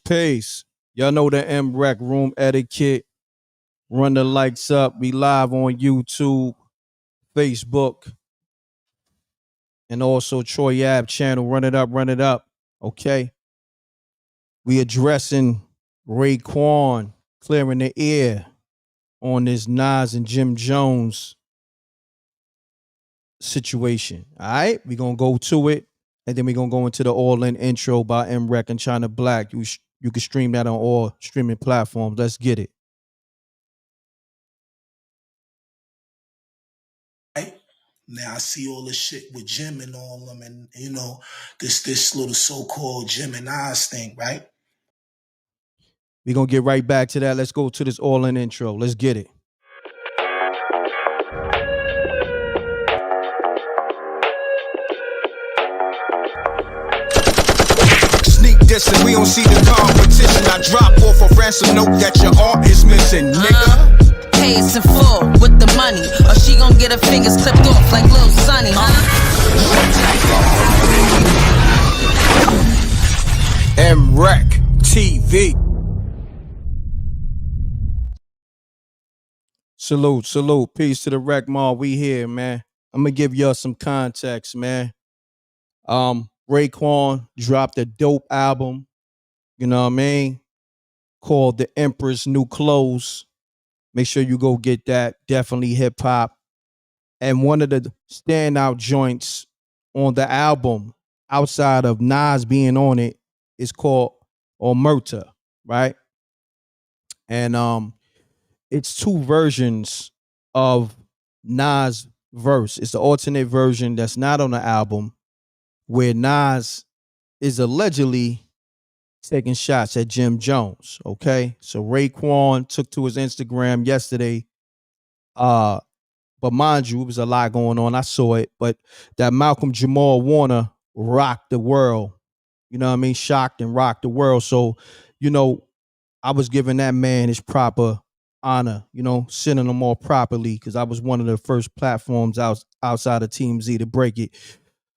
Pace. Y'all know the M.Reck room etiquette. Run the lights up. We live on YouTube, Facebook, and also Troy Ave channel. Run it up. Okay. We addressing Raekwon, clearing the air on this Nas and Jim Jones situation. All right. We're going to go to it. And then we're going to go into the all-in intro by M.Reck and China Black. You can stream that on all streaming platforms. Let's get it. Now I see all this shit with Jim and all them, and this little so-called Jim and Nas thing, right? We're gonna get right back to that. Let's go to this all-in intro. Let's get it. Sneak dissing, we don't see the competition. I drop off a ransom note that your art is missing, nigga. Pays in full with the money, or she gon' get her fingers clipped off like Lil Sonny, M.Reck TV. Salute. Peace to the Rec Mall. We here, man. I'm gonna give y'all some context, man. Raekwon dropped a dope album, you know what I mean, called The Emperor's New Clothes. Make sure you go get that. Definitely hip hop. And one of the standout joints on the album, outside of Nas being on it, is called Omerta, right? And it's two versions of Nas' verse. It's the alternate version that's not on the album, where Nas is allegedly taking shots at Jim Jones. Okay, so Raekwon took to his Instagram yesterday. But mind you, it was a lot going on. I saw it, but that Malcolm Jamal Warner rocked the world. You know what I mean? Shocked and rocked the world. So, I was giving that man his proper honor, sending him all properly, because I was one of the first platforms outside of Team Z to break it.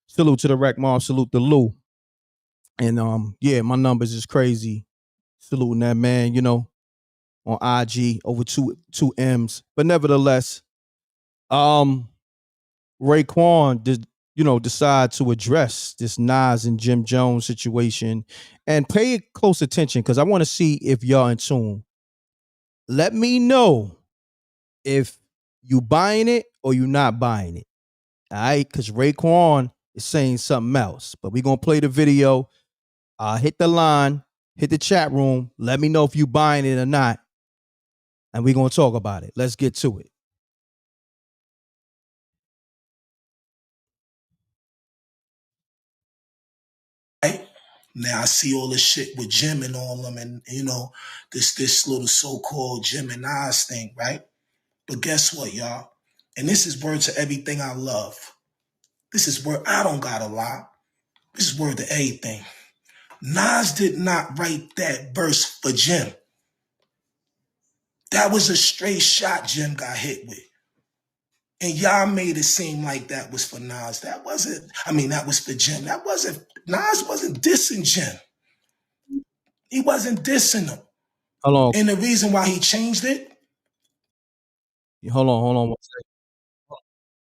Salute to the Rec Mom, salute to Lou. And yeah, my numbers is crazy. Saluting that man, on IG over two M's. But nevertheless, Raekwon did, decide to address this Nas and Jim Jones situation, and pay close attention, because I want to see if y'all in tune. Let me know if you buying it or you not buying it. All right, because Raekwon is saying something else. But we're gonna play the video. Hit the line, hit the chat room. Let me know if you buying it or not, and we're gonna talk about it. Let's get to it. Now I see all this shit with Jim and all them, and this little so-called Jim and Nas thing, right? But guess what, y'all? And this is word to everything I love. This is word, I don't gotta lie. This is word to everything. Nas did not write that verse for Jim. That was a straight shot Jim got hit with. And y'all made it seem like that was for Nas. That was for Jim. Nas wasn't dissing Jim. He wasn't dissing him. Hold on. And the reason why he changed it. Hold on one second.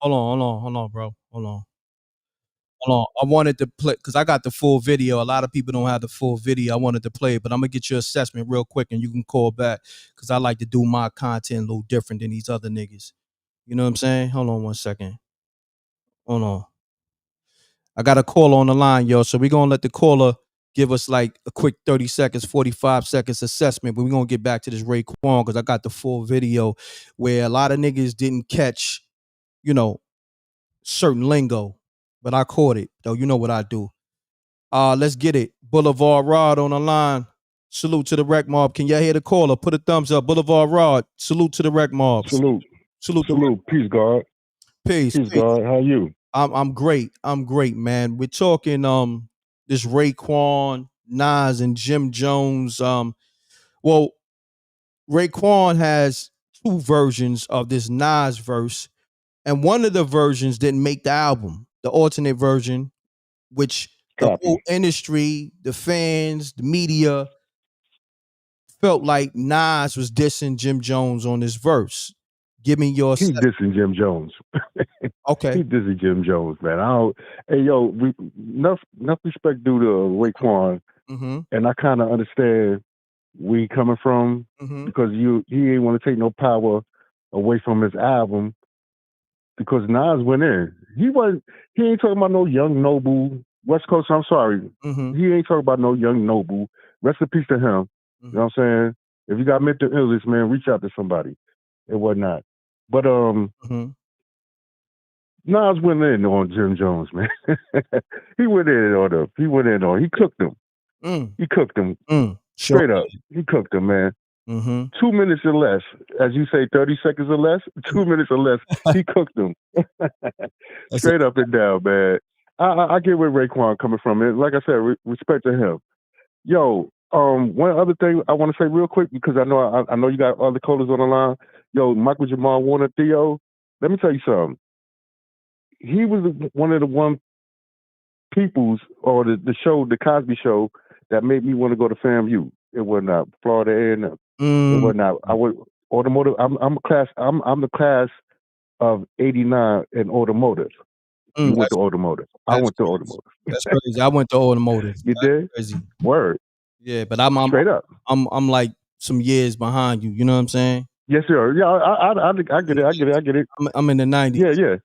Hold on, bro. Hold on. I wanted to play, because I got the full video. A lot of people don't have the full video. I wanted to play it, but I'm gonna get your assessment real quick, and you can call back, because I like to do my content a little different than these other niggas. You know what I'm saying? Hold on one second. Hold on. I got a caller on the line, yo. So we're gonna let the caller give us like a quick 30 seconds, 45 seconds assessment, but we're gonna get back to this Raekwon, because I got the full video where a lot of niggas didn't catch, certain lingo, but I caught it, though. You know what I do. Let's get it. Boulevard Rod on the line. Salute to the Rec Mob. Can y'all hear the caller? Put a thumbs up. Boulevard Rod. Salute to the Rec Mob. Salute. Peace, God. Peace. God. How you? I'm great. Man. We're talking this Raekwon, Nas, and Jim Jones. Well, Raekwon has two versions of this Nas verse, and one of the versions didn't make the album. The alternate version, which the Copy. whole industry, the fans, the media felt like Nas was dissing Jim Jones on this verse. Give me your He's dissing Jim Jones. okay. He's dissing Jim Jones, man. I don't. Hey, yo, enough respect due to Raekwon, Mm-hmm. and I kind of understand where he coming from Mm-hmm. because he ain't want to take no power away from his album because Nas went in. He ain't talking about no young noble West Coast. I'm sorry. Mm-hmm. He ain't talking about no young noble. Rest in peace to him. You know what I'm saying? If you got mental illness, man, reach out to somebody and whatnot. But Mm-hmm. Nas went in on Jim Jones, man. He went in on him. He cooked him. He cooked him. Straight up. He cooked him, man. Mm-hmm. 2 minutes or less. As you say, 30 seconds or less. 2 minutes or less. He cooked them. Straight up and down, man. I get where Raekwon coming from. And like I said, respect to him. Yo, one other thing I want to say real quick because I know you got other callers on the line. Yo, Michael Jamal Warner, Theo. Let me tell you something. He was one of the peoples or the show, the Cosby Show, that made me want to go to FAMU. It was not Florida A&M. It was not. I would automotive. I'm the class of '89 in automotive. You went to automotive. I went to automotive. That's crazy. I went to automotive. You did? Crazy. Word. Yeah, but I'm straight up. I'm like some years behind you. You know what I'm saying? Yes, sir. Yeah, I get it. I get it. I'm in the 90s. Yeah.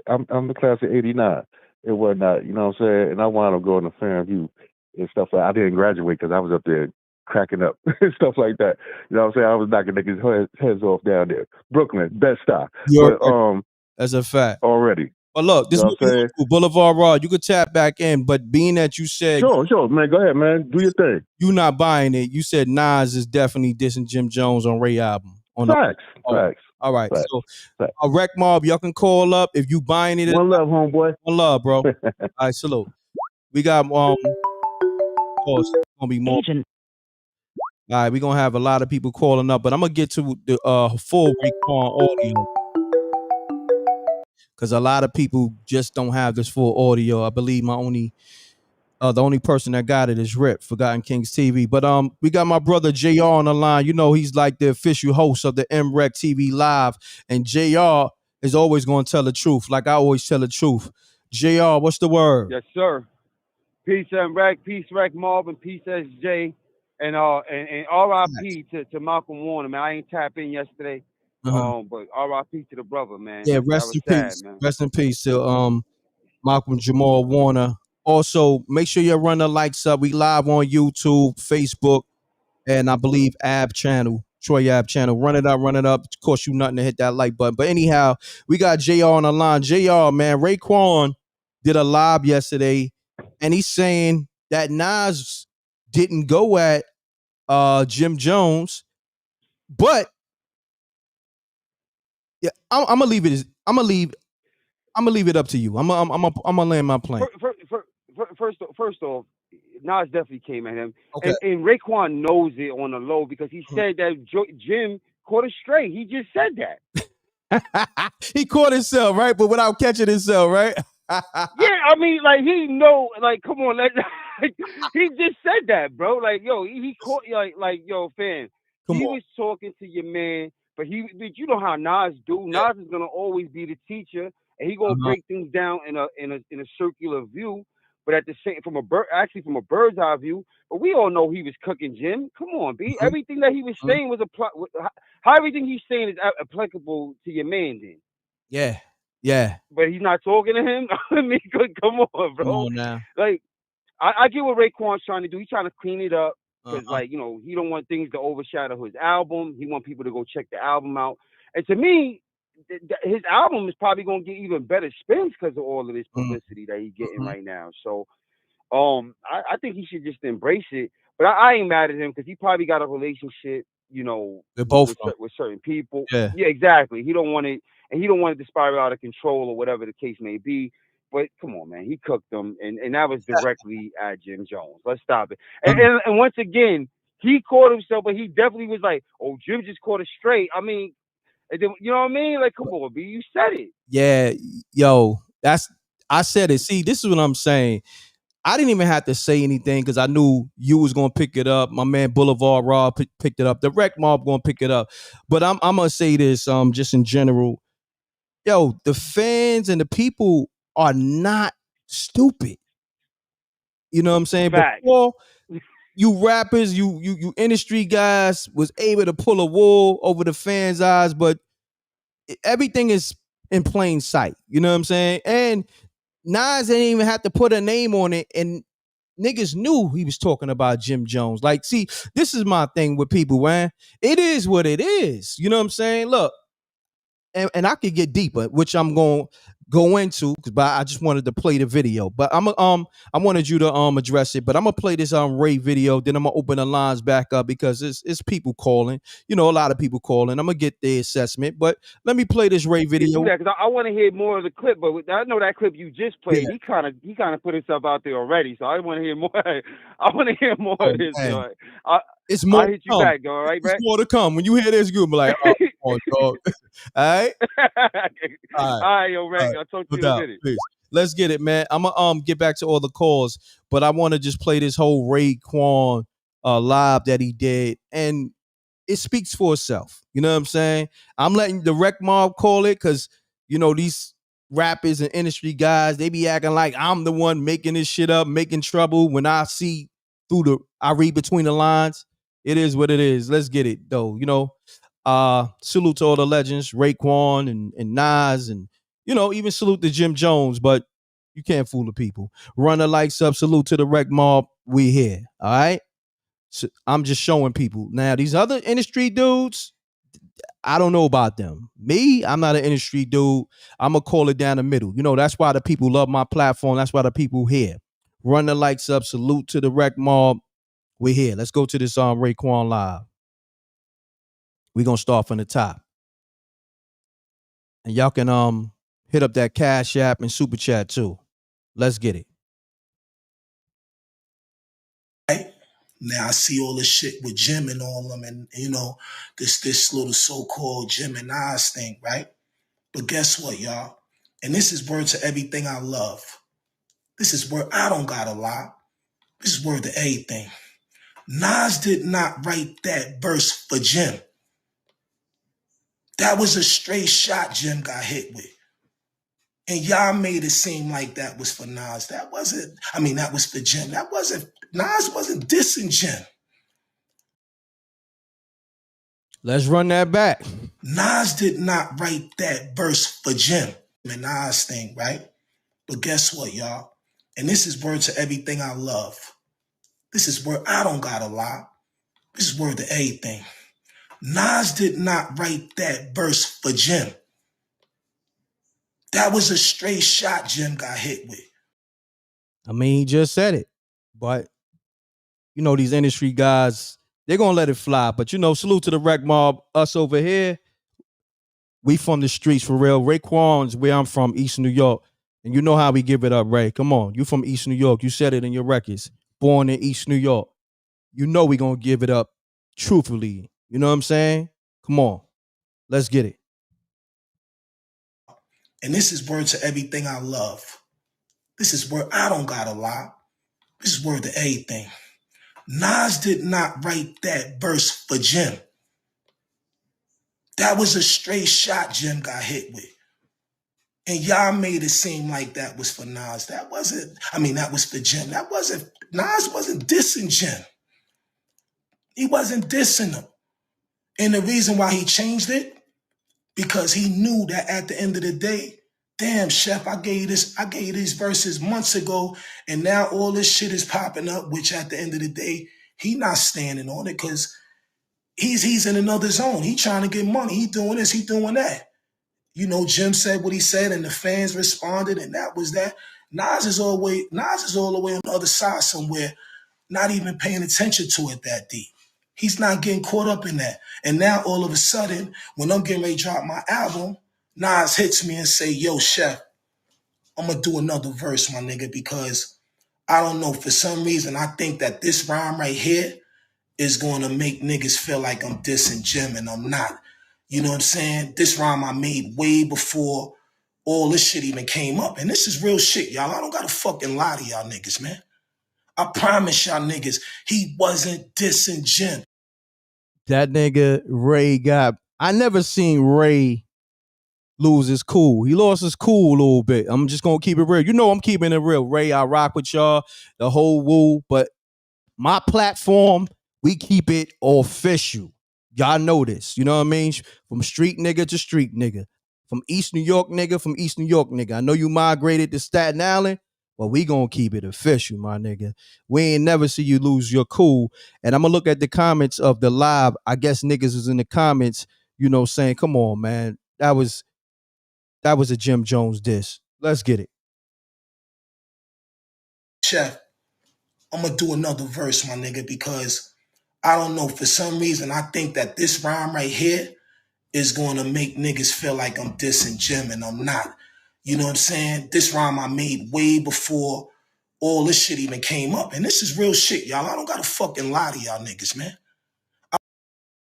I'm the class of '89. It was not. You know what I'm saying? And I wound up going to FAMU and stuff like. I didn't graduate because I was up there cracking up and stuff like that. You know what I'm saying? I was knocking niggas' heads off down there. Brooklyn, best stop. But that's a fact. Already. But look, this is what we do. Boulevard Raw. You could tap back in, but being that you said sure, man, go ahead, man. Do your thing. You not buying it. You said Nas is definitely dissing Jim Jones on Ray album. Facts. All right. Facts. So Wreck Mob, y'all can call up if you buying it. One love, homeboy. One love, bro. All right, salute. We got gonna be more. Agent. All right, we're gonna have a lot of people calling up, but I'm gonna get to the full Raekwon audio. Because a lot of people just don't have this full audio. I believe the only person that got it is Rip, Forgotten Kings TV. But we got my brother JR on the line. You know, he's like the official host of the M.Reck TV Live. And JR is always going to tell the truth, like I always tell the truth. JR, what's the word? Yes, sir. Peace M.Reck, peace Wreck Mob, and peace SJ. And RIP to Malcolm Warner, man. I ain't tap in yesterday. But RIP to the brother, man. Yeah, rest in peace. Man. Rest in peace to Malcolm Jamal Warner. Also, make sure you run the likes up. We live on YouTube, Facebook, and I believe Ab channel, Troy Ab channel. Run it up. It costs you nothing to hit that like button. But anyhow, we got JR on the line. JR, man, Raekwon did a live yesterday, and he's saying that Nas didn't go at Jim Jones, but yeah, I'm gonna leave it. I'm gonna leave it up to you. I'm gonna land my plane. First off, Nas definitely came at him, okay. and Raekwon knows it on the low because he said that Jim caught it straight. He just said that. He caught himself, right? But without catching himself, right? Yeah, I mean, like he know, like come on, he just said that, bro. Like yo, he caught like yo, fam. He was talking to your man, but you know how Nas do. Nas is gonna always be the teacher, and he gonna break things down in a circular view. But at the same, from a bird's eye view. But we all know he was cooking Jim. Come on, B. Everything that he was saying was how everything he's saying is applicable to your man. Then. Yeah. But he's not talking to him. I mean, come on, bro. Come on now. Like, I get what Raekwon's trying to do. He's trying to clean it up because, like, you know, he don't want things to overshadow his album. He want people to go check the album out. And to me, his album is probably gonna get even better spins because of all of this publicity that he's getting right now. So, I think he should just embrace it. But I ain't mad at him because he probably got a relationship, you know, with certain people. Yeah, exactly. He don't want it. And he don't want it to spiral out of control or whatever the case may be. But come on, man, he cooked them, and that was directly at Jim Jones. Let's stop it. And once again, he caught himself, but he definitely was like, "Oh, Jim just caught it straight." I mean, and then, you know what I mean? Like, come on, B, you said it. Yeah, yo, that's I said it. See, this is what I'm saying. I didn't even have to say anything because I knew you was gonna pick it up. My man Boulevard Raw picked it up. The Rec Mob gonna pick it up. But I'm gonna say this just in general. Yo, the fans and the people are not stupid. You know what I'm saying? Facts. Before you rappers, you industry guys was able to pull a wool over the fans' eyes, but everything is in plain sight. You know what I'm saying? And Nas didn't even have to put a name on it, and niggas knew he was talking about Jim Jones. Like, see, this is my thing with people, man. It is what it is. You know what I'm saying? Look, and I could get deeper, which I'm going to go into, but I just wanted to play the video. But I wanted you to address it, but I'm gonna play this Ray video, then I'm gonna open the lines back up because it's people calling. You know, a lot of people calling. I'm gonna get their assessment, but let me play this Ray video. Because I want to hear more of the clip, but I know that clip you just played. Yeah. He kind of put himself out there already, so I want to hear more. I want to hear more of this. It's more. I'll hit you back, all right, It's more to come. When you hear this, you'll be like, oh, come on, dog. All right? All right, yo, Reck. I'll talk to you in a minute. Please. Let's get it, man. I'm gonna get back to all the calls, but I want to just play this whole Raekwon live that he did, and it speaks for itself. You know what I'm saying? I'm letting the Rec Mob call it because you know these rappers and industry guys, they be acting like I'm the one making this shit up, making trouble. When I read between the lines. It is what it is. Let's get it though. You know, salute to all the legends, Raekwon and Nas, and you know, even salute to Jim Jones, but you can't fool the people. Run the likes up, salute to the Rec Mob. We here. All right. So I'm just showing people. Now, these other industry dudes, I don't know about them. Me, I'm not an industry dude. I'm gonna call it down the middle. You know, that's why the people love my platform. That's why the people here. Run the likes up, salute to the Rec Mob. We're here. Let's go to this Raekwon live. We're gonna start from the top. And y'all can hit up that Cash App and Super Chat too. Let's get it. Right? Now I see all this shit with Jim and all them, and you know, this little so-called Jim and Nas thing, right? But guess what, y'all? And this is word to everything I love. This is word I don't gotta lie. This is word to everything. Nas did not write that verse for Jim. That was a straight shot Jim got hit with. And y'all made it seem like that was for Nas. That was for Jim. Nas wasn't dissing Jim. Let's run that back. Nas did not write that verse for Jim. And Nas thing, right? But guess what, y'all? And this is word to everything I love. This is word I don't gotta lie. This is word to everything. Nas did not write that verse for Jim. That was a straight shot Jim got hit with. I mean, he just said it. But, you know, these industry guys, they're going to let it fly. But, you know, salute to the Rec Mob. Us over here, we from the streets for real. Raekwon's where I'm from, East New York. And you know how we give it up, Ray. Come on. You from East New York. You said it in your records. Born in East New York. You know we going to give it up truthfully. You know what I'm saying? Come on. Let's get it. And this is word to everything I love. This is word I don't gotta lie. This is word to everything. Nas did not write that verse for Jim. That was a straight shot Jim got hit with. And y'all made it seem like that was for Nas. That was for Jim. Nas wasn't dissing Jim. He wasn't dissing him. And the reason why he changed it, because he knew that at the end of the day, damn, Chef, I gave you these verses months ago, and now all this shit is popping up, which at the end of the day, he not standing on it because he's in another zone. He trying to get money. He doing this, he doing that. You know, Jim said what he said, and the fans responded, and that was that. Nas is all the way on the other side somewhere, not even paying attention to it that deep. He's not getting caught up in that. And now all of a sudden, when I'm getting ready to drop my album, Nas hits me and say, yo, Chef, I'm going to do another verse, my nigga, because I don't know, for some reason, I think that this rhyme right here is going to make niggas feel like I'm dissing Jim, and I'm not. You know what I'm saying? This rhyme I made way before all this shit even came up. And this is real shit, y'all. I don't gotta fucking lie to y'all niggas, man. I promise y'all niggas, he wasn't dissing Jim. That nigga Ray I never seen Ray lose his cool. He lost his cool a little bit. I'm just gonna keep it real. You know I'm keeping it real. Ray, I rock with y'all, the whole woo, but my platform, we keep it official. Y'all know this. You know what I mean? From street nigga to street nigga. From East New York nigga, from East New York nigga. I know you migrated to Staten Island, but we gonna keep it official, my nigga. We ain't never see you lose your cool. And I'm gonna look at the comments of the live. I guess niggas was in the comments, you know, saying, come on, man. That was a Jim Jones diss. Let's get it. Chef, I'm gonna do another verse, my nigga, because I don't know, for some reason, I think that this rhyme right here is gonna make niggas feel like I'm dissing Jim, and I'm not. You know what I'm saying? This rhyme I made way before all this shit even came up. And this is real shit, y'all. I don't gotta fucking lie to y'all niggas, man.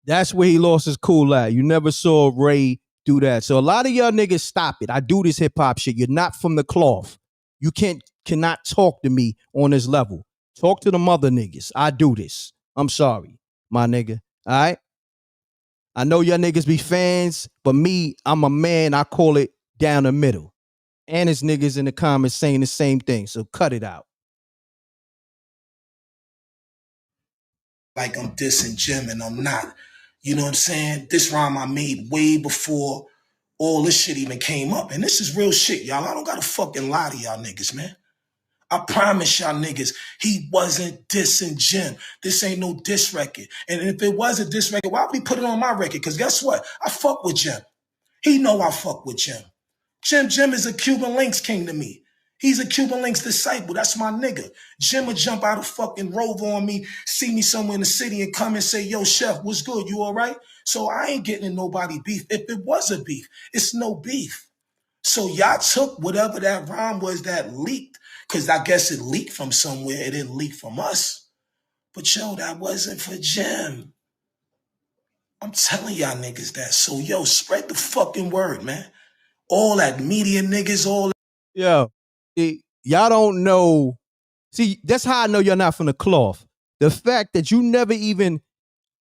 That's where he lost his cool at. You never saw Ray do that. So a lot of y'all niggas stop it. I do this hip hop shit. You're not from the cloth. You cannot talk to me on this level. Talk to the mother niggas. I do this. I'm sorry, my nigga. All right? I know y'all niggas be fans, but me, I'm a man. I call it down the middle. And his niggas in the comments saying the same thing. So cut it out. Like I'm dissing Jim, and I'm not. You know what I'm saying? This rhyme I made way before all this shit even came up. And this is real shit, y'all. I don't gotta fucking lie to y'all niggas, man. I promise y'all niggas, he wasn't dissing Jim. This ain't no diss record. And if it was a diss record, why would he put it on my record? Because guess what? I fuck with Jim. He know I fuck with Jim. Jim is a Cuban Links king to me. He's a Cuban Links disciple. That's my nigga. Jim would jump out of fucking Rover on me, see me somewhere in the city and come and say, yo, Chef, what's good? You all right? So I ain't getting in nobody beef. If it was a beef, it's no beef. So y'all took whatever that rhyme was that leaked, because I guess it leaked from somewhere. It didn't leak from us. But yo, that wasn't for Jim. I'm telling y'all niggas that. So yo, spread the fucking word, man. All that media niggas, all that. Yo, y'all don't know. See, that's how I know you're not from the cloth. The fact that you never even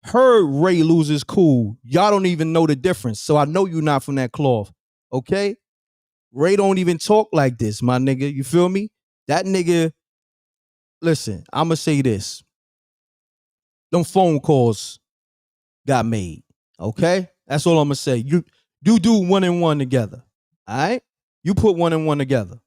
heard Ray lose his cool, y'all don't even know the difference. So I know you're not from that cloth. Okay? Ray don't even talk like this, my nigga. You feel me? That nigga, listen, I'ma say this. Them phone calls got made. Okay? That's all I'ma say. You do one and one together. All right? You put one and one together.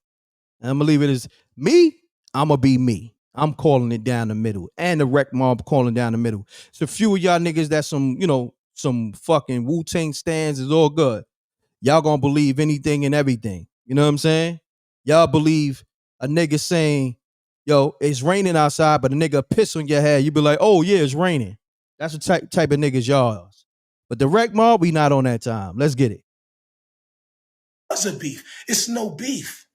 And I'm gonna leave it as me. I'm gonna be me. I'm calling it down the middle. And the rec mob calling down the middle. So a few of y'all niggas that some fucking Wu-Tang stands is all good. Y'all gonna believe anything and everything. You know what I'm saying? Y'all believe a nigga saying, yo, it's raining outside, but a nigga piss on your head. You be like, oh yeah, it's raining. That's the type of niggas y'all are. But the rec mob, we not on that time. Let's get it. Was a beef. It's no beef.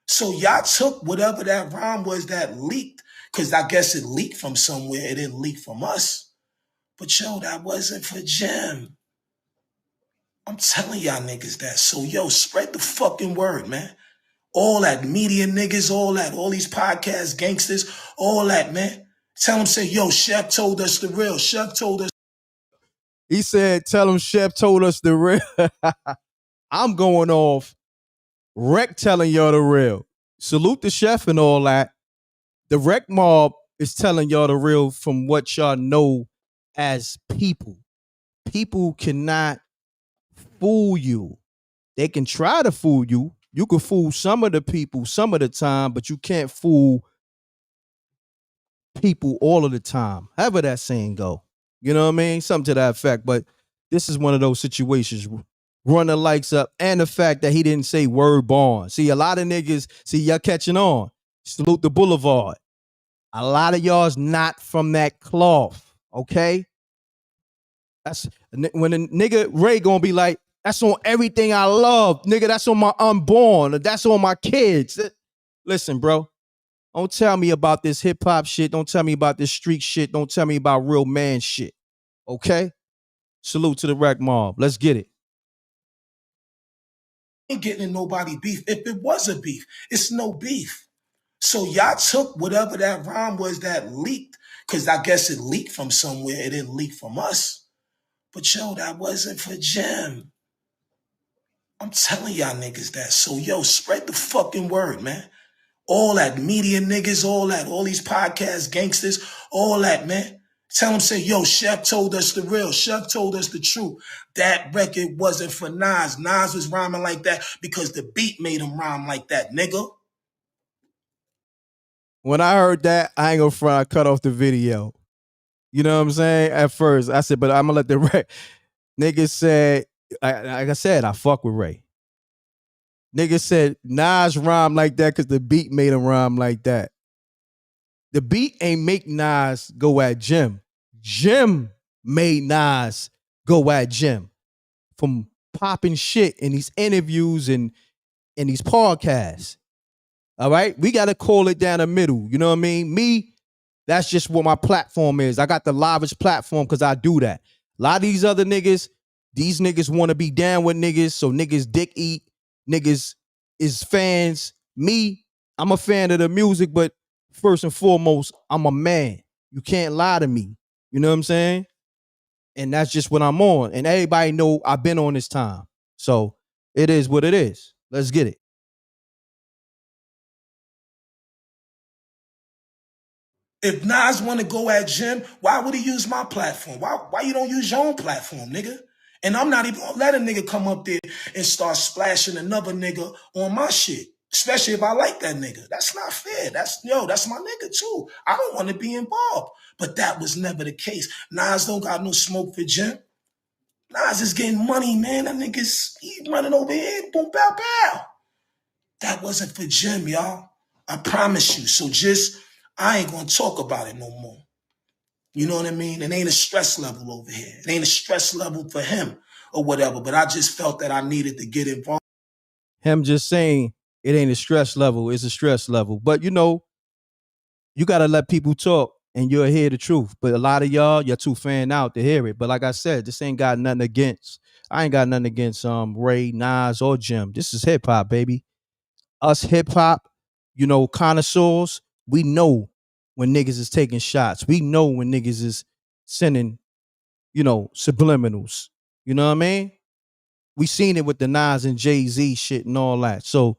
So y'all took whatever that rhyme was that leaked, because I guess it leaked from somewhere. It didn't leak from us. But yo, that wasn't for Jim. I'm telling y'all niggas that. So yo, spread the fucking word, man. All that media niggas, all these podcast gangsters, all that, man. Tell them, say, yo, Chef told us the real. Chef told us. He said, tell him Chef told us the real. I'm going off. Rec telling y'all the real. Salute the Chef and all that. The rec mob is telling y'all the real from what y'all know as people. People cannot fool you. They can try to fool you. You can fool some of the people some of the time, but you can't fool people all of the time. However that saying go. You know what I mean? Something to that effect. But this is one of those situations. Run the likes up. And the fact that he didn't say word bond. See, a lot of niggas, y'all catching on. Salute the Boulevard. A lot of y'all's not from that cloth. Okay? That's when a nigga Ray gonna be like, that's on everything I love. Nigga, that's on my unborn. That's on my kids. Listen, bro. Don't tell me about this hip hop shit. Don't tell me about this street shit. Don't tell me about real man shit. Okay? Salute to the rec mob. Let's get it. ain't getting in nobody beef. If it was a beef, it's no beef. So y'all took whatever that rhyme was that leaked, because I guess it leaked from somewhere. It didn't leak from us. But yo, that wasn't for Jim. I'm telling y'all niggas that. So yo, spread the fucking word, man. All that media niggas, all these podcast gangsters, all that, man. Tell them, say, yo, Chef told us the real. Chef told us the truth. That record wasn't for Nas. Nas was rhyming like that because the beat made him rhyme like that, nigga. When I heard that, I ain't gonna front, I cut off the video. You know what I'm saying? At first, I said, but I'm gonna let the niggas said, like I said, I fuck with Ray. Niggas said Nas rhyme like that because the beat made him rhyme like that. The beat ain't make Nas go at Jim. Jim made Nas go at Jim from popping shit in these interviews and in these podcasts. All right? We got to call it down the middle. You know what I mean? Me, that's just what my platform is. I got the livest platform because I do that. A lot of these other niggas, these niggas want to be down with niggas, so niggas dick eat. Niggas is fans. Me, I'm a fan of the music, but first and foremost, I'm a man. You can't lie to me. You know what I'm saying? And that's just what I'm on. And everybody know I've been on this time. So it is what it is. Let's get it. If Nas want to go at Jim, why would he use my platform? Why you don't use your own platform, nigga? And I'm not even gonna let a nigga come up there and start splashing another nigga on my shit. Especially if I like that nigga. That's not fair. That's my nigga too. I don't want to be involved. But that was never the case. Nas don't got no smoke for Jim. Nas is getting money, man. That nigga's he running over here. Boom, bow, bow. That wasn't for Jim, y'all. I promise you. So I ain't gonna talk about it no more. You know what I mean? It ain't a stress level over here. It ain't a stress level for him or whatever. But I just felt that I needed to get involved. Him just saying it ain't a stress level, it's a stress level. But you know, you gotta let people talk and you'll hear the truth. But a lot of y'all, you're too fan out to hear it. But like I said, this ain't got nothing against. I ain't got nothing against Ray, Nas, or Jim. This is hip hop, baby. Us hip hop, you know, connoisseurs, we know when niggas is taking shots. We know when niggas is sending, you know, subliminals. You know what I mean? We seen it with the Nas and Jay-Z shit and all that. So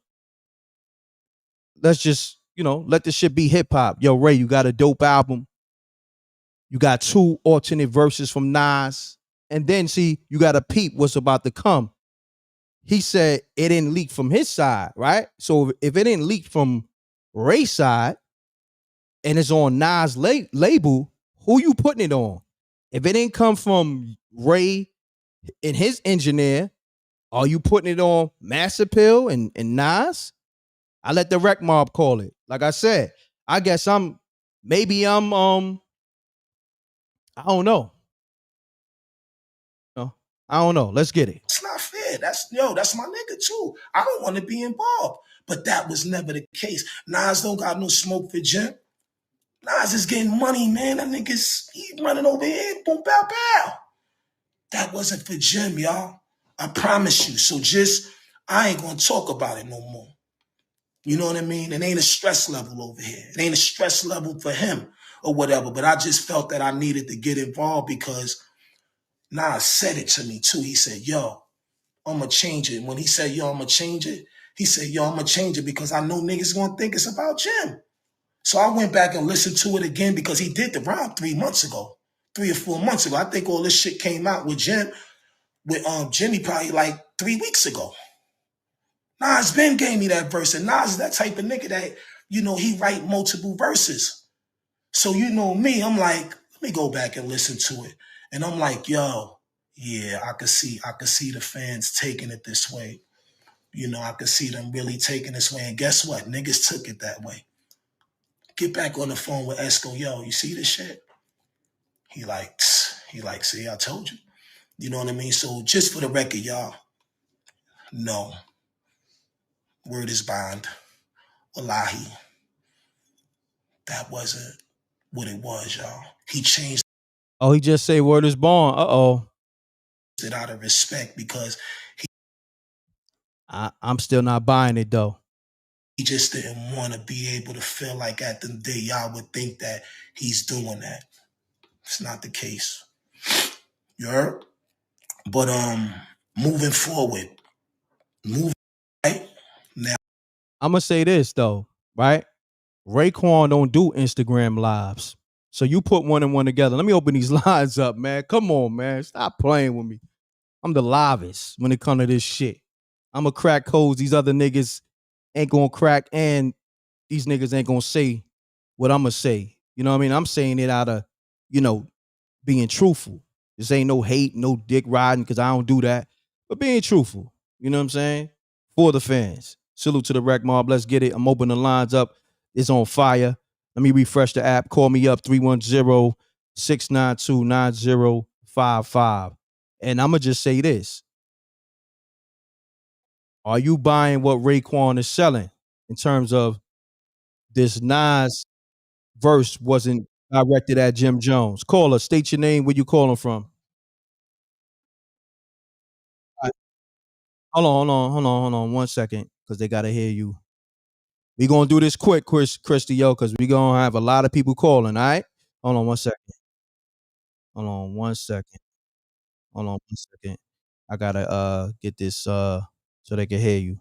let's just, you know, let this shit be hip hop. Yo, Ray, you got a dope album. You got 2 alternate verses from Nas. And then see, you got to peep what's about to come. He said it didn't leak from his side, right? So if it didn't leak from Ray's side and it's on Nas' label, who you putting it on? If it didn't come from Ray and his engineer, are you putting it on Master Pill and Nas? I let the rec mob call it. Like I said, I guess I don't know. No, I don't know. Let's get it. It's not fair. That's my nigga too. I don't want to be involved. But that was never the case. Nas don't got no smoke for Jim. Nas is getting money, man. That nigga's he running over here. Boom, bow, bow. That wasn't for Jim, y'all. I promise you. So I ain't gonna talk about it no more. You know what I mean? It ain't a stress level over here. It ain't a stress level for him or whatever. But I just felt that I needed to get involved because Nas said it to me too. He said, yo, I'm going to change it. When he said, yo, I'm going to change it, he said, yo, I'm going to change it because I know niggas going to think it's about Jim. So I went back and listened to it again because he did the round 3 months ago, 3 or 4 months ago. I think all this shit came out with Jimmy probably like 3 weeks ago. Nas Ben gave me that verse, and Nas is that type of nigga that, you know, he write multiple verses. So you know me, I'm like, let me go back and listen to it. And I'm like, yo, yeah, I could see the fans taking it this way. You know, I could see them really taking this way. And guess what? Niggas took it that way. Get back on the phone with Esco, yo, you see this shit? He like, see, I told you. You know what I mean? So just for the record, y'all, no. Word is bond. Wallahi. That wasn't what it was, y'all. He changed Oh, he just say word is born. Uh-oh. it out of respect because I'm still not buying it though. He just didn't want to be able to feel like at the day y'all would think that he's doing that. It's not the case. You heard? But moving forward, right now. I'm gonna say this though, right? Raekwon don't do Instagram lives. So you put one and one together. Let me open these lines up, man. Come on, man. Stop playing with me. I'm the livest when it comes to this shit. I'm a crack codes. These other niggas ain't gonna crack, and these niggas ain't gonna say what I'm gonna say. You know what I mean? I'm saying it out of, you know, being truthful. This ain't no hate, no dick riding, because I don't do that. But being truthful. You know what I'm saying? For the fans. Salute to the rec mob. Let's get it. I'm opening the lines up. It's on fire. Let me refresh the app. Call me up 310-692-9055. And I'm gonna just say this. Are you buying what Raekwon is selling in terms of this Nas verse wasn't directed at Jim Jones? Caller, state your name, where you calling from. All right. Hold on 1 second, because they gotta hear you. We gonna do this quick, Christy, yo, because we gonna have a lot of people calling, all right? Hold on 1 second. Hold on 1 second. Hold on 1 second. I gotta get this so they can hear you.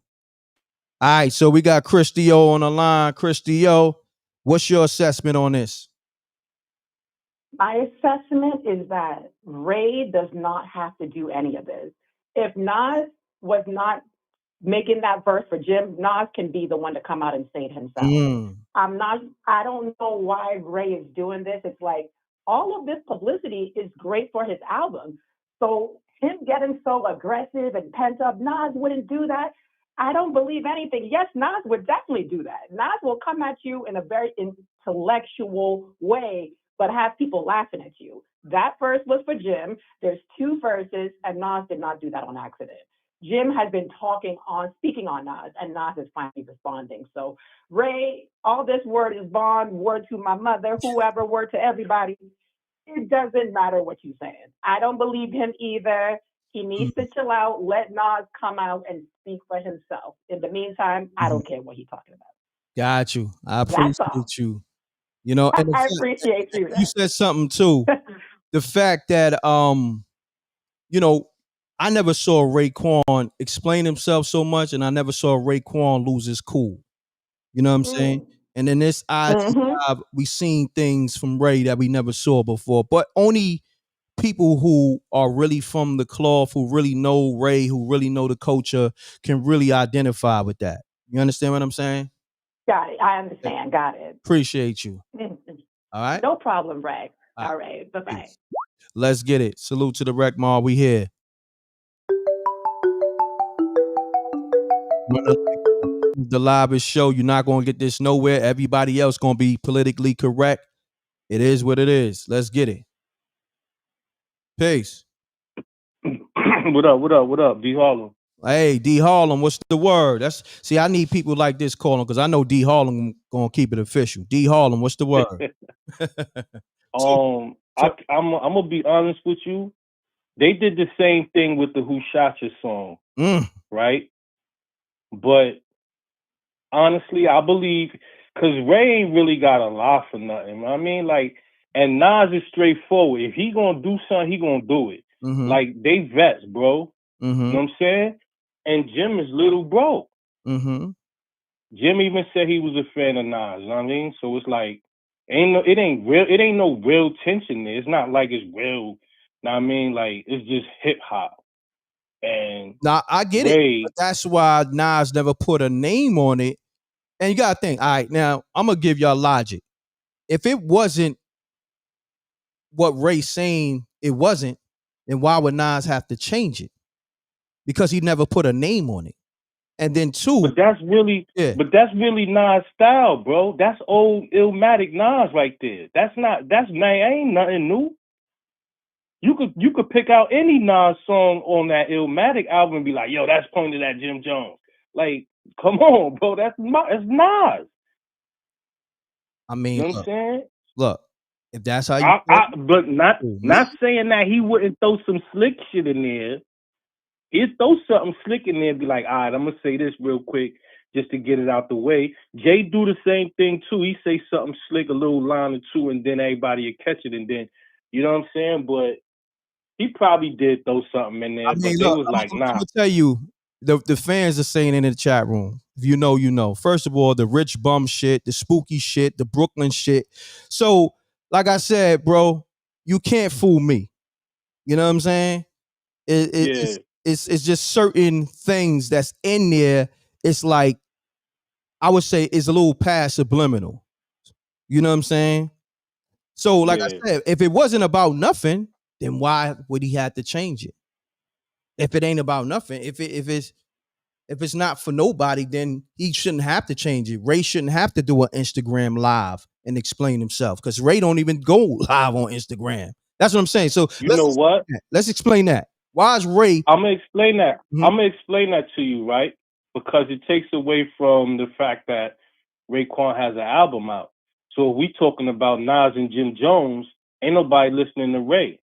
All right, so we got Christy O on the line. Christy O, what's your assessment on this? My assessment is that Ray does not have to do any of this. If Nas was not making that verse for Jim, Nas can be the one to come out and say it himself. I don't know why Ray is doing this. It's like all of this publicity is great for his album. So him getting so aggressive and pent up, Nas wouldn't do that. I don't believe anything. Yes, Nas would definitely do that. Nas will come at you in a very intellectual way, but have people laughing at you. That verse was for Jim. There's two verses, and Nas did not do that on accident. Jim has been speaking on Nas, and Nas is finally responding. So, Ray, all this word is bond, word to my mother, whoever, word to everybody. It doesn't matter what you're saying. I don't believe him either. He needs to chill out, let Nas come out and speak for himself. In the meantime, I don't care what he's talking about. Got you. I appreciate you. You know, and I appreciate you. You said something too. The fact that you know, I never saw Raekwon explain himself so much, and I never saw Raekwon lose his cool. You know what I'm saying? And in this IG Live, we seen things from Ray that we never saw before. But only people who are really from the cloth, who really know Ray, who really know the culture, can really identify with that. You understand what I'm saying? Got it. I understand. Got it. Appreciate you. All right. No problem, Reg. All right. Bye-bye. Let's get it. Salute to the rec mob. We here. The livest show. You're not going to get this nowhere. Everybody else going to be politically correct. It is what it is. Let's get it. Peace. What up, D Harlem? Hey, D Harlem, what's the word? I need people like this calling, because I know D Harlem gonna keep it official. D Harlem, what's the word? I'm gonna be honest with you. They did the same thing with the Who Shot Your song, right? But honestly, I believe, because Ray ain't really got a lot for nothing. I mean, like, and Nas is straightforward. If he gonna do something, he gonna do it. Like, they vets, bro. You know what I'm saying? And Jim is little bro. Jim even said he was a fan of Nas. You know what I mean? So it's like, it ain't no real tension there. It's not like it's real. You know what I mean? Like, it's just hip hop. And now I get it. But that's why Nas never put a name on it. And you gotta think, all right, now I'm gonna give y'all logic. If it wasn't what Ray's saying it wasn't, then why would Nas have to change it? Because he never put a name on it. And then two, but that's really Nas style, bro. That's old Illmatic Nas right there. Ain't nothing new. You could pick out any Nas song on that Illmatic album and be like, yo, that's pointed at Jim Jones. Like, come on, bro. That's Nas. I mean, you know what I'm saying? Look, if that's how you but not saying that he wouldn't throw some slick shit in there. He'd throw something slick in there and be like, all right, I'm gonna say this real quick just to get it out the way. Jay do the same thing too. He say something slick, a little line or two, and then everybody will catch it, and then you know what I'm saying? But he probably did throw something in there, I mean, but they look, was I'm like, nah. gonna tell you, the fans are saying in the chat room. If you know, you know. First of all, the rich bum shit, the spooky shit, the Brooklyn shit. So, like I said, bro, you can't fool me. You know what I'm saying? It's just certain things that's in there. It's like I would say it's a little past subliminal. You know what I'm saying? So, like I said, if it wasn't about nothing, then why would he have to change it? If it ain't about nothing, if it's not for nobody, then he shouldn't have to change it. Ray shouldn't have to do an Instagram live and explain himself because Ray don't even go live on Instagram. That's what I'm saying. So you know what? Let's explain that. Why is Ray? I'm gonna explain that. I'm gonna explain that to you, right? Because it takes away from the fact that Raekwon has an album out. So if we talking about Nas and Jim Jones, ain't nobody listening to Ray.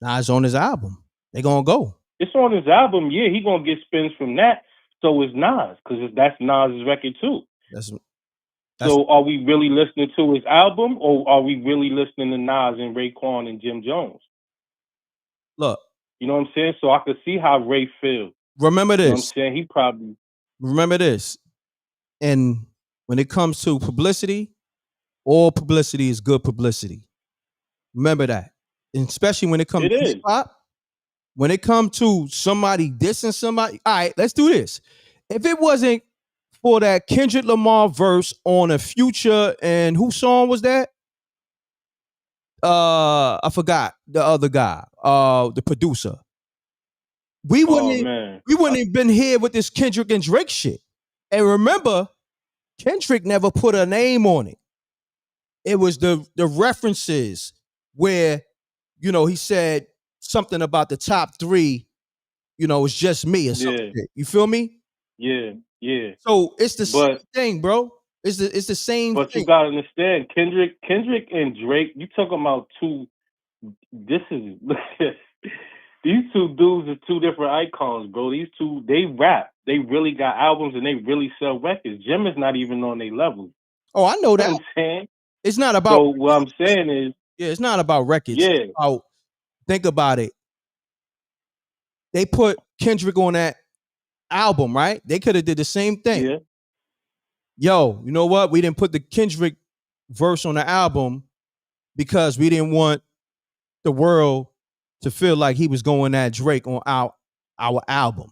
Nas on his album. They gonna go. It's on his album. Yeah, he gonna get spins from that. So is Nas, because that's Nas's record too. That's so are we really listening to his album, or are we really listening to Nas and Raekwon and Jim Jones? Look. You know what I'm saying? So I could see how Ray feels. Remember this. You know what I'm saying? He probably... Remember this. And when it comes to publicity, all publicity is good publicity. Remember that. And especially when it comes to hip hop, when it comes to somebody dissing somebody, all right, let's do this. If it wasn't for that Kendrick Lamar verse on a Future, and whose song was that? I forgot the other guy, the producer. We wouldn't have been here with this Kendrick and Drake shit. And remember, Kendrick never put a name on it. It was the references where, you know, he said something about the top 3, you know, it's just me or something. You feel me? Yeah. So it's the same thing, bro. It's the same but thing. You gotta understand, Kendrick and Drake, you talking about two, this is these two dudes are two different icons, bro. These two, they rap. They really got albums and they really sell records. Jim is not even on their level. Oh, I know that. You know what I'm saying? It's not about. So what I'm saying is, it's not about records. Yeah. It's about, think about it. They put Kendrick on that album, right? They could have did the same thing. Yeah. Yo, you know what? We didn't put the Kendrick verse on the album because we didn't want the world to feel like he was going at Drake on our album.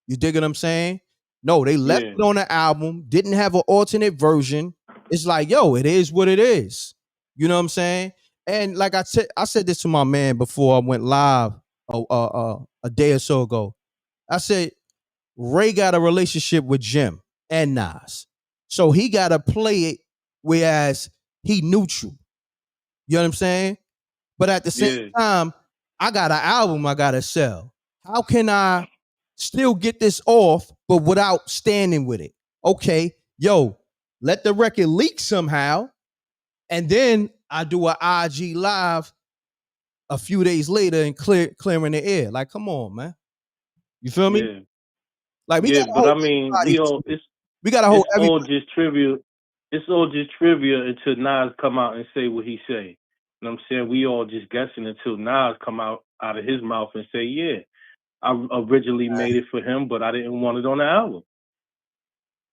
You dig what I'm saying? No, they left it on the album, didn't have an alternate version. It's like, yo, it is what it is. You know what I'm saying? And like I said this to my man before I went live a day or so ago. I said, Ray got a relationship with Jim and Nas. So he got to play it whereas he neutral. You know what I'm saying? But at the same time, I got an album I got to sell. How can I still get this off, but without standing with it? Okay, yo, let the record leak somehow. And then I do an IG live a few days later and clearing the air. Like, come on, man. You feel me? Yeah. Like, but I mean, we got to hold everybody. All just trivia. It's all just trivia until Nas come out and say what he say. You know what I'm saying? We all just guessing until Nas come out of his mouth and say, yeah, I originally made it for him, but I didn't want it on the album.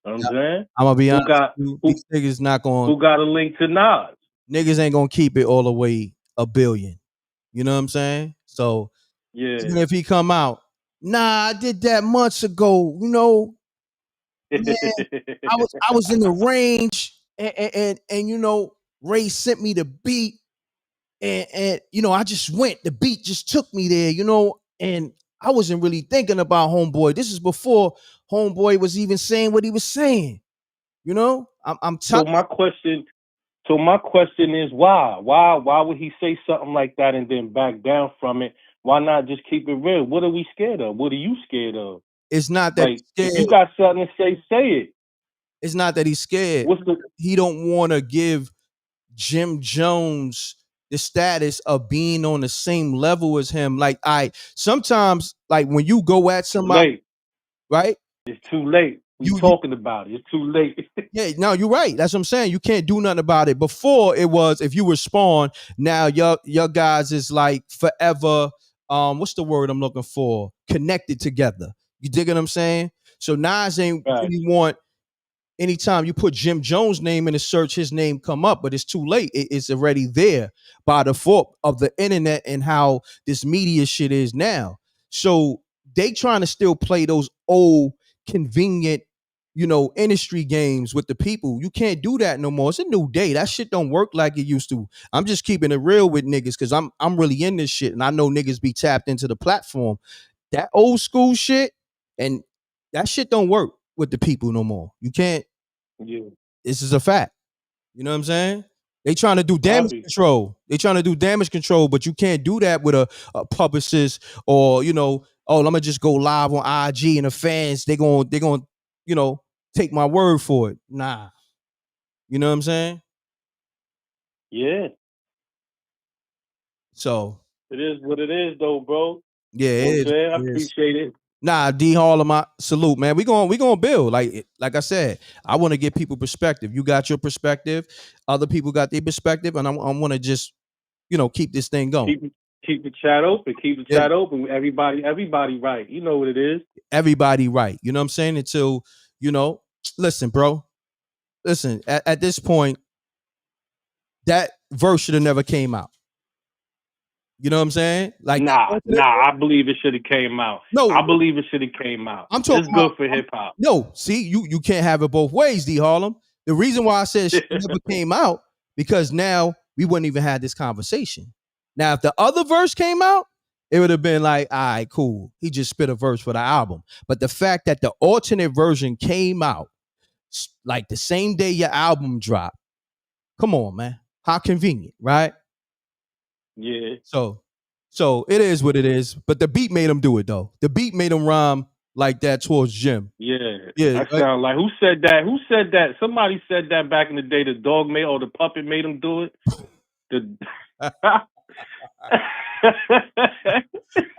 You know what I'm saying? I'm gonna be honest. These niggas not going. Who got a link to Nas? Niggas ain't gonna keep it all the way $1 billion. You know what I'm saying? So even if he come out, nah, I did that months ago. You know, man, I was in the range, and you know, Ray sent me the beat, and you know, I just went. The beat just took me there. You know, and I wasn't really thinking about Homeboy. This is before Homeboy was even saying what he was saying. You know, I'm So my question is why? Why would he say something like that and then back down from it? Why not just keep it real? What are we scared of? What are you scared of? It's not that if you got something to say it. It's not that he's scared. He don't want to give Jim Jones the status of being on the same level as him. Like sometimes like when you go at somebody, late. right? It's too late. We You talking about it. It's too late. yeah, no, you're right. That's what I'm saying. You can't do nothing about it. Before it was if you were Spawn, now your guys is like forever. What's the word I'm looking for? Connected together. You dig what I'm saying? So Nas ain't Right. really want anytime you put Jim Jones' name in a search, his name come up, but it's too late. It's already there by default of the internet and how this media shit is now. So they trying to still play those old convenient, industry games with the people. You can't do that no more. It's a new day. That shit don't work like it used to. I'm just keeping it real with niggas because I'm really in this shit and I know niggas be tapped into the platform. That old school shit and that shit don't work with the people no more. You can't. Yeah. This is a fact. You know what I'm saying? They trying to do damage control. They trying to do damage control, but you can't do that with a publicist or oh, I'm gonna just go live on IG and the fans they going take my word for it. Nah. You know what I'm saying? Yeah. So it is what it is, though, bro. Yeah, you know it is. I appreciate it. Nah, D Harlem, my salute, man. We gonna build. Like I said, I want to get people perspective. You got your perspective, other people got their perspective, and I want to just keep this thing going. Keep the chat open. Keep the chat open. Everybody right. You know what it is. Everybody right. You know what I'm saying? Until listen, bro. Listen, at this point, that verse should have never came out. You know what I'm saying? Like Nah, I believe it should have came out. No, I believe it should have came out. I'm talking. It's good for hip hop. No, see, you can't have it both ways, D Harlem. The reason why I said it never came out because now we wouldn't even have this conversation. Now, if the other verse came out, it would have been like, all right, cool. He just spit a verse for the album. But the fact that the alternate version came out like the same day your album dropped, come on, man. How convenient, right? Yeah. So it is what it is. But the beat made him do it though. The beat made him rhyme like that towards Jim. Yeah. That sound like who said that? Who said that? Somebody said that back in the day. The dog made or the puppet made him do it.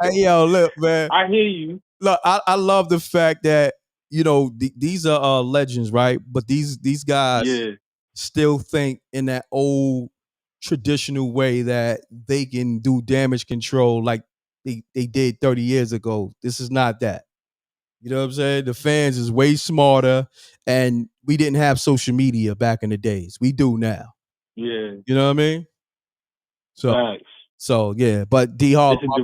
Hey yo, look, man. I hear you. Look, I love the fact that these are legends, right? But these guys still think in that old traditional way that they can do damage control like they did 30 years ago. This is not that. You know what I'm saying? The fans is way smarter, and we didn't have social media back in the days. We do now. Yeah. You know what I mean? So, Facts. Yeah. But D Hall, this is the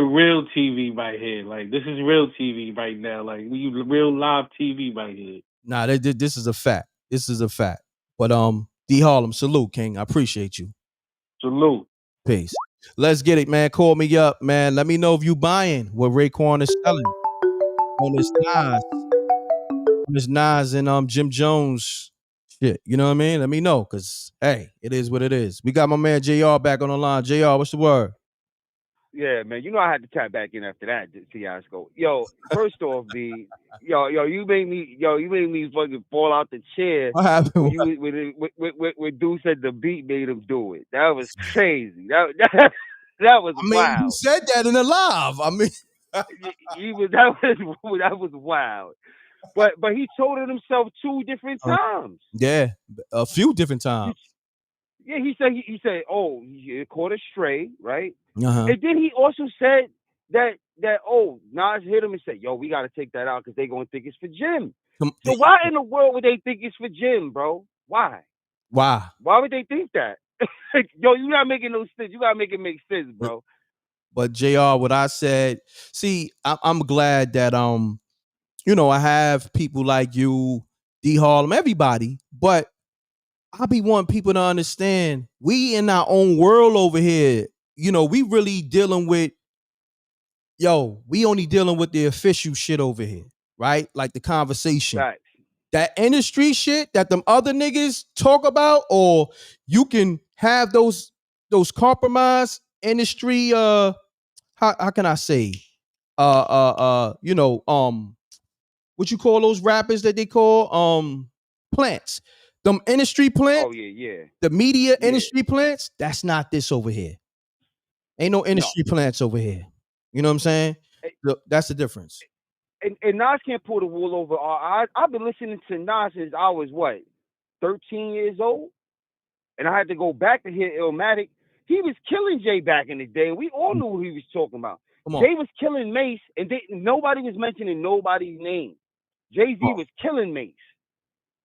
real TV right here. Like this is real TV right now. Like we real live TV right here. Nah, this is a fact. This is a fact. But D Harlem, salute, King. I appreciate you. Salute. Peace. Let's get it, man. Call me up, man. Let me know if you buying what Raekwon is selling on this Nas and Jim Jones shit. You know what I mean? Let me know, cause hey, it is what it is. We got my man JR back on the line. JR, what's the word? Yeah, man. I had to tap back in after that to see how it's go. Yo, first off, you made me fucking fall out the chair. What happened? When dude said the beat made him do it. That was crazy. That was wild. He said that in the live. I mean, that was wild. But he told it himself 2 different times. Yeah, a few different times. Yeah, he said, oh, he caught a stray, right? Uh-huh. And then he also said that Nas hit him and said, yo, we got to take that out because they're going to think it's for Jim. So why in the world would they think it's for Jim, bro? Why? Why would they think that? Yo, you're not making no sense. You got to make it make sense, bro. But JR, what I said, see, I'm glad that, I have people like you, D Harlem, everybody, but I be wanting people to understand we in our own world over here. We really dealing with, we only dealing with the official shit over here, right? Like the conversation. Right. That industry shit that them other niggas talk about, or you can have those compromise industry, how can I say? What you call those rappers that they call plants. Them industry plants. Oh yeah. The media industry plants. That's not this over here. Ain't no industry plants over here. You know what I'm saying? That's the difference. And Nas can't pull the wool over our eyes. I've been listening to Nas since I was 13 years old, and I had to go back to hear Illmatic. He was killing Jay back in the day. We all knew what he was talking about. Jay was killing Mace, and nobody was mentioning nobody's name. Jay-Z was killing Mace.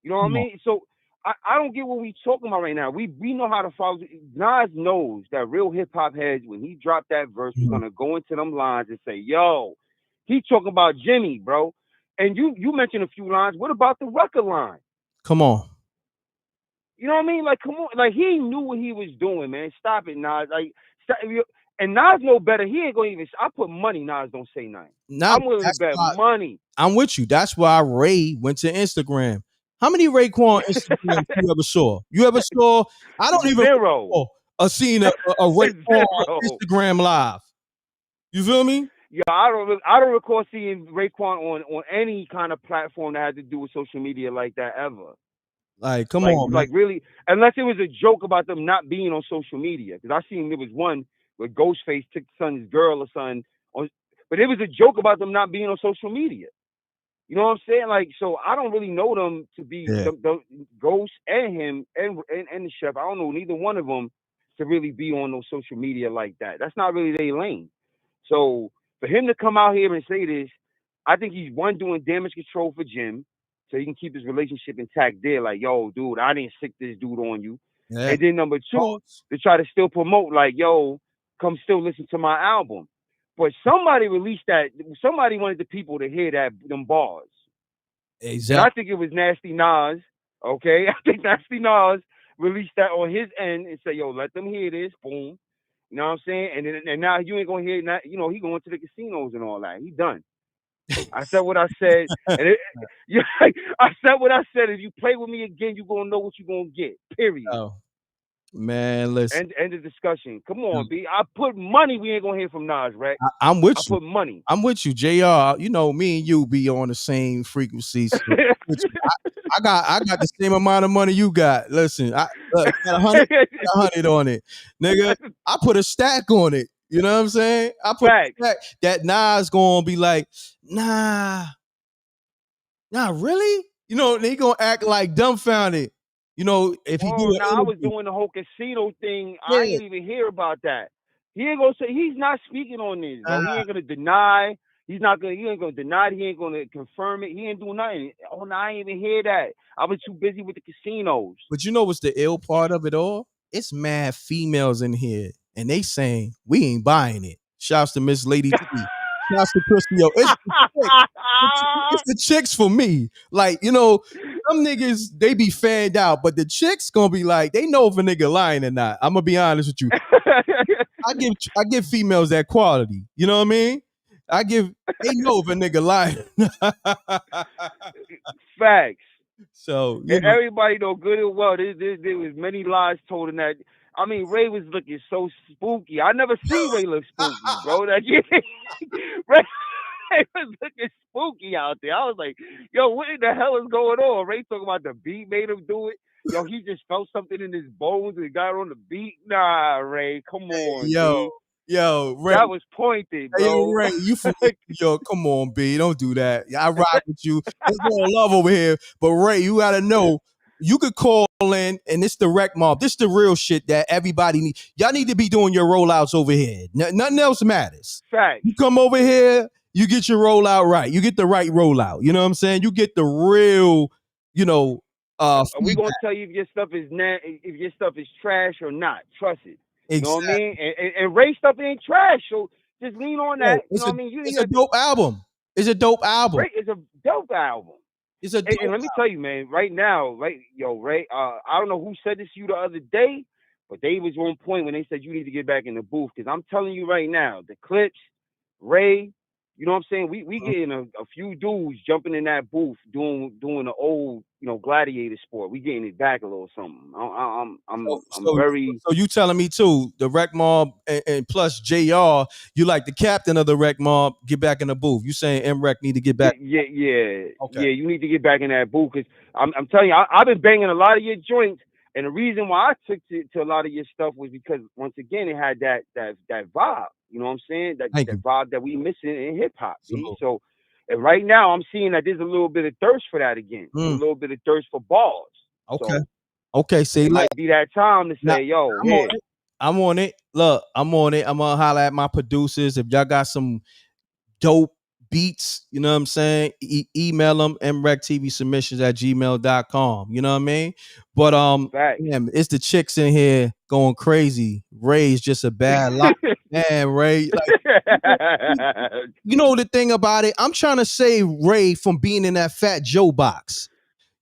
You know what I mean? So I don't get what we talking about right now. We know how to follow. Nas knows that real hip hop heads, when he dropped that verse, we're gonna go into them lines and say, "Yo, he talking about Jimmy, bro." And you mentioned a few lines. What about the record line? Come on. You know what I mean? Like, come on. Like, he knew what he was doing, man. Stop it, Nas. Like, stop. And Nas know better. He ain't gonna even. I put money. Nas don't say nothing. I'm willing to bet money. I'm with you. That's why Ray went to Instagram. How many Raekwon Instagrams you ever saw? You ever saw? I don't even Zero. Seen a Raekwon Instagram live. You feel me? Yeah, I don't recall seeing Raekwon on any kind of platform that had to do with social media like that ever. Like, come on, man. Like, really, unless it was a joke about them not being on social media. Because I seen there was one where Ghostface took son's girl or son on, but it was a joke about them not being on social media. You know what I'm saying? Like, so I don't really know them to be the Ghost and him and the chef. I don't know neither one of them to really be on no social media like that. That's not really their lane. So for him to come out here and say this, I think he's doing damage control for Jim, so he can keep his relationship intact there. Like, yo, dude, I didn't sick this dude on you. Yeah. And then number two, to try to still promote, like, yo, come still listen to my album. But somebody released that. Somebody wanted the people to hear them bars. Exactly. And I think it was Nasty Nas. Okay, I think Nasty Nas released that on his end and said, "Yo, let them hear this." Boom. You know what I'm saying? And now you ain't gonna hear it. You know, he going to the casinos and all that. He done. I said what I said, and I said what I said. If you play with me again, you gonna know what you gonna get. Period. Oh. Man, listen. End of discussion. Come on, B. I put money. We ain't gonna hear from Nas, right? I'm with you. I put money. I'm with you, JR. You know, me and you be on the same frequency. So I got the same amount of money you got. Listen, I got 100 on it, nigga. I put a stack on it. You know what I'm saying? I put a stack that Nas gonna be like, nah, really? You know, they gonna act like dumbfounded. You know, if he do I was doing the whole casino thing. Yeah. I ain't even hear about that. He ain't gonna say, he's not speaking on this, bro. He ain't gonna deny. He ain't gonna deny it. He ain't gonna confirm it. He ain't doing nothing. Oh no, I ain't even hear that. I was too busy with the casinos. But you know what's the ill part of it all? It's mad females in here, and they saying we ain't buying it. Shouts to Miss Lady T. Shouts to Christy. Yo, it's the chicks for me. Like, you know, some niggas, they be fanned out, but the chicks gonna be like, they know if a nigga lying or not. I'm gonna be honest with you. I give females that quality. You know what I mean? They know if a nigga lying. Facts. So and everybody know good and well there was many lies told in that. I mean, Ray was looking so spooky. I never seen Ray look spooky, bro. Ray was looking spooky out there. I was like, yo, what in the hell is going on? Ray talking about the beat made him do it. Yo, he just felt something in his bones and got on the beat. Nah, Ray, come on, yo, Ray. That was pointed, bro. Yo, Ray, yo, come on, B. Don't do that. I ride with you. There's no love over here. But Ray, you gotta know, you could call in, and it's the rec mob. This the real shit that everybody needs. Y'all need to be doing your rollouts over here. Nothing else matters. Fact. You come over here, you get your rollout right. You get the right rollout. You know what I'm saying? You get the real, you know, we gonna tell you if your stuff is trash or not. Trust it. You know what I mean? And Ray stuff ain't trash, so just lean on that. You know what I mean? It's a dope album. It's a dope album. Ray is a dope album. It's a and let me tell you, man, right now, Ray, I don't know who said this to you the other day, but they was on point when they said you need to get back in the booth. Because I'm telling you right now, the clips, Ray, You know what I'm saying? We getting a few dudes jumping in that booth doing the old, gladiator sport. We getting it back a little something. I'm very. So you telling me too, the Rec Mob and plus JR, you like the captain of the Rec Mob, get back in the booth. You saying M.Reck need to get back? Yeah. You need to get back in that booth because I'm telling you, I've been banging a lot of your joints, and the reason why I took to a lot of your stuff was because once again it had that vibe. You know what I'm saying? That vibe that we missing in hip hop. So, and right now I'm seeing that there's a little bit of thirst for that again. A little bit of thirst for bars. Okay. So, okay. See, it might be that time to say, yo, here. I'm on it. Look, I'm on it. I'm gonna holler at my producers. If y'all got some dope beats, you know what I'm saying? Email them mrecktv submissions at gmail.com. You know what I mean? But damn, it's the chicks in here going crazy. Ray's just a bad lot. Man, Ray. Like, you know the thing about it? I'm trying to save Ray from being in that Fat Joe box.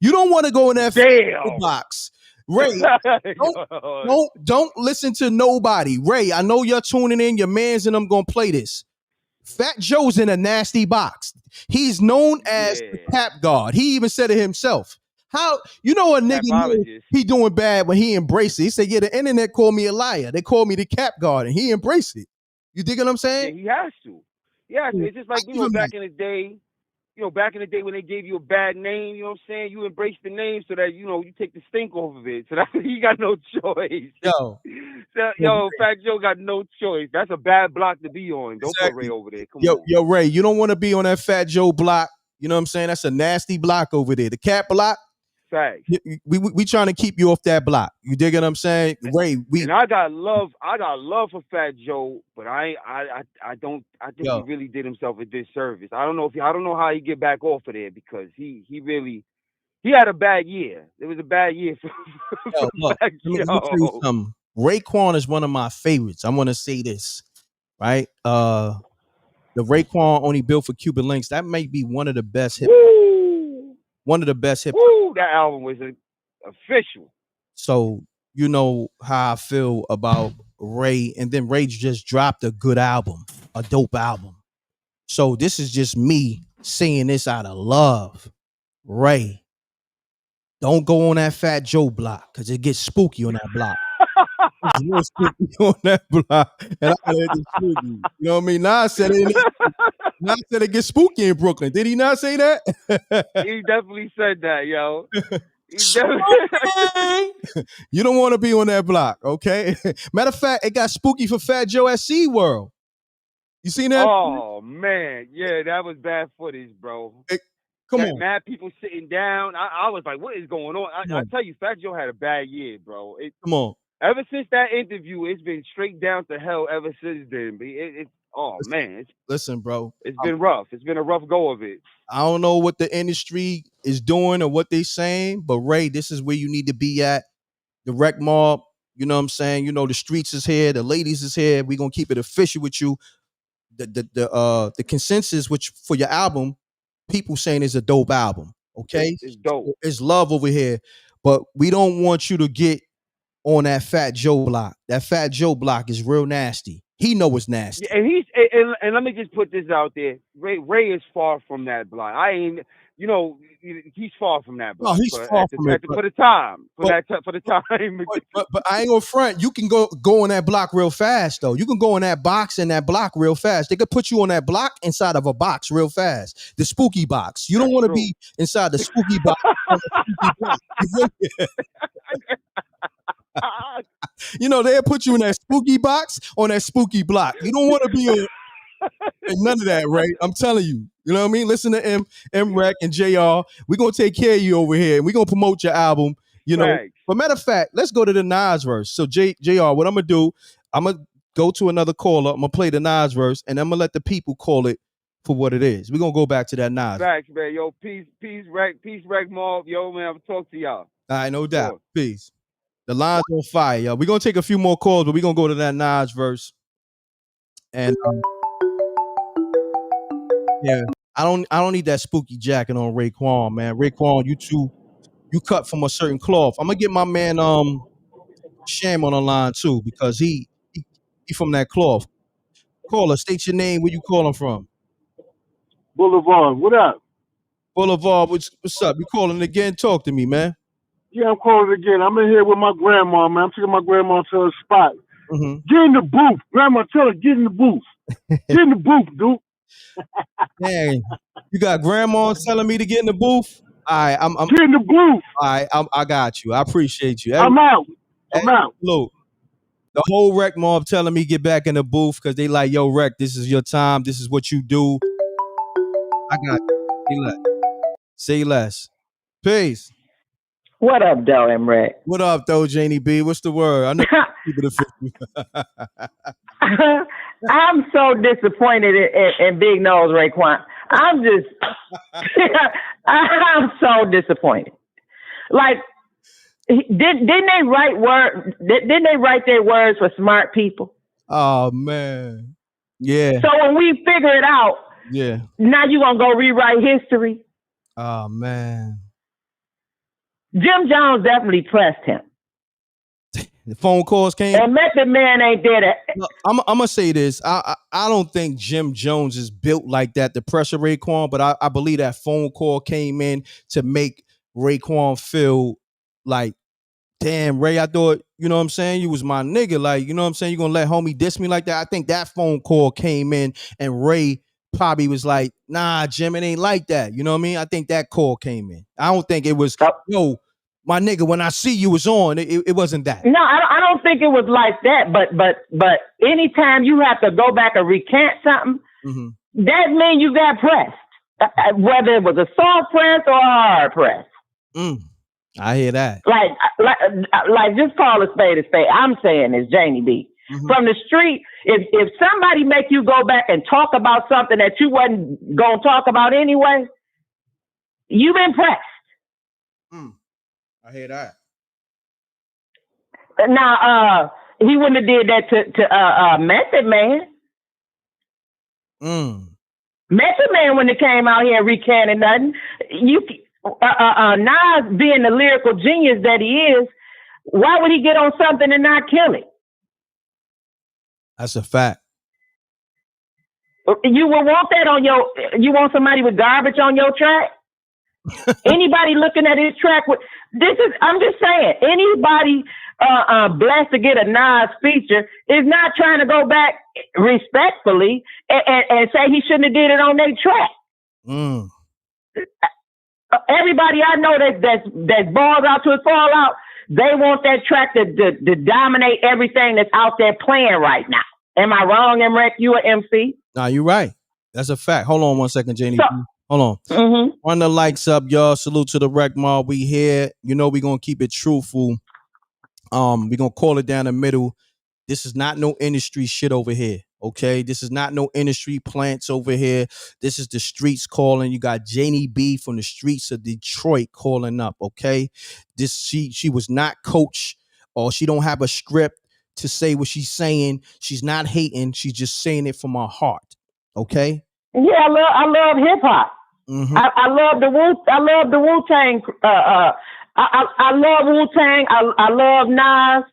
You don't want to go in that Fat Joe box. Ray, don't listen to nobody. Ray, I know you're tuning in. Your mans and them gonna play this. Fat Joe's in a nasty box. He's known as the cap guard. He even said it himself. How a nigga knew he doing bad when he embraced it. He said, "Yeah, the internet called me a liar. They called me the cap guard, and he embraced it." You dig what I'm saying? Yeah, he has to. Yeah, it's just like back in the day. Back in the day when they gave you a bad name, you know what I'm saying? You embrace the name so that you take the stink off of it. So that he got no choice. Fat Joe got no choice. That's a bad block to be on. Don't put Ray over there. Come on. Yo, Ray, you don't want to be on that Fat Joe block. You know what I'm saying? That's a nasty block over there. The cat block. Facts. We trying to keep you off that block. You dig what I'm saying? Ray, and I got love for Fat Joe, but I think he really did himself a disservice. I don't know how he get back off of there because he had a bad year. It was a bad year for Fat Joe. Let me tell you something. Raekwon is one of my favorites. I'm gonna say this, right? The Raekwon Only Built for Cuban Links. That might be one of the best hip. One of the best hip. That album was official. So you know how I feel about Ray, and then Ray just dropped a good album, a dope album. So this is just me saying this out of love. Ray, don't go on that Fat Joe block because it gets spooky on that block. It's real spooky on that block, and I had to spooky. You know what I mean? Nas said it gets spooky in Brooklyn. Did he not say that? He definitely said that, yo. You don't want to be on that block, okay? Matter of fact, it got spooky for Fat Joe at SeaWorld. You seen that? Oh man, yeah, that was bad footage, bro. Come on, mad people sitting down. I was like, what is going on? I tell you, Fat Joe had a bad year, bro. Come on. Ever since that interview, it's been straight down to hell ever since then. Listen, bro. It's been rough. It's been a rough go of it. I don't know what the industry is doing or what they saying, but Ray, this is where you need to be at. The Rec Mob, you know what I'm saying? You know, the streets is here, the ladies is here. We're gonna keep it official with you. The consensus which for your album, people saying is a dope album. Okay. It's dope. It's love over here. But we don't want you to get on that Fat Joe block. That Fat Joe block is real nasty. He know it's nasty. Yeah, and let me just put this out there. Ray is far from that block. He's far from that block. No, he's far from it. For the time. But I ain't gonna front. You can go on that block real fast though. You can go in that box and that block real fast. They could put you on that block inside of a box real fast. The spooky box. You don't want to be inside the spooky box. You know, they'll put you in that spooky box on that spooky block. You don't want to be on none of that, Ray. I'm telling you. You know what I mean? Listen to M.Reck and JR. We're going to take care of you over here. And we're going to promote your album. You know. Thanks. But matter of fact, let's go to the Nas verse. So JR, what I'm going to do, I'm going to go to another caller. I'm going to play the Nas verse. And I'm going to let the people call it for what it is. We're going to go back to that Nas. Thanks, man. Yo, peace, Rec Mob. Yo, man, I'm talk to y'all. All right, no doubt. Sure. Peace. The line's on fire, y'all. We're gonna take a few more calls, but we're gonna go to that Nas verse. And yeah, I don't need that spooky jacket on Raekwon, man. Raekwon, you cut from a certain cloth. I'm gonna get my man Sham on the line too, because he from that cloth. Caller, state your name, where you calling from. Boulevard, what up? Boulevard, what's up? You calling again? Talk to me, man. Yeah, I'm calling again. I'm in here with my grandma, man. I'm taking my grandma to her spot. Mm-hmm. Get in the booth. Grandma, tell her, get in the booth. Get in the booth, dude. Dang. You got grandma telling me to get in the booth? All right, I'm get in the booth. All right, I got you. I appreciate you. I'm out. Look, the whole Rec mob telling me get back in the booth because they like, yo, Rec, this is your time. This is what you do. I got you. Say less. Peace. What up, though, M.Reck? What up, though, Janie B? What's the word? I know people to I'm so disappointed in Big Nose Raekwon. I'm so disappointed. Like, didn't they write their words for smart people? Oh man, yeah. So when we figure it out, yeah. Now you gonna go rewrite history? Oh man. Jim Jones definitely pressed him. The phone calls came. And Method Man ain't did it. I'm gonna say this. I don't think Jim Jones is built like that to pressure Raekwon, but I believe that phone call came in to make Raekwon feel like, damn, Ray, I thought, you know what I'm saying, you was my nigga. Like, you know what I'm saying, you gonna let homie diss me like that? I think that phone call came in and Ray probably was like, nah, Jim, it ain't like that. You know what I mean? I think that call came in. I don't think it was, yo, my nigga, when I see you was on. It wasn't that. No, I don't think it was like that. But anytime you have to go back and recant something, that means you got pressed. Whether it was a soft press or a hard press. I hear that. Like just call a spade a spade. I'm saying is Janie B. From the street, if somebody make you go back and talk about something that you wasn't gonna talk about anyway, you've been pressed. I hear that. Now, he wouldn't have did that to Method Man. Method Man wouldn't have came out here and recanted nothing. Nas being the lyrical genius that he is, why would he get on something and not kill it? That's a fact. You will want that on you want somebody with garbage on your track? Anybody looking at his track I'm just saying, anybody blessed to get a Nas feature is not trying to go back respectfully and say he shouldn't have did it on their track. Everybody I know that's balls out to his fall out, they want that track to dominate everything that's out there playing right now. Am I wrong, M.Reck? You an MC? Nah, you're right. That's a fact. Hold on 1 second, Janie. Hold on. Run the likes up, y'all. Salute to the Rec Mob. We here. You know we gonna keep it truthful. We gonna call it down the middle. This is not no industry shit over here. Okay, this is not no industry plants over here. This is the streets calling. You got Janie B from the streets of Detroit calling up. Okay, she was not coached, or she don't have a script to say what she's saying. She's not hating. She's just saying it from her heart. Okay. Yeah, I love hip hop. I love the Wu-Tang. I love Wu-Tang. I love Nas.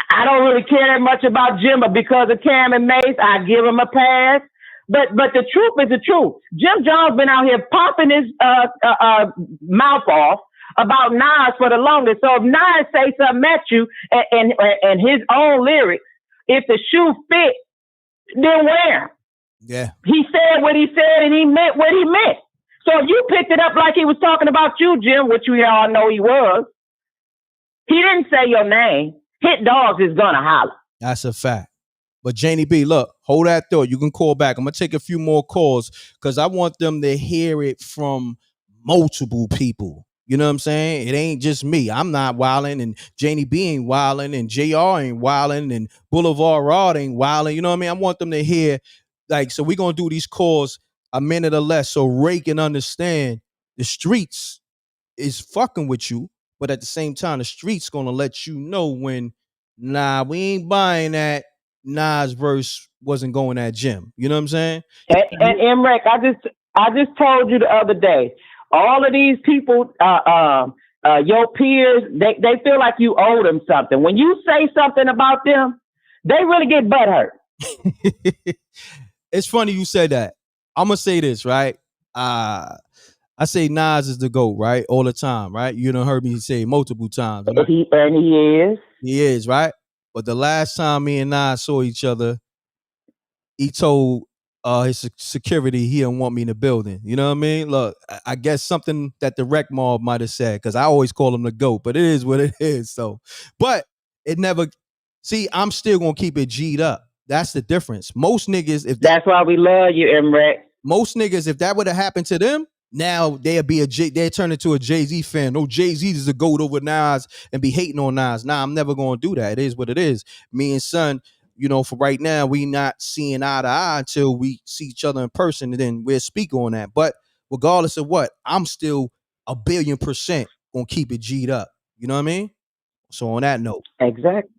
I don't really care that much about Jim, but because of Cam and Mace, I give him a pass. But the truth is the truth. Jim Jones been out here popping his mouth off about Nas for the longest. So if Nas say something at you and his own lyrics, if the shoe fit, then wear 'em. Yeah. He said what he said and he meant what he meant. So if you picked it up like he was talking about you, Jim, which we all know he was, he didn't say your name. Hit dogs is gonna holler. That's a fact. But Janie B, look, hold that thought. You can call back. I'm gonna take a few more calls because I want them to hear it from multiple people. You know what I'm saying? It ain't just me. I'm not wilding, and Janie B ain't wilding, and JR ain't wilding, and Boulevard Rod ain't wilding. You know what I mean? I want them to hear, like, so we're gonna do these calls a minute or less so Ray can understand the streets is fucking with you, but at the same time, the streets gonna let you know when, nah, we ain't buying that. Nas verse wasn't going at Jim. You know what I'm saying? And M.Reck, I just told you the other day, all of these people, your peers, they feel like you owe them something. When you say something about them, they really get butthurt. It's funny you said that. I'm gonna say this, right? I say Nas is the GOAT, right? All the time, right? You done heard me say multiple times. Right? He is. He is, right? But the last time me and Nas saw each other, he told his security he didn't want me in the building. You know what I mean? Look, I guess something that the rec mob might have said, because I always call him the GOAT, but it is what it is. So, but it never. See, I'm still gonna keep it G'd up. That's the difference. Most niggas, if that's why we love you, M.Reck. Most niggas, if that would have happened to them, now they'd turn into a Jay-Z fan. No, Jay-Z is a GOAT over Nas and be hating on Nas. Nah, I'm never gonna do that. It is what it is. Me and son, for right now, we not seeing eye to eye until we see each other in person, and then we'll speak on that. But regardless of what, I'm still 1,000,000,000% gonna keep it G'd up. You know what I mean? So on that note. Exactly.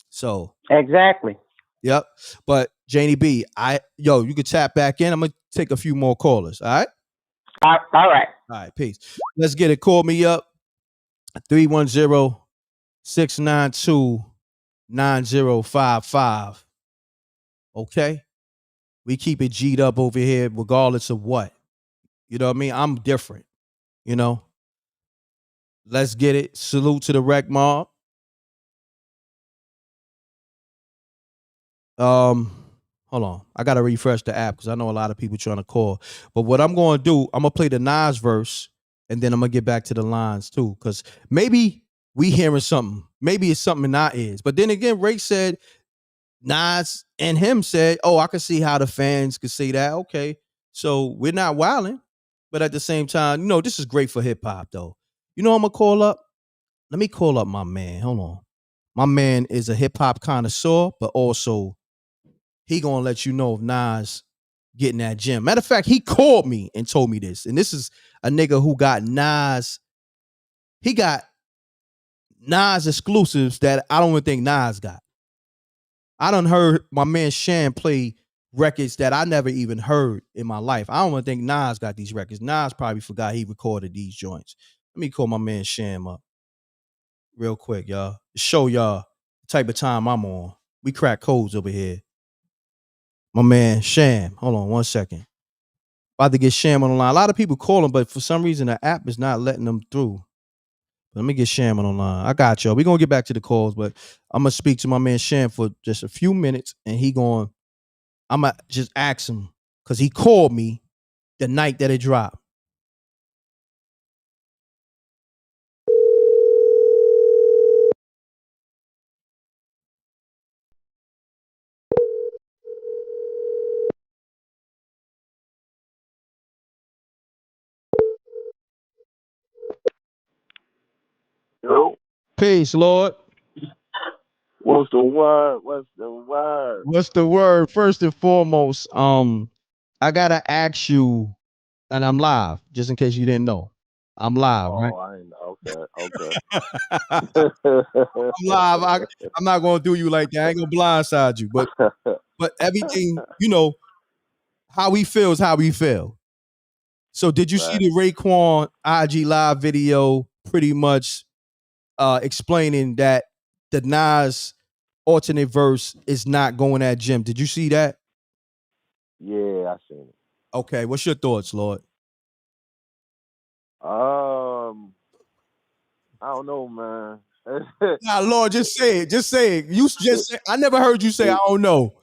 So exactly. Yep. But Janie B, you could tap back in. I'm gonna take a few more callers. All right. All right. All right. Peace. Let's get it. Call me up. 310-692-9055. Okay. We keep it G'd up over here, regardless of what. You know what I mean? I'm different. Let's get it. Salute to the rec mob. Hold on. I gotta refresh the app because I know a lot of people trying to call. But what I'm gonna do, I'm gonna play the Nas verse, and then I'm gonna get back to the lines too. Cause maybe we hearing something. Maybe it's something in our ears. But then again, Ray said, Nas and him said, oh, I can see how the fans could say that. Okay. So we're not wilding. But at the same time, this is great for hip hop though. I'm gonna call up. Let me call up my man. Hold on. My man is a hip hop connoisseur, but also he gonna let you know if Nas getting that gym. Matter of fact, he called me and told me this. And this is a nigga who got Nas. He got Nas exclusives that I don't even think Nas got. I done heard my man Sham play records that I never even heard in my life. I don't even think Nas got these records. Nas probably forgot he recorded these joints. Let me call my man Sham up real quick, y'all. Show y'all the type of time I'm on. We crack codes over here. My man Sham. Hold on 1 second. About to get Sham on the line. A lot of people call him, but for some reason the app is not letting them through. Let me get Sham on the line. I got y'all. We're gonna get back to the calls, but I'm gonna speak to my man Sham for just a few minutes, and I'm gonna just ask him because he called me the night that it dropped. Yo. Peace, Lord. What's the word? What's the word? What's the word? First and foremost, I gotta ask you, and I'm live, just in case you didn't know. I'm live, right? I ain't okay. I'm live. I'm not gonna do you like that. I ain't gonna blindside you, but everything, how we feel is how we feel. So did you see the Raekwon IG live video pretty much explaining that the Nas alternate verse is not going at Jim? Did you see that? Yeah, I seen it. Okay, what's your thoughts, Lord? I don't know, man. Nah, Lord, just say it. Just say it. You just say, I never heard you say I don't know.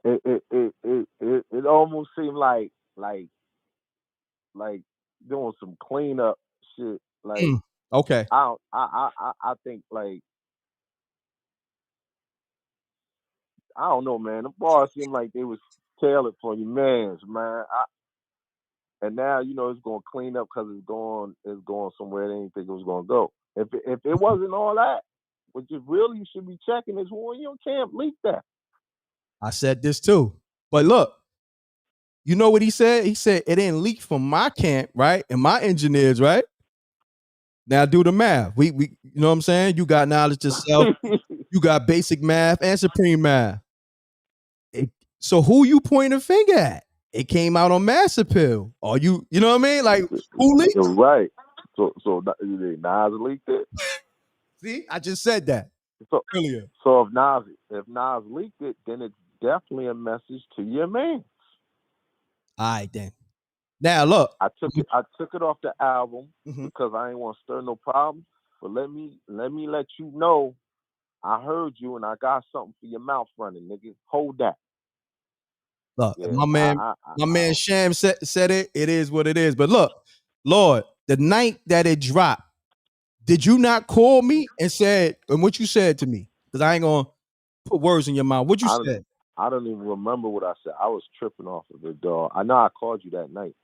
It almost seemed like doing some cleanup shit. Like okay. I think like I don't know, man. The bars seem like they was tailored for your mans, man. And now it's going to clean up because it's going somewhere they didn't think it was going to go. If it wasn't all that, what you really should be checking is who in your camp leaked that. I said this too, but look, you know what he said? He said it didn't leak from my camp, right? And my engineers, right? Now do the math. We you know what I'm saying? You got knowledge yourself. You got basic math and supreme math. So who you pointing a finger at? It came out on Mass Appeal. Or you know what I mean? Like who leaked? You're right. So Nas leaked it. See, I just said that earlier. So if Nas leaked it, then it's definitely a message to your man. All right then. Now look, I took it off the album because I ain't want to stir no problems. But let me let you know, I heard you and I got something for your mouth running, nigga. Hold that. Look, Yeah, my man Sham said it. It is what it is. But look, Lord, the night that it dropped, did you not call me and what you said to me? Because I ain't gonna put words in your mouth. What you said? I don't even remember what I said. I was tripping off of it, dog. I know I called you that night.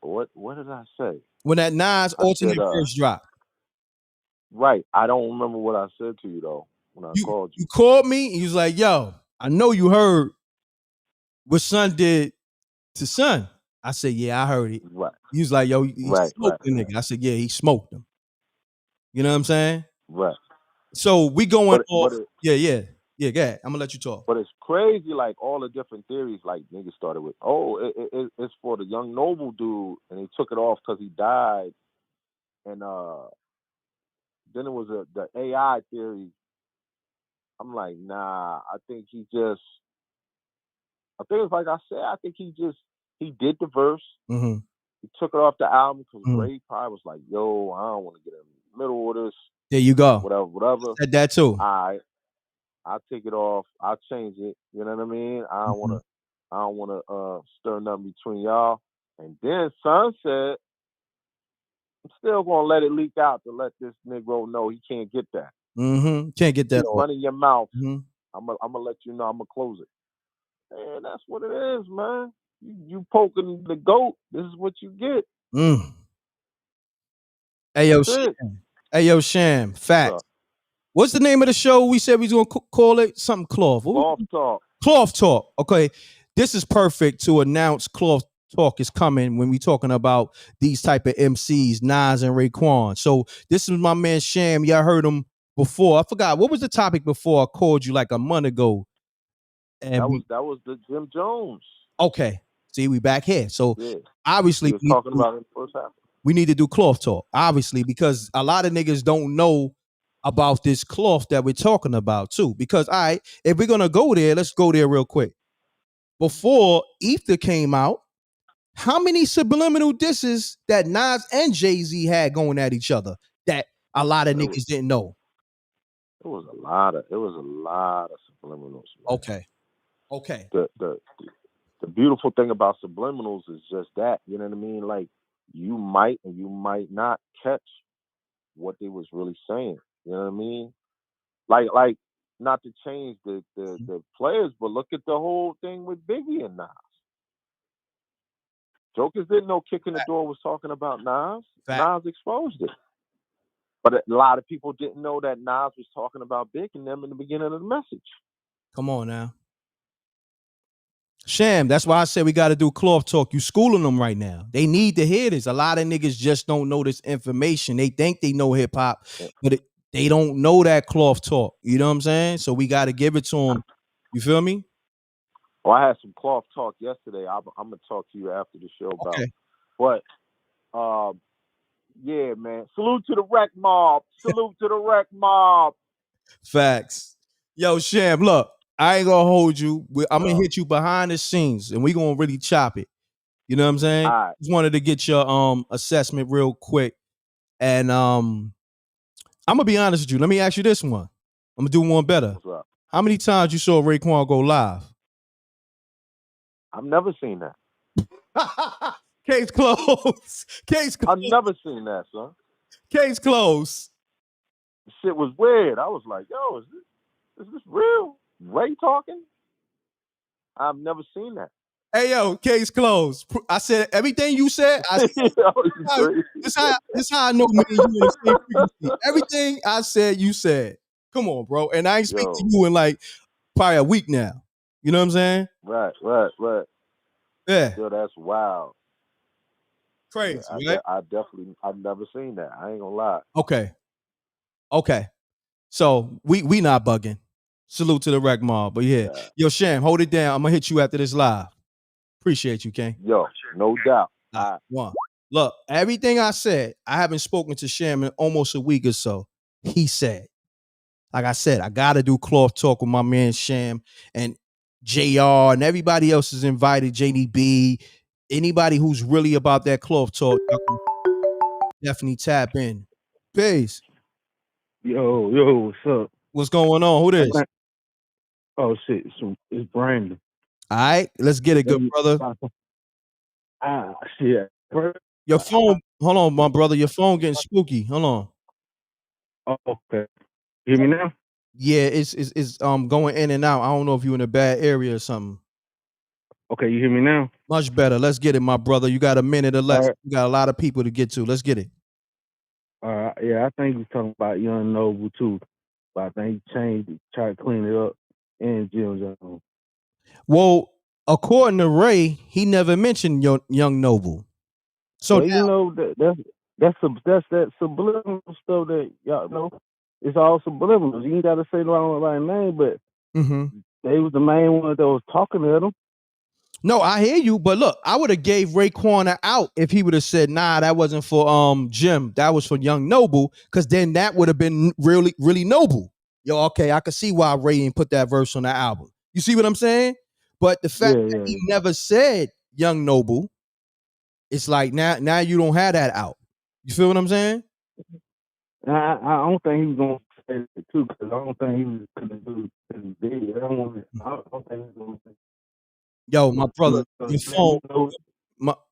What did I say? When that Nas alternate verse dropped. Right. I don't remember what I said to you though when I called you. You called me and you was like, yo, I know you heard what Son did to Son. I said, yeah, I heard it. Right. He was like, yo, he smoked the nigga. I said, yeah, he smoked him. You know what I'm saying? Right. So we going off. Yeah, go ahead. I'm gonna let you talk. But it's crazy, like all the different theories. Like niggas started with, it's for the young noble dude, and he took it off because he died, and then it was the AI theory. I'm like, nah. I think it's like I said. I think he did the verse. Mm-hmm. He took it off the album because Ray probably was like, yo, I don't want to get in the middle of this. There you go. Whatever. Said that too. All right. I'll take it off. I'll change it. You know what I mean? I don't want to stir nothing between y'all. And then Son said, I'm still gonna let it leak out to let this Negro know he can't get that. Can't get that. Keep running your mouth. I'm gonna let you know. I'm gonna close it. And that's what it is, man. You poking the goat. This is what you get. Hey yo, Sham. Facts. What's the name of the show we said we was gonna call it? Something Cloth. Cloth Talk. Cloth Talk. Okay. This is perfect to announce Cloth Talk is coming when we talking about these type of MCs, Nas and Raekwon. So this is my man Sham. Y'all heard him before. I forgot. What was the topic before I called you like a month ago? And that was the Jim Jones. Okay. See, we back here. So obviously we talking about it first half. We need to do Cloth Talk, obviously, because a lot of niggas don't know about this cloth that we're talking about too. Because all right, if we're gonna go there, let's go there real quick. Before Ether came out, how many subliminal disses that Nas and Jay-Z had going at each other that a lot of niggas didn't know? It was a lot of subliminals. Man. Okay. The beautiful thing about subliminals is just that, you know what I mean? Like you might and you might not catch what they was really saying. You know what I mean? Like not to change the players, but look at the whole thing with Biggie and Nas. Jokers didn't know Kicking the Door was talking about Nas. Nas exposed it. But a lot of people didn't know that Nas was talking about Big and them in the beginning of the message. Come on now. Sham, that's why I said we got to do Cloth Talk. You schooling them right now. They need to hear this. A lot of niggas just don't know this information. They think they know hip hop, but they don't know that Cloth Talk. You know what I'm saying? So we got to give it to them. You feel me? Well, I had some Cloth Talk yesterday. I'm gonna talk to you after the show about. Okay. But yeah, man. Salute to the Wreck Mob. Salute to the Wreck Mob. Facts. Yo, Sham, look. I ain't gonna hold you. I'm gonna hit you behind the scenes, and we gonna really chop it. You know what I'm saying? Right. Just wanted to get your assessment real quick, and I'm gonna be honest with you. Let me ask you this one. I'm gonna do one better. How many times you saw Raekwon go live? I've never seen that. Case closed. Case closed. I've never seen that, son. Case closed. The shit was weird. I was like, yo, is this real? Ray talking? I've never seen that. Hey yo, case closed. I said everything you said. I said, this how I know me and you in the same frequency. Everything I said, you said. Come on, bro. And I ain't speaking to you in like probably a week now. You know what I'm saying? Right. Yeah. Yo, that's wild. Crazy, yeah, right? I've never seen that. I ain't gonna lie. Okay. So we not bugging. Salute to the Wreck Mob. But yeah. Yo, Sham, hold it down. I'm gonna hit you after this live. Appreciate you, King. Yo, no doubt. One. Look, everything I said, I haven't spoken to Sham in almost a week or so. He said, like I said, I gotta do Cloth Talk with my man Sham. And JR and everybody else is invited. JDB, anybody who's really about that cloth talk, definitely tap in. Peace. Yo, what's up? What's going on? Who this? Oh shit, it's Brandon. All right, let's get it, good brother. Shit. Your phone, hold on, my brother. Your phone getting spooky. Hold on. Oh, okay. Hear me now? Yeah, it's going in and out. I don't know if you're in a bad area or something. Okay, you hear me now? Much better. Let's get it, my brother. You got a minute or less. Right. You got a lot of people to get to. Let's get it. Yeah, I think he's talking about Young Noble too, but I think he changed it, tried to clean it up, and Jim Jones. Well, according to Ray, he never mentioned Young Noble. So well, you know that's that subliminal stuff that y'all know. It's all subliminals. You ain't got to say the right name, but they was the main one that was talking to them. No, I hear you, but look, I would have gave Raekwon an out if he would have said, "Nah, that wasn't for Jim. That was for Young Noble," because then that would have been really, really noble. Yo, okay, I could see why Ray didn't put that verse on the album. You see what I'm saying? But the fact that he never said Young Noble, it's like now you don't have that out. You feel what I'm saying? I don't think he was gonna say it too, because I don't think he was gonna do it. I don't think he was gonna say it. Yo, my brother, your phone,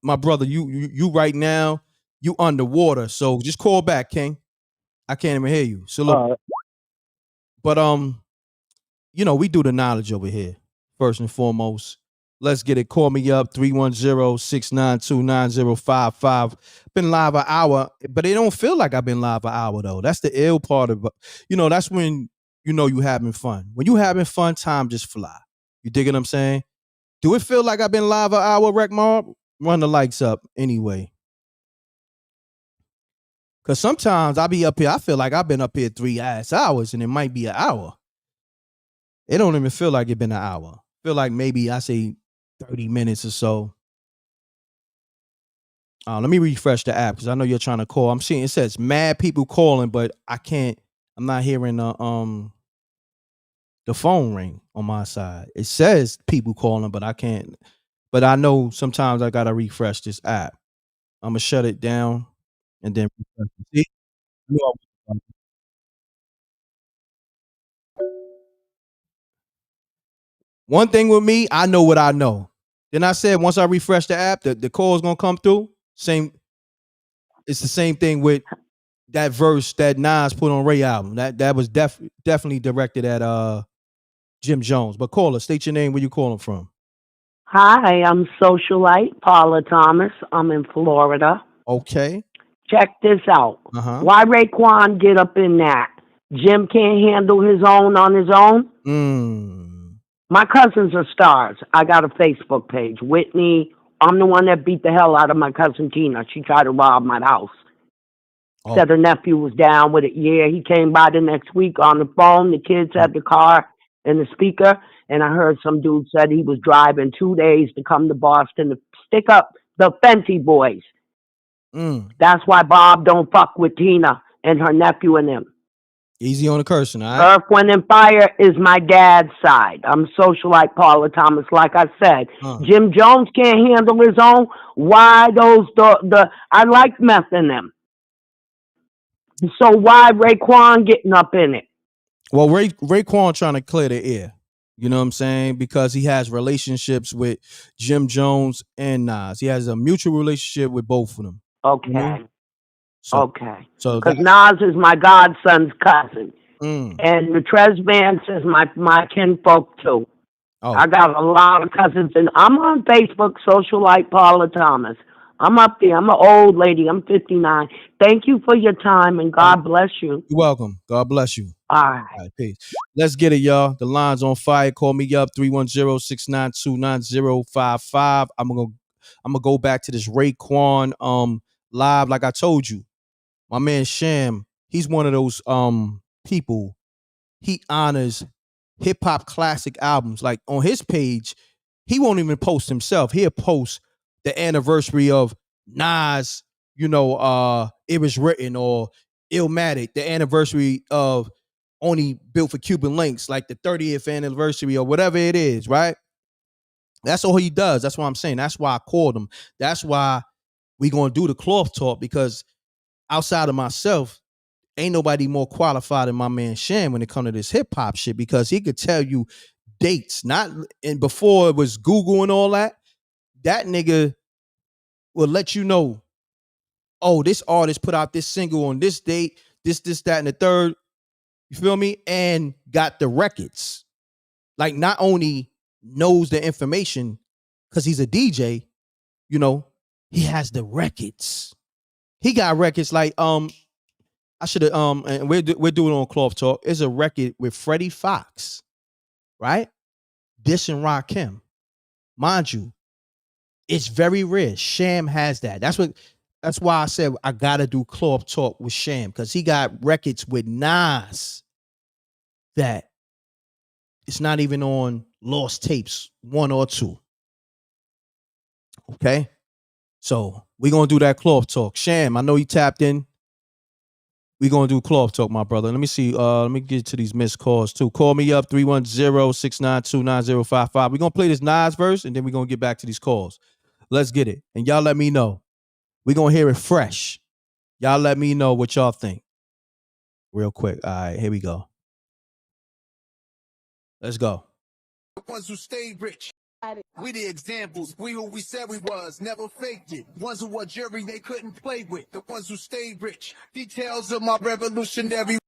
my brother, you right now, you underwater. So just call back, King. I can't even hear you. So look, but you know, we do the knowledge over here, first and foremost. Let's get it. Call me up, 310-692-9055. Been live an hour, but it don't feel like I've been live an hour though. That's the ill part of, you know, that's when you know you having fun. When you having fun, time just fly. You dig what I'm saying? Do it feel like I've been live an hour, Wreck Mob? Run the likes up anyway. Cause sometimes I'll be up here, I feel like I've been up here 3 hours and it might be an hour. It don't even feel like it been an hour. Feel like maybe I say 30 minutes or so. Let me refresh the app because I know you're trying to call. I'm seeing it says mad people calling, but I'm not hearing the phone ring on my side. It says people calling, but I can't. But I know sometimes I gotta refresh this app. I'm gonna shut it down and then refresh it. See? One thing with me, I know what I know. Then I said once I refresh the app, the call is gonna come through. It's the same thing with that verse that Nas put on Ray album. That was definitely directed at Jim Jones. But caller, state your name, where you calling from. Hi, I'm socialite Paula Thomas. I'm in Florida. Okay. Check this out. Why Raekwon get up in that? Jim can't handle his own on his own? My cousins are stars. I got a Facebook page. Whitney, I'm the one that beat the hell out of my cousin Tina. She tried to rob my house. Said her nephew was down with it. Yeah, he came by the next week on the phone. The kids had the car and the speaker. And I heard some dude said he was driving 2 days to come to Boston to stick up the Fenty boys. That's why Bob don't fuck with Tina and her nephew and them. Easy on the cursing, all right? Earth, Wind, and Fire is my dad's side. I'm socialite Paula Thomas, like I said. Jim Jones can't handle his own. Why I like meth in them. So why Raekwon getting up in it? Well, Raekwon trying to clear the air. You know what I'm saying? Because he has relationships with Jim Jones and Nas. He has a mutual relationship with both of them. Okay. So because Nas is my godson's cousin. And the Tresvance is my kinfolk too. I got a lot of cousins, and I'm on Facebook, socialite Paula Thomas. I'm up there. I'm an old lady. I'm 59. Thank you for your time, and God bless you. You're welcome. God bless you. All right. Peace. Let's get it, y'all. The line's on fire. Call me up, 310-692-9055. I'm gonna go back to this Raekwon live. Like I told you, my man Sham, he's one of those people. He honors hip hop classic albums. Like on his page, he won't even post himself. He'll post the anniversary of Nas, you know, It Was Written, or Illmatic, the anniversary of Only Built for Cuban Links, like the 30th anniversary or whatever it is, right? That's all he does. That's what I'm saying. That's why I called him. That's why we gonna do the cloth talk, because outside of myself, ain't nobody more qualified than my man Sham when it comes to this hip hop shit, because he could tell you dates. Not and before it was Google and all that. That nigga will let you know, oh, this artist put out this single on this date, this, that, and the third. You feel me? And got the records. Like, not only knows the information because he's a DJ, you know, he has the records. He got records like I should have and we're doing it on Cloth Talk. It's a record with Freddie Fox, right? Dissing Rakim. Mind you, it's very rare. Sham has that. That's why I said I gotta do Cloth Talk with Sham, because he got records with Nas that it's not even on Lost Tapes 1 or 2. Okay, so we're gonna do that Cloth Talk. Sham, I know you tapped in. We're gonna do Cloth Talk, my brother. Let me see. Let me get to these missed calls too. Call me up 310-692-9055. We're gonna play this Nas verse and then we're gonna get back to these calls. Let's get it. And y'all let me know. We're gonna hear it fresh. Y'all let me know what y'all think. Real quick. All right, here we go. Let's go. The ones who stayed rich. We the examples. We who we said we was, never faked it. Ones who were jury they couldn't play with. The ones who stayed rich. Details of my revolutionary.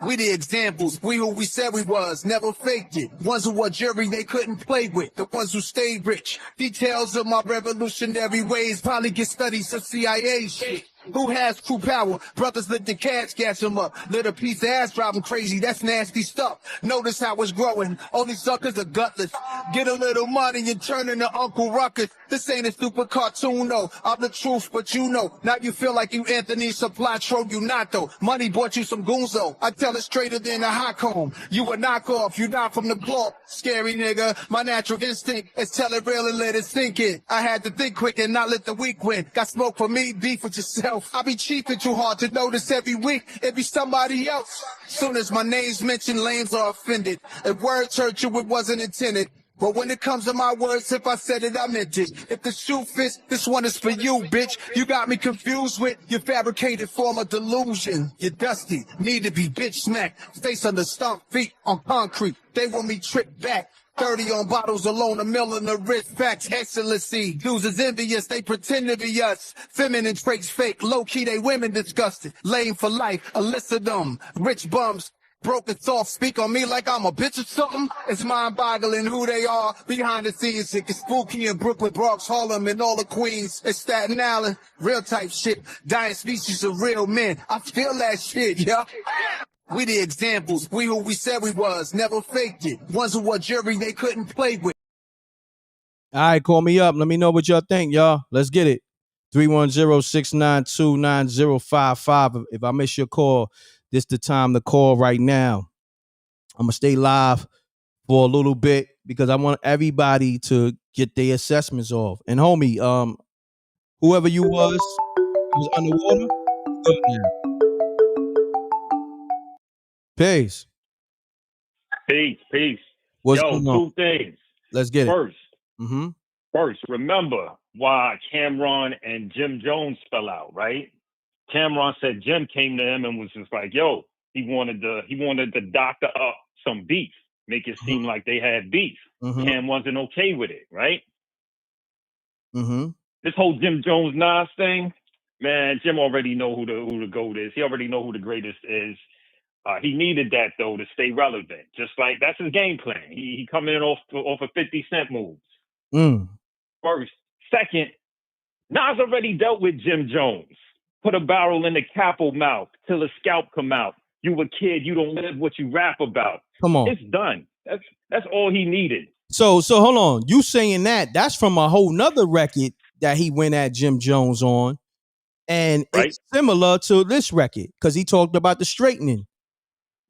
We the examples. We who we said we was, never faked it. Ones who were jury they couldn't play with. The ones who stayed rich. Details of my revolutionary ways. Probably get studies of CIA shit. Who has true power? Brothers let the cats gas them up. Let a piece of ass drive them crazy. That's nasty stuff. Notice how it's growing. Only suckers are gutless. Get a little money and turn into Uncle Ruckus. This ain't a stupid cartoon, though. I'm the truth, but you know. Now you feel like you Anthony Supply, trope you not, though. Money bought you some goons, though. I tell it straighter than a hot comb. You a knockoff. You not from the cloth. Scary nigga. My natural instinct is tell it real and let it sink in. I had to think quick and not let the weak win. Got smoke for me, beef with yourself. I be cheap and too hard to notice every week. It be somebody else. Soon as my name's mentioned, lames are offended. If words hurt you, it wasn't intended. But when it comes to my words, if I said it, I meant it. If the shoe fits, this one is for you, bitch. You got me confused with your fabricated form of delusion. You're dusty, need to be bitch smacked. Face under stump, feet on concrete. They want me tricked back. 30 on bottles alone, a mill in the wrist. Facts, excellency. Users envious, they pretend to be us. Feminine traits fake, low-key, they women disgusted. Lame for life, a list of them. Rich bums, broken soft, speak on me like I'm a bitch or something. It's mind-boggling who they are. Behind the scenes, it gets spooky in Brooklyn, Bronx, Harlem, and all the Queens. It's Staten Island, real type shit. Dying species of real men. I feel that shit, yeah. We the examples. We who we said we was, never faked it. Ones who were jury they couldn't play with. All right, call me up. Let me know what y'all think, y'all. Let's get it. 310-692-9055. If I miss your call, this the time to call right now. I'm going to stay live for a little bit because I want everybody to get their assessments off. And homie, whoever you was underwater, good now. Peace. Peace. What's Yo, going on? two things. Let's get it. Mm-hmm. First, remember why Cameron and Jim Jones fell out, right? Cameron said Jim came to him and was just like, yo, he wanted to doctor up some beef, make it seem like they had beef. Cam wasn't okay with it, right? This whole Jim Jones Nas thing, man, Jim already know who the GOAT is. He already know who the greatest is. He needed that though to stay relevant. Just like that's his game plan. He coming in off of 50 Cent moves. First, second, Nas already dealt with Jim Jones. Put a barrel in the capo mouth till the scalp come out. You a kid, you don't live what you rap about. Come on, it's done. That's all he needed. So hold on. You saying that's from a whole nother record that he went at Jim Jones on, and it's similar to this record because he talked about the straightening.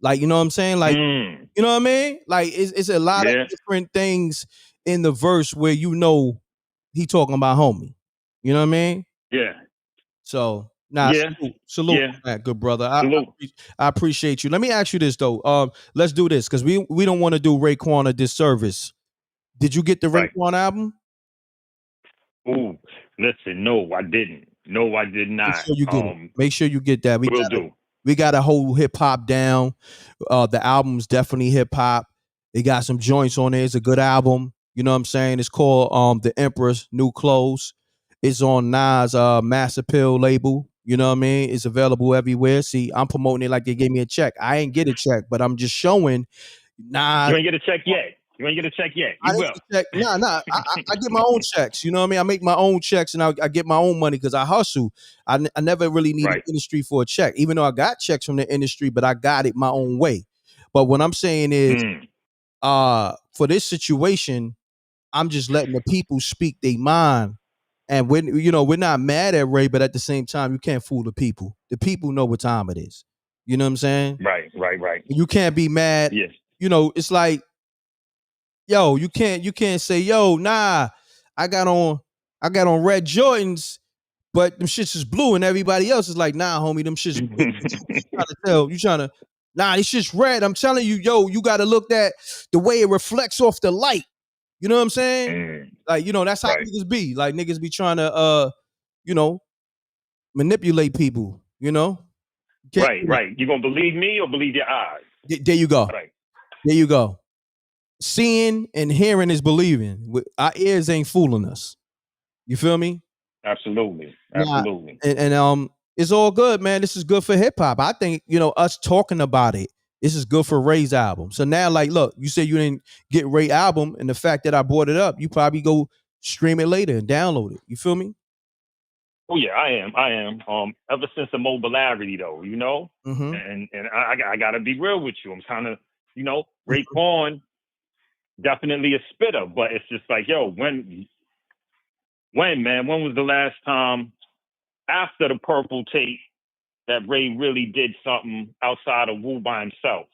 Like, you know what I'm saying? Like, you know what I mean? Like, it's a lot of different things in the verse where he talking about homie. You know what I mean? Yeah. So, salute on that, good brother. I appreciate you. Let me ask you this though. Let's do this because we don't want to do Raekwon a disservice Did you get the Right. Raekwon album? Ooh, listen, no, I didn't. No, I did Make not. sure you get it. Make sure you get that. Will do. We got a whole hip hop down. The album's definitely hip hop. It got some joints on there. It's a good album. You know what I'm saying? It's called The Emperor's New Clothes. It's on Nas Mass Appeal label. You know what I mean? It's available everywhere. See, I'm promoting it like they gave me a check. I ain't get a check, but I'm just showing Nas. You ain't get a check yet. You ain't get a check yet. You I didn't will. get a check. Nah. I get my own checks. You know what I mean? I make my own checks and I get my own money because I hustle. I never really needed Right. industry for a check, even though I got checks from the industry, but I got it my own way. But what I'm saying is, for this situation, I'm just letting the people speak their mind. And we're not mad at Ray, but at the same time, you can't fool the people. The people know what time it is. You know what I'm saying? Right. You can't be mad. Yes. You know, it's like, yo, you can't say, yo, nah, I got on red Jordans, but them shits is blue, and everybody else is like, nah, homie, them shits blue. You trying to, nah, this shit's red. I'm telling you, yo, you gotta look at the way it reflects off the light. You know what I'm saying? Like, that's how niggas be. Like, niggas be trying to manipulate people, Right. You gonna believe me or believe your eyes? There you go. Right. There you go. Seeing and hearing is believing. Our ears ain't fooling us. You feel me? Absolutely. Nah, and it's all good, man. This is good for hip hop. I think, us talking about it, this is good for Ray's album. So now, like, look, you said you didn't get Ray album, and the fact that I brought it up, you probably go stream it later and download it. You feel me? Oh yeah, I am. Ever since the mobility though, Mm-hmm. and I gotta be real with you. I'm kind of, Raekwon definitely a spitter, but it's just like, yo, when was the last time after the Purple tape that Ray really did something outside of Wu by himself?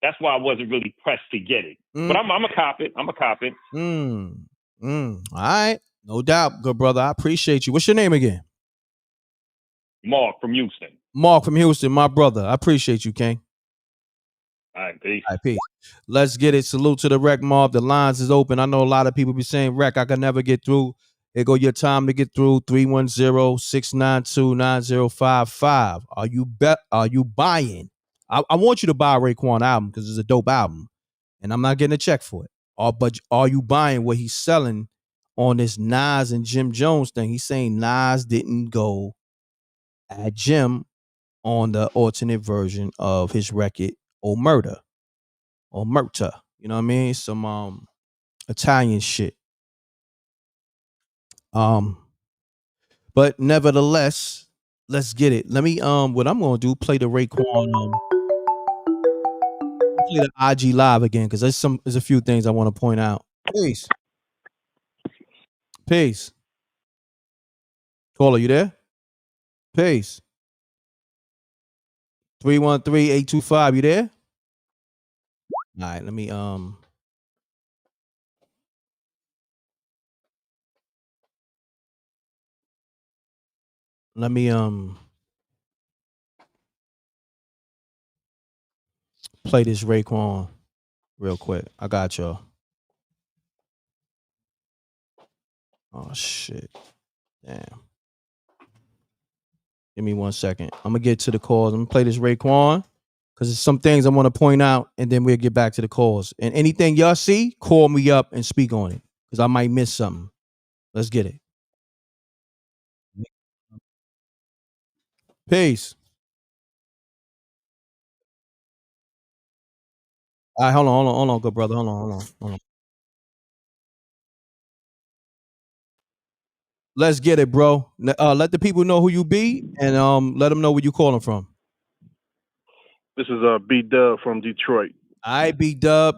That's why I wasn't really pressed to get it. But I'm a cop it. All right. No doubt, good brother. I appreciate you. What's your name again? Mark from Houston. Mark from Houston, my brother. I appreciate you, King. All right, peace. All right, peace. Let's get it. Salute to the Rec Mob. The lines is open. I know a lot of people be saying, Rec, I can never get through. Here go your time to get through. 310-692-9055. Are you buying? I want you to buy a Raekwon album because it's a dope album. And I'm not getting a check for it. But are you buying what he's selling on this Nas and Jim Jones thing? He's saying Nas didn't go at Jim on the alternate version of his record, Omerta. You know what I mean? Some Italian shit. But nevertheless, let's get it. Let me what I'm gonna do, play the Raekwon play the IG live again, because there's a few things I want to point out. Peace. Caller, you there? Peace. 313-825, you there? All right, let me play this Raekwon real quick. I got y'all. Oh shit. Damn. Give me 1 second. I'm gonna get to the calls. I'm gonna play this Raekwon because there's some things I want to point out, and then we'll get back to the calls. And anything y'all see, call me up and speak on it because I might miss something. Let's get it. Peace. All right, hold on, good brother. Hold on. Let's get it, bro. Let the people know who you be, and let them know where you calling from. This is B Dub from Detroit. All right, B Dub,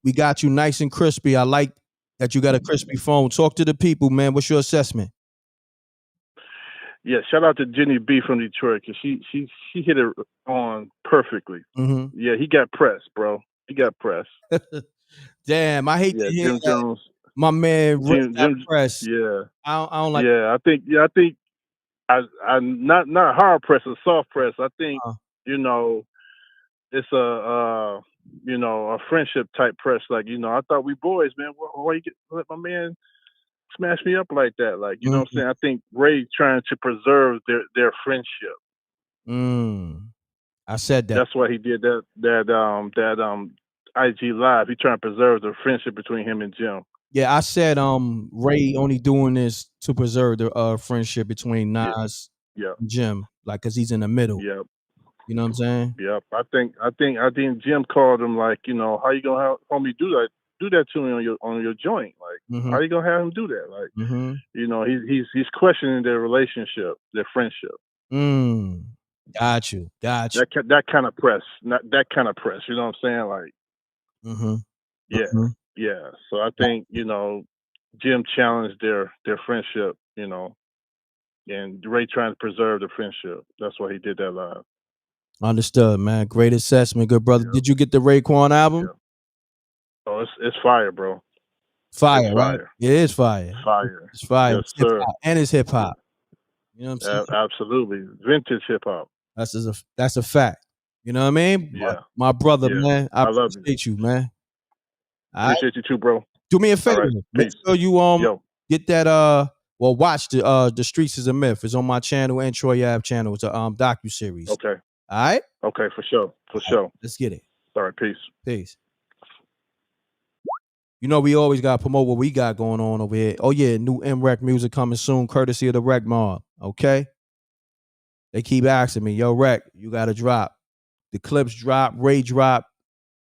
we got you nice and crispy. I like that you got a crispy phone. Talk to the people, man. What's your assessment? Yeah, shout out to Jenny B from Detroit because she hit it on perfectly. Mm-hmm. Yeah, he got pressed, bro. He got pressed. Damn, I hate to hear Jim that. Jones. My man Jim press. Yeah. I don't like. Yeah, I think I not hard press, a soft press. I think it's you know, a friendship type press. Like, you know, I thought we boys, man. Why you let my man smash me up like that? Like, you know what I'm saying? I think Ray trying to preserve their friendship. I said that. That's why he did that IG live. He trying to preserve the friendship between him and Jim. Yeah, I said Ray only doing this to preserve the friendship between Nas and Jim, like, cause he's in the middle. Yep. You know what I'm saying? Yep. I think Jim called him like, you know, how you gonna have homie do that to me on your joint? Like, how you gonna have him do that? Like, you know, he's questioning their relationship, their friendship. Got you. That kind of press, not that kind of press. You know what I'm saying? Like, yeah. So I think, you know, Jim challenged their friendship, you know, and Ray trying to preserve the friendship. That's why he did that live. Understood, man. Great assessment, good brother. Did you get the Raekwon album? Oh, it's fire, bro. Fire, it's right? Fire. It is fire. Fire. It's fire. Yes, sir. And it's hip hop. You know what I'm saying? Absolutely. Vintage hip hop. That's a fact. You know what I mean? Yeah. My brother, man. I love appreciate you, man. Appreciate you too, bro. Do me a favor. Right. Make sure you get that watch the Streets is a Myth. It's on my channel and Troy Ave channel. It's a docu-series. Okay. All right? Okay, for sure. Let's get it. All right, Peace. You know, we always got to promote what we got going on over here. Oh, yeah, new M.Reck music coming soon, courtesy of the Wreck Mob, okay? They keep asking me, yo, Wreck, you got to drop. The clips drop, Ray drop,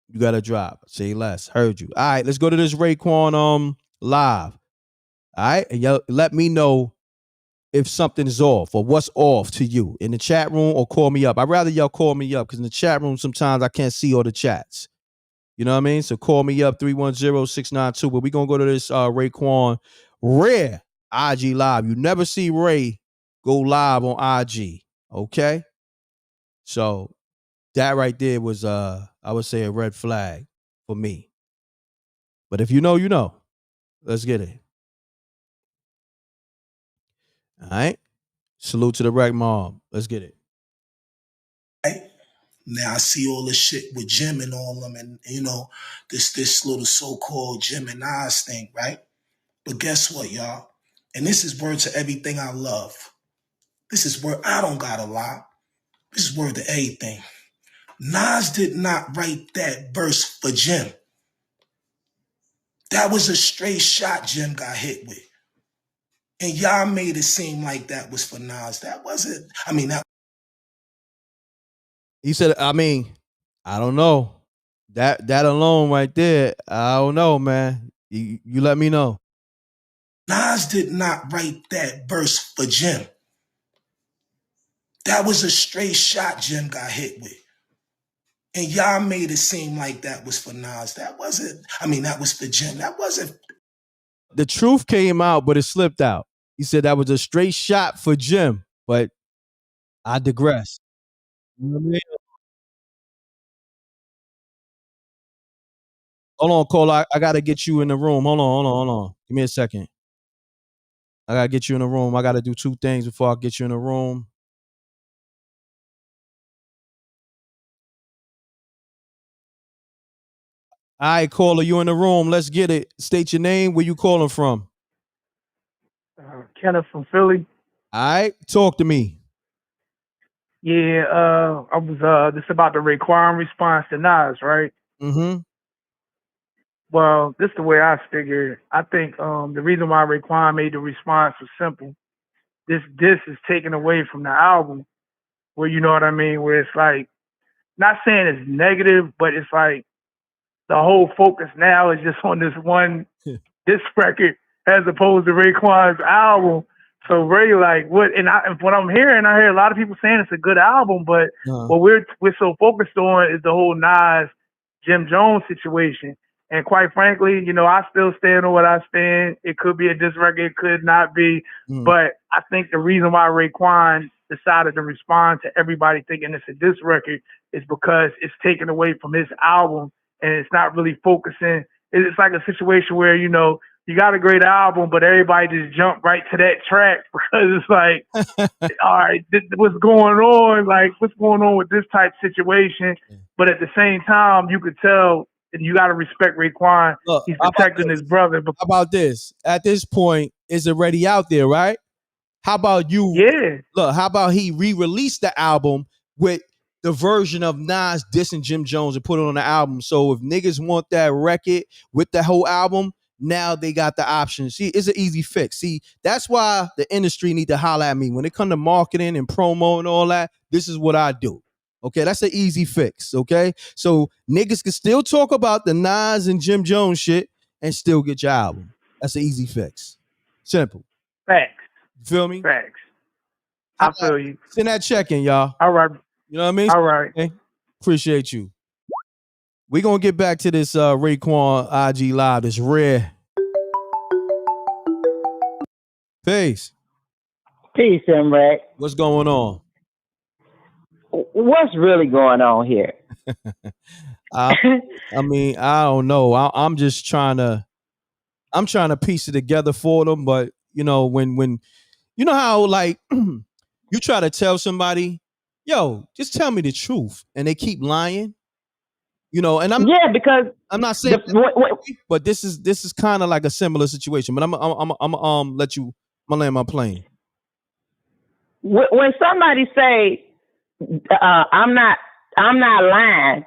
you got to drop. Say less, heard you. All right, let's go to this Raekwon live. All right, and y'all let me know if something's off or what's off to you in the chat room or call me up. I'd rather y'all call me up because in the chat room, sometimes I can't see all the chats. You know what I mean? So call me up 310-692. But we're going to go to this Raekwon rare IG live. You never see Ray go live on IG. Okay? So that right there was I would say a red flag for me. But if you know, you know. Let's get it. All right? Salute to the Wreck Mob. Let's get it. Right? Now I see all this shit with Jim and all them, and you know, this little so-called Jim and Nas thing, right? But guess what, y'all? And this is word to everything I love. This is word I don't gotta lie. This is word to everything. Nas did not write that verse for Jim. That was a straight shot Jim got hit with. And y'all made it seem like that was for Nas. That wasn't, I mean, that. He said, I mean, I don't know. That alone right there, I don't know, man. You let me know. Nas did not write that verse for Jim. That was a straight shot Jim got hit with. And y'all made it seem like that was for Nas. That wasn't, I mean, that was for Jim. That wasn't. The truth came out, but it slipped out. He said that was a straight shot for Jim, but I digress. You know what I mean? Hold on, Cole. I got to get you in the room. Hold on. Give me a second. I got to get you in the room. I got to do two things before I get you in the room. All right, caller, you in the room. Let's get it. State your name. Where you calling from? Kenneth from Philly. All right, talk to me. Yeah, I was this about the Raekwon response to Nas, right? Mm-hmm. Well, this is the way I figured. I think the reason why Raekwon made the response was simple. This is taken away from the album, where you know what I mean, where it's like, not saying it's negative, but it's like the whole focus now is just on this one this record as opposed to Raekwon's album. So Ray, like, what I'm hearing, I hear a lot of people saying it's a good album, but what we're so focused on is the whole Nas Jim Jones situation. And quite frankly, you know, I still stand on what I stand. It could be a diss record, it could not be. But I think the reason why Raekwon decided to respond to everybody thinking it's a diss record is because it's taken away from his album and it's not really focusing. It's like a situation where, you know, you got a great album, but everybody just jumped right to that track because it's like, all right, what's going on? Like, what's going on with this type situation? But at the same time, you could tell, and you got to respect Raekwon. Look, he's protecting his brother. How about this? At this point, it's already out there, right? How about you? Yeah. Look, how about he re-released the album with the version of Nas dissing Jim Jones and put it on the album? So if niggas want that record with the whole album, now they got the option. See, it's an easy fix. See, that's why the industry need to holler at me. When it come to marketing and promo and all that, this is what I do. Okay, that's an easy fix. Okay, so niggas can still talk about the Nas and Jim Jones shit and still get your album. That's an easy fix. Simple. Facts. You feel me? Facts. I feel you. Send that check in, y'all. All right. You know what I mean? All right. Okay. Appreciate you. We're going to get back to this Raekwon IG Live. This rare. Peace. Peace, M.Reck. What's going on? What's really going on here? I mean, I don't know. I'm just trying to piece it together for them. But, you know, when you know how, like, you try to tell somebody, yo, just tell me the truth. And they keep lying. You know, and because I'm not saying, but this is kind of like a similar situation. But I'm land my plane. When somebody say, I'm not lying,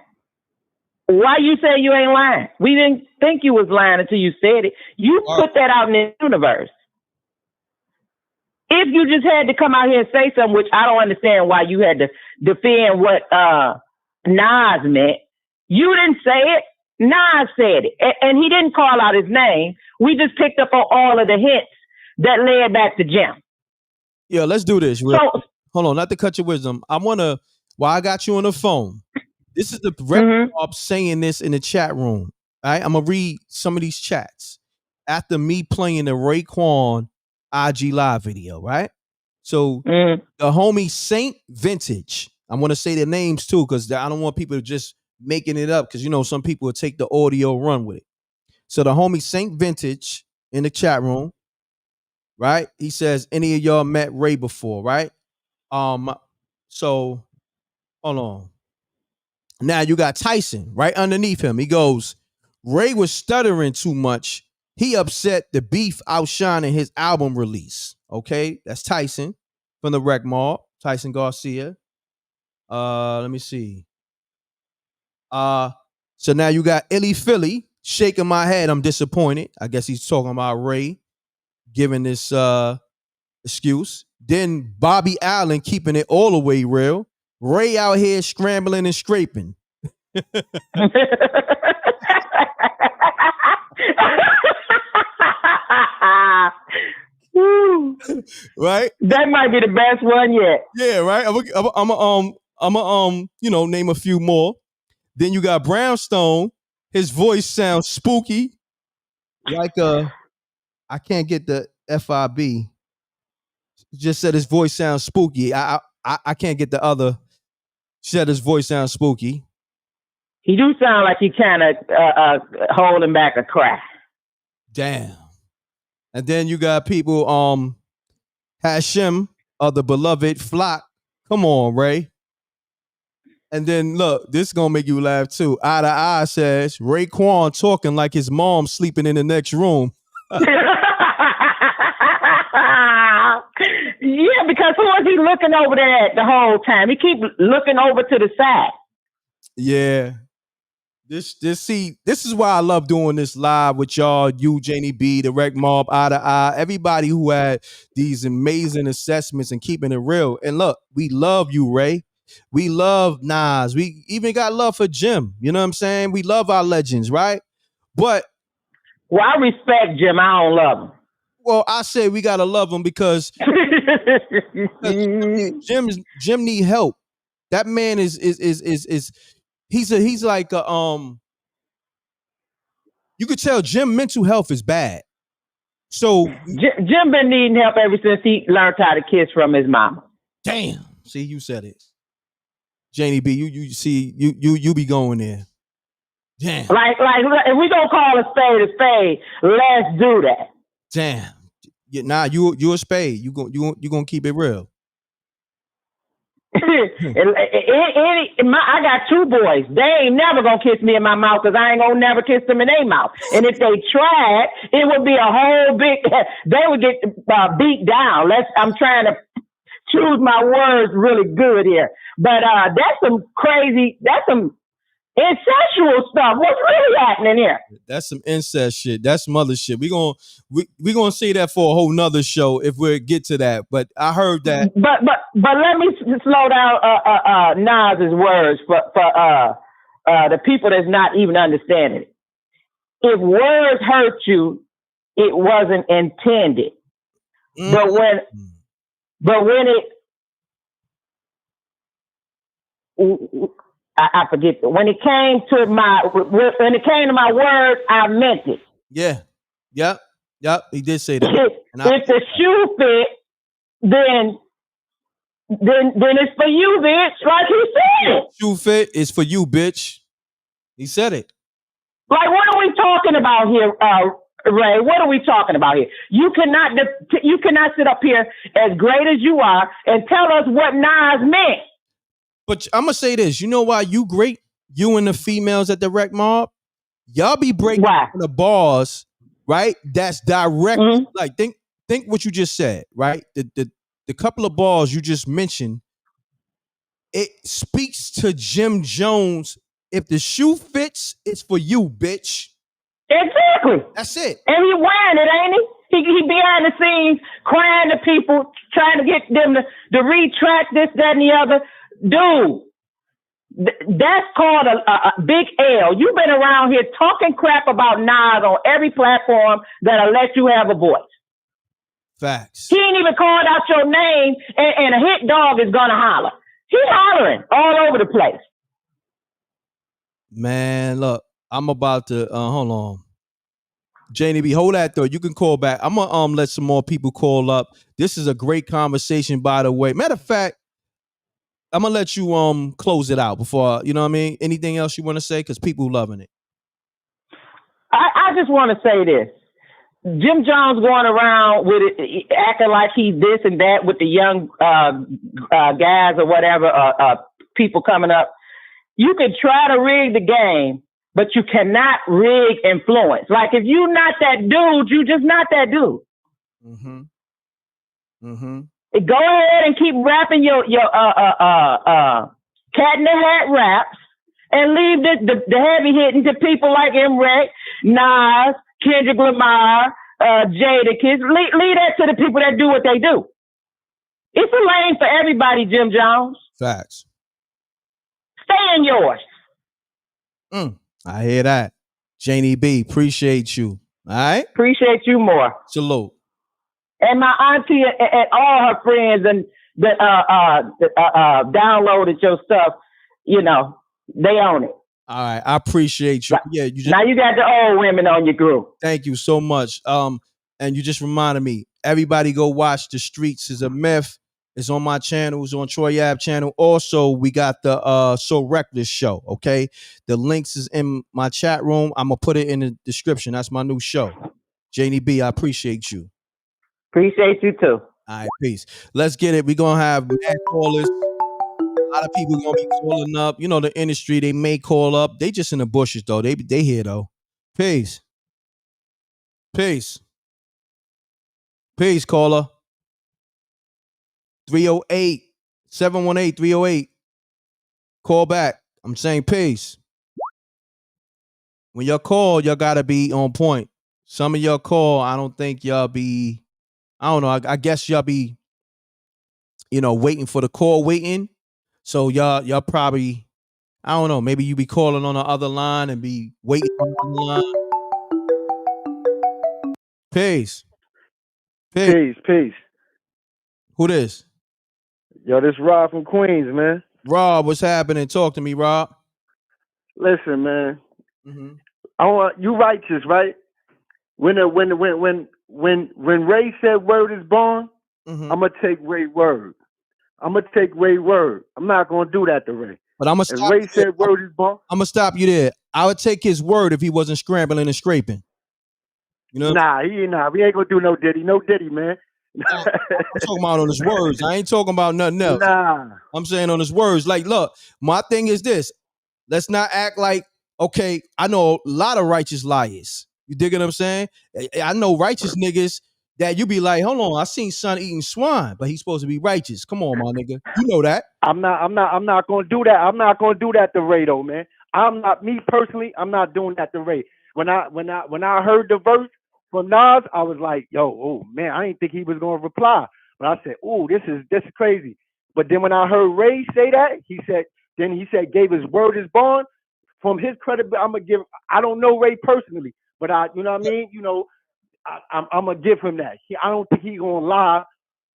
why you say you ain't lying? We didn't think you was lying until you said it. You put that out in the universe. If you just had to come out here and say something, which I don't understand why you had to defend what Nas meant. You didn't say it. Nas said it. And he didn't call out his name. We just picked up on all of the hints that led back to Jim. Yeah, let's do this. Hold on, not to cut your wisdom. I want to, while I got you on the phone, this is the rep saying this in the chat room. All right, I'm going to read some of these chats after me playing the Raekwon IG Live video, right? So the homie Saint Vintage, I'm going to say their names too, because I don't want people to just making it up, because you know some people will take the audio, run with it. So the homie Saint Vintage in the chat room, right? He says, any of y'all met Ray before, right? So hold on. Now you got Tyson right underneath him. He goes, Ray was stuttering too much. He upset the beef outshining his album release. Okay, that's Tyson from the Rec Mob, Tyson Garcia. Let me see. So now you got Illy Philly shaking my head. I'm disappointed. I guess he's talking about Ray giving this excuse. Then Bobby Allen keeping it all the way real. Ray out here scrambling and scraping. Right? That might be the best one yet. Yeah, right. I'm you know, name a few more. Then you got Brownstone. His voice sounds spooky. Like I can't get the FIB. Just said his voice sounds spooky. I can't get the other. She said his voice sounds spooky. He do sound like he kind of holding back a cry. Damn. And then you got people, Hashem of the beloved flock. Come on, Ray. And then look, this is gonna make you laugh too. Eye to Eye says Raekwon talking like his mom sleeping in the next room. Yeah, because who was he looking over there at the whole time? He keep looking over to the side. Yeah. This is why I love doing this live with y'all, you, Janie B, the Rec Mob, Eye to Eye, everybody who had these amazing assessments and keeping it real. And look, we love you, Ray. We love Nas. We even got love for Jim. You know what I'm saying? We love our legends, right? But well, I respect Jim. I don't love him. Well, I say we gotta love him because Jim need help. That man is he's like you could tell Jim mental health is bad. So Jim been needing help ever since he learned how to kiss from his mama. Damn. See, you said it. Janie B, you see, you be going there. Damn. Like if we gonna call a spade, let's do that. Damn. Yeah, nah, you a spade. You gonna keep it real. I got 2 boys. They ain't never gonna kiss me in my mouth because I ain't gonna never kiss them in their mouth. And if they tried, it would be a whole big. They would get beat down. I'm trying to choose my words really good here, but that's some crazy. That's some incestual stuff. What's really happening here? That's some incest shit. That's some other shit. We gonna say that for a whole nother show if we get to that. But I heard that. But let me slow down Nas's words for the people that's not even understanding it. If words hurt you, it wasn't intended. But when it I forget when it came to my words, I meant it. Yeah. Yep. He did say that. If the shoe fit, then it's for you, bitch. Like he said. Shoe fit is for you, bitch. He said it. Like, what are we talking about here, Ray? What are we talking about here? You cannot sit up here as great as you are and tell us what Nas meant. But I'm gonna say this. You know why you great? You and the females at the rec mob, y'all be breaking the bars, right? That's direct. Like think what you just said, right? The couple of bars you just mentioned, it speaks to Jim Jones. If the shoe fits, it's for you, bitch. Exactly. That's it. And he wearing it, ain't he? He behind the scenes crying to people, trying to get them to retract this, that, and the other. Dude, that's called a big L. You've been around here talking crap about Nas on every platform that'll let you have a voice. Facts. He ain't even called out your name, and a hit dog is gonna holler. He hollering all over the place. Man, look, I'm about to hold on. Janie B, hold that though. You can call back. I'm gonna let some more people call up. This is a great conversation, by the way. Matter of fact, I'm gonna let you close it out before, you know what I mean? Anything else you want to say? Because people loving it. I just want to say this. Jim Jones going around with it, acting like he's this and that with the young guys or whatever, people coming up. You can try to rig the game, but you cannot rig influence. Like if you're not that dude, you just not that dude. Go ahead and keep rapping your cat in the hat raps and leave the heavy hitting to people like M.Reck, Nas, Kendrick Lamar, Jadakiss. Leave that to the people that do what they do. It's a lane for everybody, Jim Jones. Facts. Stay in yours. I hear that. Janie B, appreciate you. All right? Appreciate you more. Salute. And my auntie and all her friends and that downloaded your stuff, you know, they own it. All right, I appreciate you. Yeah, now you got the old women on your group. Thank you so much. And you just reminded me. Everybody go watch The Streets Is a Myth. It's on my channel. It's on Troy Ave channel. Also, we got the So Reckless show. Okay, the links is in my chat room. I'm gonna put it in the description. That's my new show. Janie B, I appreciate you. Appreciate you too. All right, peace. Let's get it. We're gonna have mad callers. A lot of people gonna be calling up. You know, the industry, they may call up. They just in the bushes though. They here though. Peace. Peace. Peace, caller. 308-718-308. Call back. I'm saying peace. When y'all call, y'all gotta be on point. Some of y'all call, I don't think y'all be, I don't know, I guess y'all be, you know, waiting for the call, waiting. So y'all probably, I don't know, maybe you be calling on the other line and be waiting on the line. Peace. Peace. Who this? Yo, this Rob from Queens, man. Rob, what's happening? Talk to me, Rob. Listen, man. I want you righteous, right? When Ray said word is born, I'm gonna take Ray word. I'm not gonna do that to Ray. But I'm gonna stop. Ray said word is born. I'm gonna stop you there. I would take his word if he wasn't scrambling and scraping. You know? Nah, we ain't gonna do no Diddy, man. I'm talking about on his words. I ain't talking about nothing else. Nah. I'm saying on his words. Like, look, my thing is this. Let's not act like, okay, I know a lot of righteous liars. You dig what I'm saying? I know righteous niggas that you be like, hold on, I seen son eating swine, but he's supposed to be righteous. Come on, my nigga. You know that. I'm not gonna do that. I'm not gonna do that to Ray though, man. I'm not doing that to Ray. When I heard the verse from Nas, I was like, yo, oh man, I didn't think he was gonna reply. But I said, oh, this is crazy. But then when I heard Ray say that, he said gave his word is bond. From his credibility, I don't know Ray personally, but you know what I mean? You know, I'm gonna give him that. I don't think he's gonna lie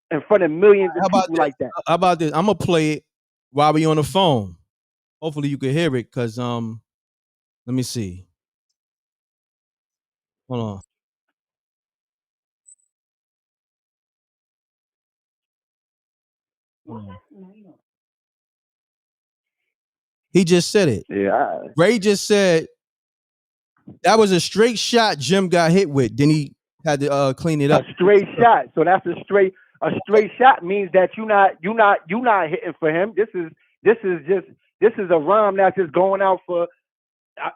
in front of millions of people like that. How about this? I'm gonna play it while we on the phone. Hopefully you can hear it, cause let me see. Hold on. He just said it. Yeah. Ray just said that was a straight shot Jim got hit with. Then he had to clean it up. A straight shot. So that's a straight shot means that you're not hitting for him. This is a rhyme that's just going out for.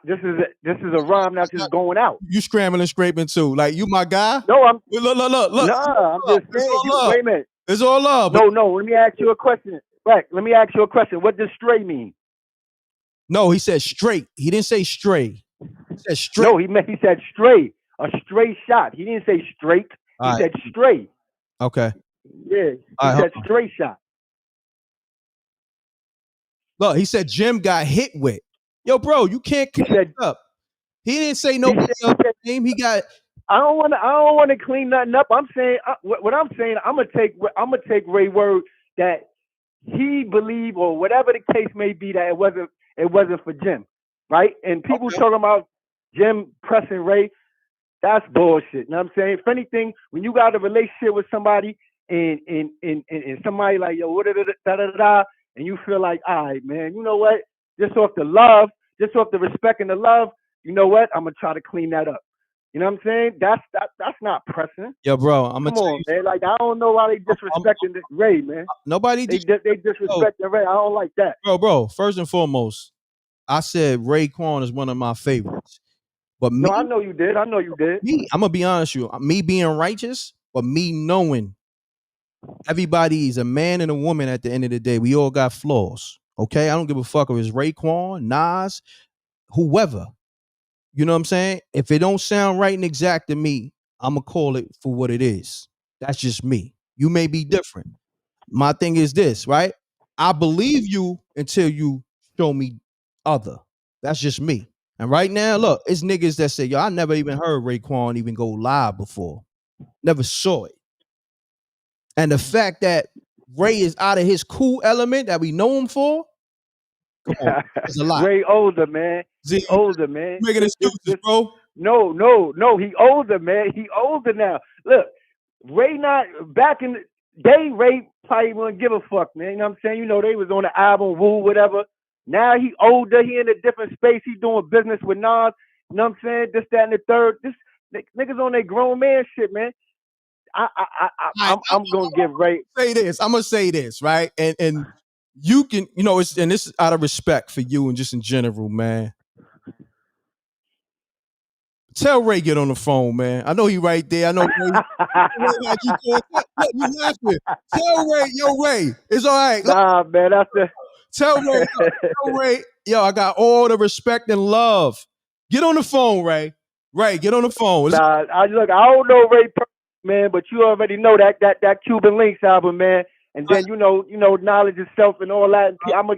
This is a rhyme that's just going out. You scrambling, scraping too. Like you my guy. No, I'm look. Nah, I'm just saying. Wait a minute. It's all love. No. Let me ask you a question. Right. Let me ask you a question. What does stray mean? No, he said straight. He didn't say stray. He said straight. No, he said stray. A stray shot. He didn't say straight. He said stray. Okay. Yeah. He said stray shot. Look, he said Jim got hit with. Yo, bro, you can't clean it up. He didn't say no name. He got. I don't want to clean nothing up. I'm saying what I'm saying. I'm gonna take Ray word that he believed or whatever the case may be that it wasn't for Jim, right? And people talking about Jim pressing Ray, that's bullshit. You know what I'm saying? If anything, when you got a relationship with somebody and somebody like yo, what and you feel like, all right, man, you know what? Just off the love, just off the respect and the love, you know what? I'm gonna try to clean that up. You know what I'm saying? That's not pressing. Yo, bro, I'm gonna come on, man. Like I don't know why they disrespecting Ray, man. Nobody. They disrespecting Ray. I don't like that. Bro. First and foremost, I said Raekwon is one of my favorites. But me, no, I know you did. Me, I'm gonna be honest with you. Me being righteous, but me knowing everybody is a man and a woman at the end of the day. We all got flaws. Okay, I don't give a fuck if it's Raekwon, Nas, whoever. You know what I'm saying? If it don't sound right and exact to me, I'm gonna call it for what it is. That's just me. You may be different. My thing is this, right? I believe you until you show me other. That's just me. And right now, look, it's niggas that say, yo, I never even heard Raekwon even go live before. Never saw it. And the fact that Ray is out of his cool element that we know him for, come on, it's a lot. Ray older, man. He older, man. Making excuses, bro. No. He older, man. He older now. Look, Ray not back in the day. Ray probably wouldn't give a fuck, man. You know what I'm saying? You know, they was on the album Woo, whatever. Now he older. He in a different space. He doing business with Nas. You know what I'm saying? This, that, and the third. This niggas on their grown man shit, man. I'm gonna give Ray. I'm gonna say this, right? And you can, you know, this is out of respect for you and just in general, man. Tell Ray get on the phone, man. I know he right there. I know Ray. You laughing. Tell Ray, yo, Ray, it's all right. Nah, man, that's the. Tell Ray, yo, I got all the respect and love. Get on the phone, Ray. Ray, get on the phone. Nah, I don't know Ray, man, but you already know that Cuban Links album, man. And then you know, knowledge itself and all that. I'm gonna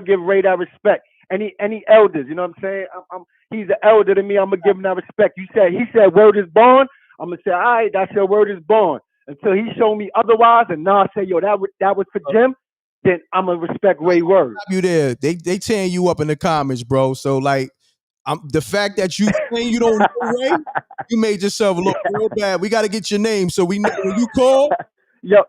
give Ray that respect. Any elders, you know what I'm saying? He's an elder to me. I'm gonna give him that respect. He said word is born. I'm gonna say, all right, that's your word is born. Until he showed me otherwise, and now I say, yo, that was for Jim. Then I'm gonna respect Ray word. You there? They tearing you up in the comments, bro. So like, the fact that you saying you don't know Ray, you made yourself look real bad. We got to get your name so we know when you call. Yo,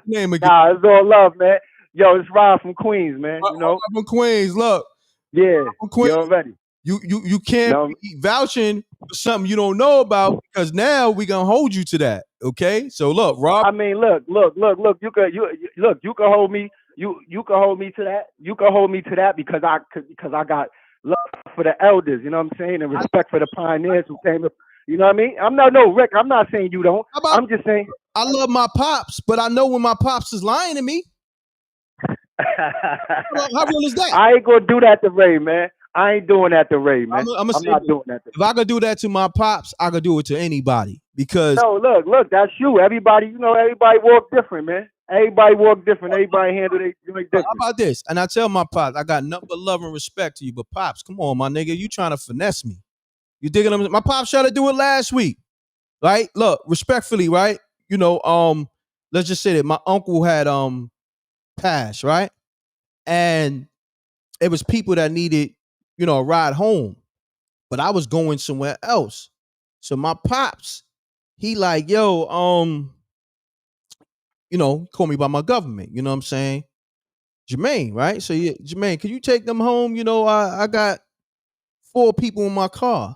name again. Nah, it's all love, man. Yo, it's Rob from Queens, man. You know, from Queens. Look, yeah, from Queens. you already. You can't be vouching for something you don't know about, because now we gonna hold you to that. Okay, so look, Rob. I mean, look. You can hold me. You can hold me to that. You can hold me to that because I got love for the elders. You know what I'm saying, and respect for the pioneers who came up. You know what I mean? Rick. I'm not saying you don't. I'm just saying. I love my pops, but I know when my pops is lying to me. How real is that? I ain't gonna do that to Ray, man. I ain't doing that to Ray, man. I'm not doing that. If I could do that to my pops, I could do it to anybody. Because no, look, that's you. Everybody, everybody walk different, man. Everybody walk different. Everybody handle it different. How about this? And I tell my pops, I got nothing but love and respect to you. But pops, come on, my nigga, you trying to finesse me? You digging them? My pops tried to do it last week, right? Look, respectfully, right? Let's just say that my uncle had passed, right? And it was people that needed, a ride home, but I was going somewhere else. So my pops, he like, yo, call me by my government. You know what I'm saying? Jermaine, right? So yeah, Jermaine, can you take them home? I got 4 people in my car.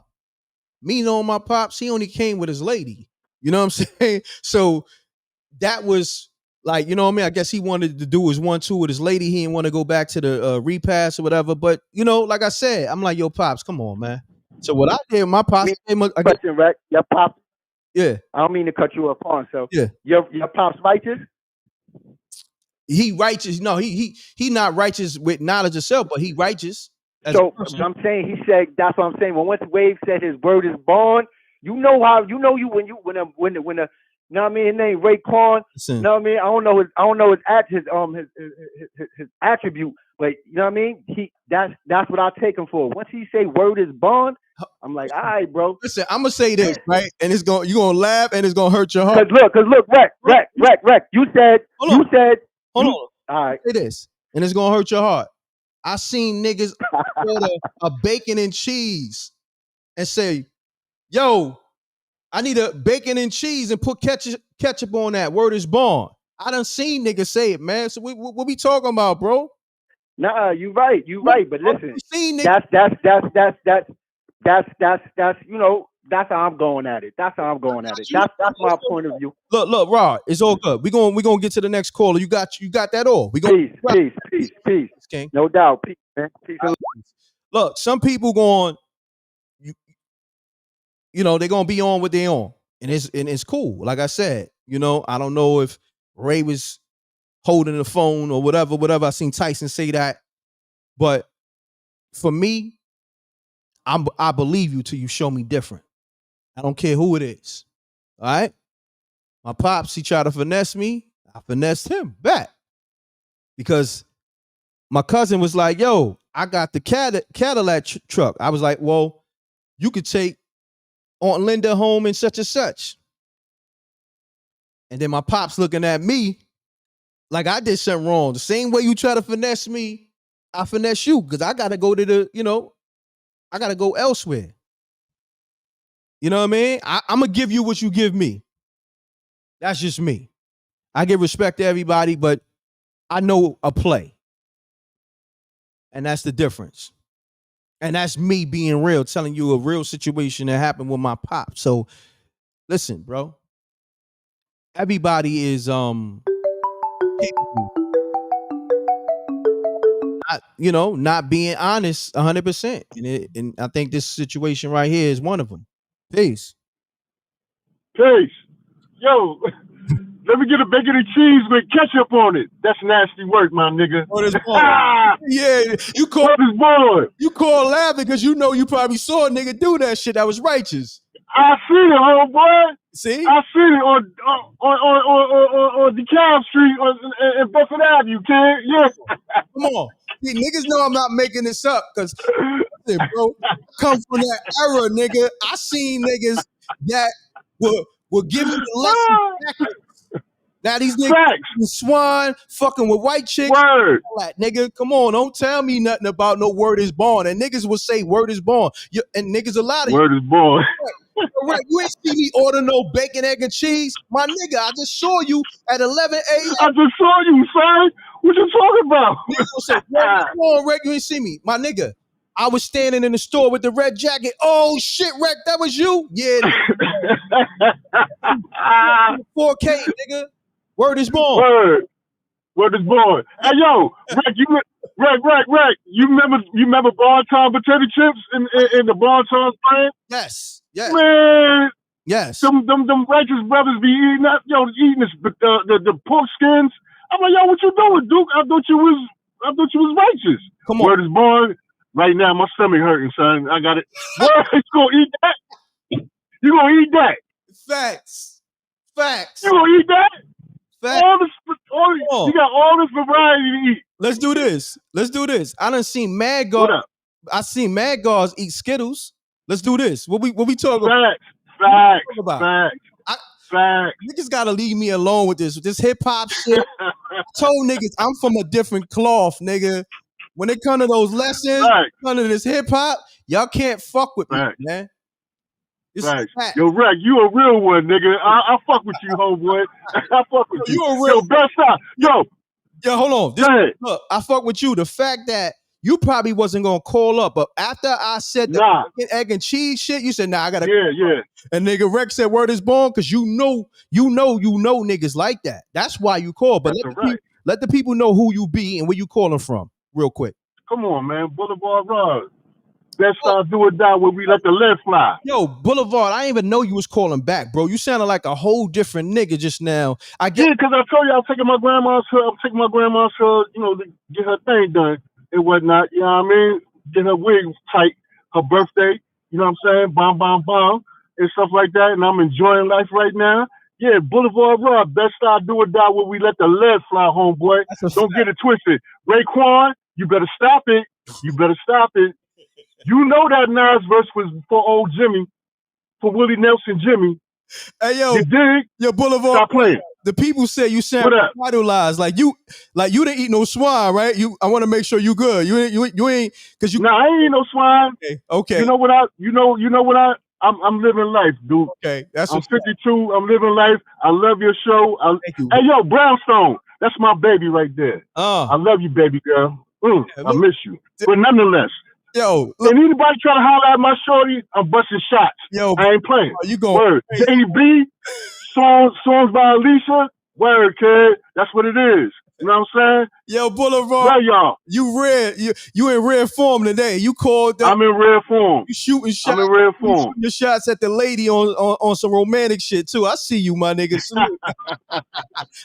Me knowing my pops, he only came with his lady. You know what I'm saying? So that was like, I guess he wanted to do his 1-2 with his lady. He didn't want to go back to the repass or whatever. But, like I said, I'm like, yo, pops, come on, man. So what I did, my pops question, Reck. Your pops. Yeah. I don't mean to cut you off on. So yeah, your pops righteous? He righteous. No, he not righteous with knowledge of self, but he righteous. So I'm saying, he said, that's what I'm saying. When once Wave said his word is bond, when the you know what I mean, his name Raekwon. You know what I mean? I don't know his attribute, but you know what I mean? That's what I take him for. Once he say word is bond, I'm like, all right, bro. Listen, I'm gonna say this, right? And you're gonna laugh and it's gonna hurt your heart. Cause look, Reck. You said. Hold on. All right. Say this, and it's gonna hurt your heart. I seen niggas order a bacon and cheese and say, yo, I need a bacon and cheese and put ketchup on that. Word is bond. I done seen niggas say it, man. So what we talking about, bro? Nah, you right. But listen, that's that's how I'm going at it. That's my point of view. Look, Rod, it's all good. We gonna get to the next caller. You got that all. We Peace, King. No doubt, peace, man. Peace. Look, some people going, they're gonna be on what they on, and it's cool. Like I said, I don't know if Ray was holding the phone or whatever. I seen Tyson say that, but for me, I believe you till you show me different. I don't care who it is. All right. My pops, he tried to finesse me. I finessed him back because my cousin was like, yo, I got the Cadillac truck. I was like, well, you could take Aunt Linda home and such. And then my pops looking at me like I did something wrong. The same way you try to finesse me, I finesse you because I got to go to I got to go elsewhere. You know what I mean? I'm going to give you what you give me. That's just me. I give respect to everybody, but I know a play. And that's the difference. And that's me being real, telling you a real situation that happened with my pop. So listen, bro. Everybody is not being honest 100%. And I think this situation right here is one of them. Peace. Yo, let me get a bacon and cheese with ketchup on it. That's nasty work, my nigga. Yeah, you call laughing because you probably saw a nigga do that shit that was righteous. I see it, homeboy. See? I see it on DeKalb Street in Bedford Avenue, kid. Yeah. Come on. See, niggas know I'm not making this up because, bro, come from that era, nigga. I seen niggas that will give you the lesson. Now these niggas swine, fucking with white chicks. Word. All that, nigga. Come on, don't tell me nothing about no word is born. And niggas will say word is born. And niggas a lot of word is born. Correct. You ain't see me order no bacon, egg, and cheese. My nigga, I just saw you at 11 a.m. I just saw you, son. What you talking about? Nigga said, come on, Reck, you ain't see me. My nigga, I was standing in the store with the red jacket. Oh, shit, Reck, that was you? Yeah. 4K, nigga. Word is born. Word is born. Hey, yo, Reck, Reck, you remember Bonton potato chips in the Bonton brand? Yes. Man. Yes. Them righteous brothers be eating that, eating the pork skins. I'm like, yo, what you doing, Duke? I thought you was righteous. Come on. Word is born. Right now, my stomach hurting, son. I got it. Word, you gonna eat that? You gonna eat that? Facts. You gonna eat that? Facts. You got all this variety to eat. Let's do this. I done seen mad guards. What up? I seen mad guards eat Skittles. Let's do this. What we talking about? Facts. Niggas gotta leave me alone with this hip hop shit. I told niggas I'm from a different cloth, nigga. When it come to those lessons, come to this hip hop, y'all can't fuck with me, man. Right. Yo, Reck, you a real one, nigga. I fuck with you, homeboy. I fuck with you. You a real. Yo, best time. Yo, hold on. Look, I fuck with you. The fact that you probably wasn't gonna call up, but after I said the egg and cheese shit, you said, "Nah, I gotta." Yeah. And nigga Rex said, "Word is born," because you know niggas like that. That's why you call. But let the people know who you be and where you calling from, real quick. Come on, man. Boulevard Road. Best time do or die where we let the lead fly. Yo, Boulevard, I didn't even know you was calling back, bro. You sounded like a whole different nigga just now. Yeah, because I told you I was taking my grandma's to get her thing done and whatnot. You know what I mean? Get her wig tight, her birthday. You know what I'm saying? Bomb, and stuff like that. And I'm enjoying life right now. Yeah, Boulevard Road, best time do or die where we let the lead fly, homeboy. Don't get it twisted. Raekwon, you better stop it. You know that Nas verse was for old Jimmy, for Willie Nelson Jimmy. Hey yo, you dig? Your Boulevard. Stop playing. The people say you sound revitalized, like you didn't eat no swine, right? I want to make sure you good. You ain't because you. Nah, I ain't eat no swine. Okay. You know what I'm living life, dude. Okay, I'm 52. I'm living life. I love your show. Thank you. Hey yo, Brownstone, that's my baby right there. I love you, baby girl. I miss you, but nonetheless. Yo, and anybody try to holler at my shorty, I'm busting shots. Yo, I ain't playing. You going word? Danny B, songs by Alicia. Word, kid. That's what it is. You know what I'm saying? Yo, Boulevard. Love y'all. You in rare form today. You called. I'm in rare form. You shooting shots. I'm in rare form. You shooting your shots at the lady on some romantic shit too. I see you, my nigga.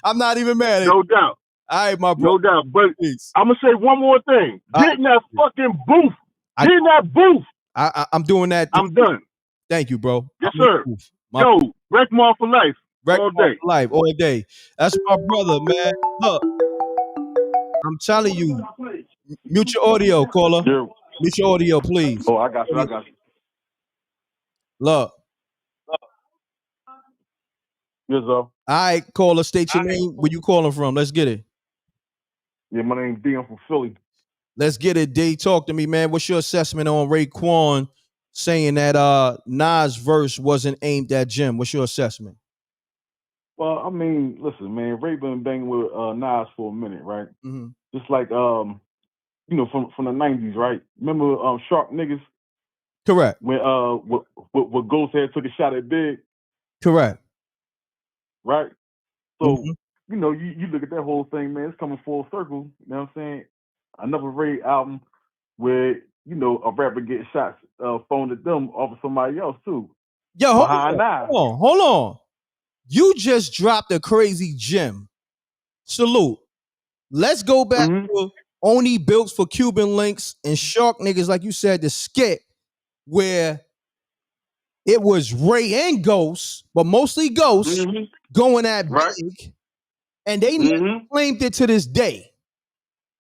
I'm not even mad at you. No doubt. All right, my bro. No doubt. But I'm gonna say one more thing. Get in that fucking booth. Get in that booth. I'm doing that. I'm done. Thank you, bro. Yes, sir. Yo, Raekwon for life. All day. Life, all day. That's my brother, man. Look, I'm telling you. Mute your audio, caller. Mute your audio, please. Oh, I got you. Look. Yes, sir. All right, caller, state your name. Where you calling from? Let's get it. Yeah, my name's D. I'm from Philly. Let's get it, D. Talk to me, man. What's your assessment on Raekwon saying that Nas' verse wasn't aimed at Jim? What's your assessment? Well, I mean, listen, man, Ray been banging with Nas for a minute, right? Mm-hmm. Just like from the '90s, right? Remember Sharp Niggas? Correct. When what Ghost had took a shot at Big? Correct. Right? So, you look at that whole thing, man, it's coming full circle, you know what I'm saying? Another Ray album where, a rapper getting shots phoned at them off of somebody else too. Yo, hold on. You just dropped a crazy gem. Salute. Let's go back to Only Built for Cuban Links and Shark Niggas, like you said, the skit where it was Ray and Ghost, but mostly Ghost, going at Big, and they never claimed it to this day.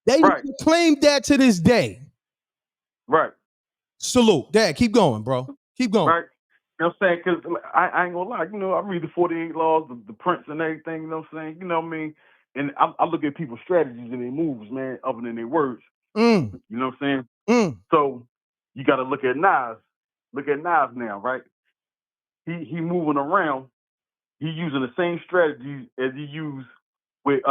They never claimed that to this day. Right. Salute. Dad, keep going, bro. Keep going. Right. You know what I'm saying? Because I ain't gonna lie, I read the 48 Laws, the Prince and everything, you know what I'm saying? You know what I mean? And I look at people's strategies and their moves, man, other than their words. You know what I'm saying? So you got to look at Nas. Look at Nas now, right? he moving around. He using the same strategy as he used with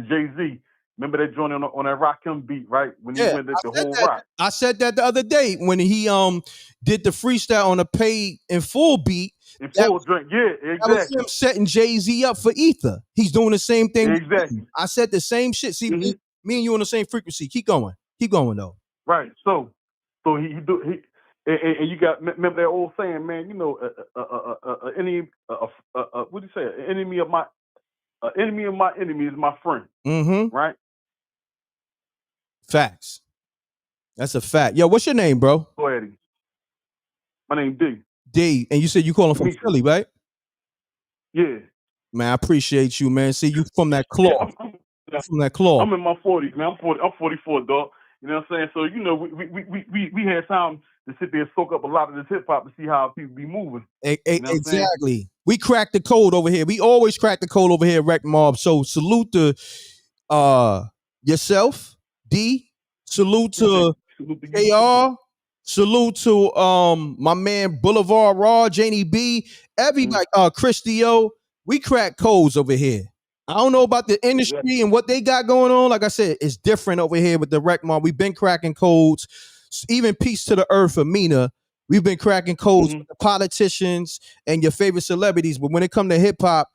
Jay-Z. Remember that joint on that Rakim beat, right? When he went at the whole rock. I said that the other day when he did the freestyle on a paid in full beat. In full drink, yeah, exactly. That was him setting Jay-Z up for Ether. He's doing the same thing. Exactly. I said the same shit. See, me and you on the same frequency. Keep going though. Right. So and you got, remember that old saying, man. You know, what do you say? An enemy of my enemy is my friend. Mm-hmm. Right. Facts. That's a fact. Yo, what's your name, bro? Go ahead. My name D. D. And you said you calling from Philly, right? Yeah. Man, I appreciate you, man. See, you from that claw. From that claw. I'm in my 40s, man. I'm 44, dog. You know what I'm saying? So, you know, we had time to sit there and soak up a lot of this hip hop to see how people be moving. You know Exactly. We cracked the code over here. We always crack the code over here at Wreck Mob. So salute to yourself, D. Salute to KR. Salute to my man Boulevard Raw, Janie B. Everybody, Christio. We crack codes over here. I don't know about the industry and what they got going on. Like I said, it's different over here with the Wreck Mob. We've been cracking codes. Even peace to the earth, Amina. We've been cracking codes with the politicians and your favorite celebrities. But when it comes to hip hop,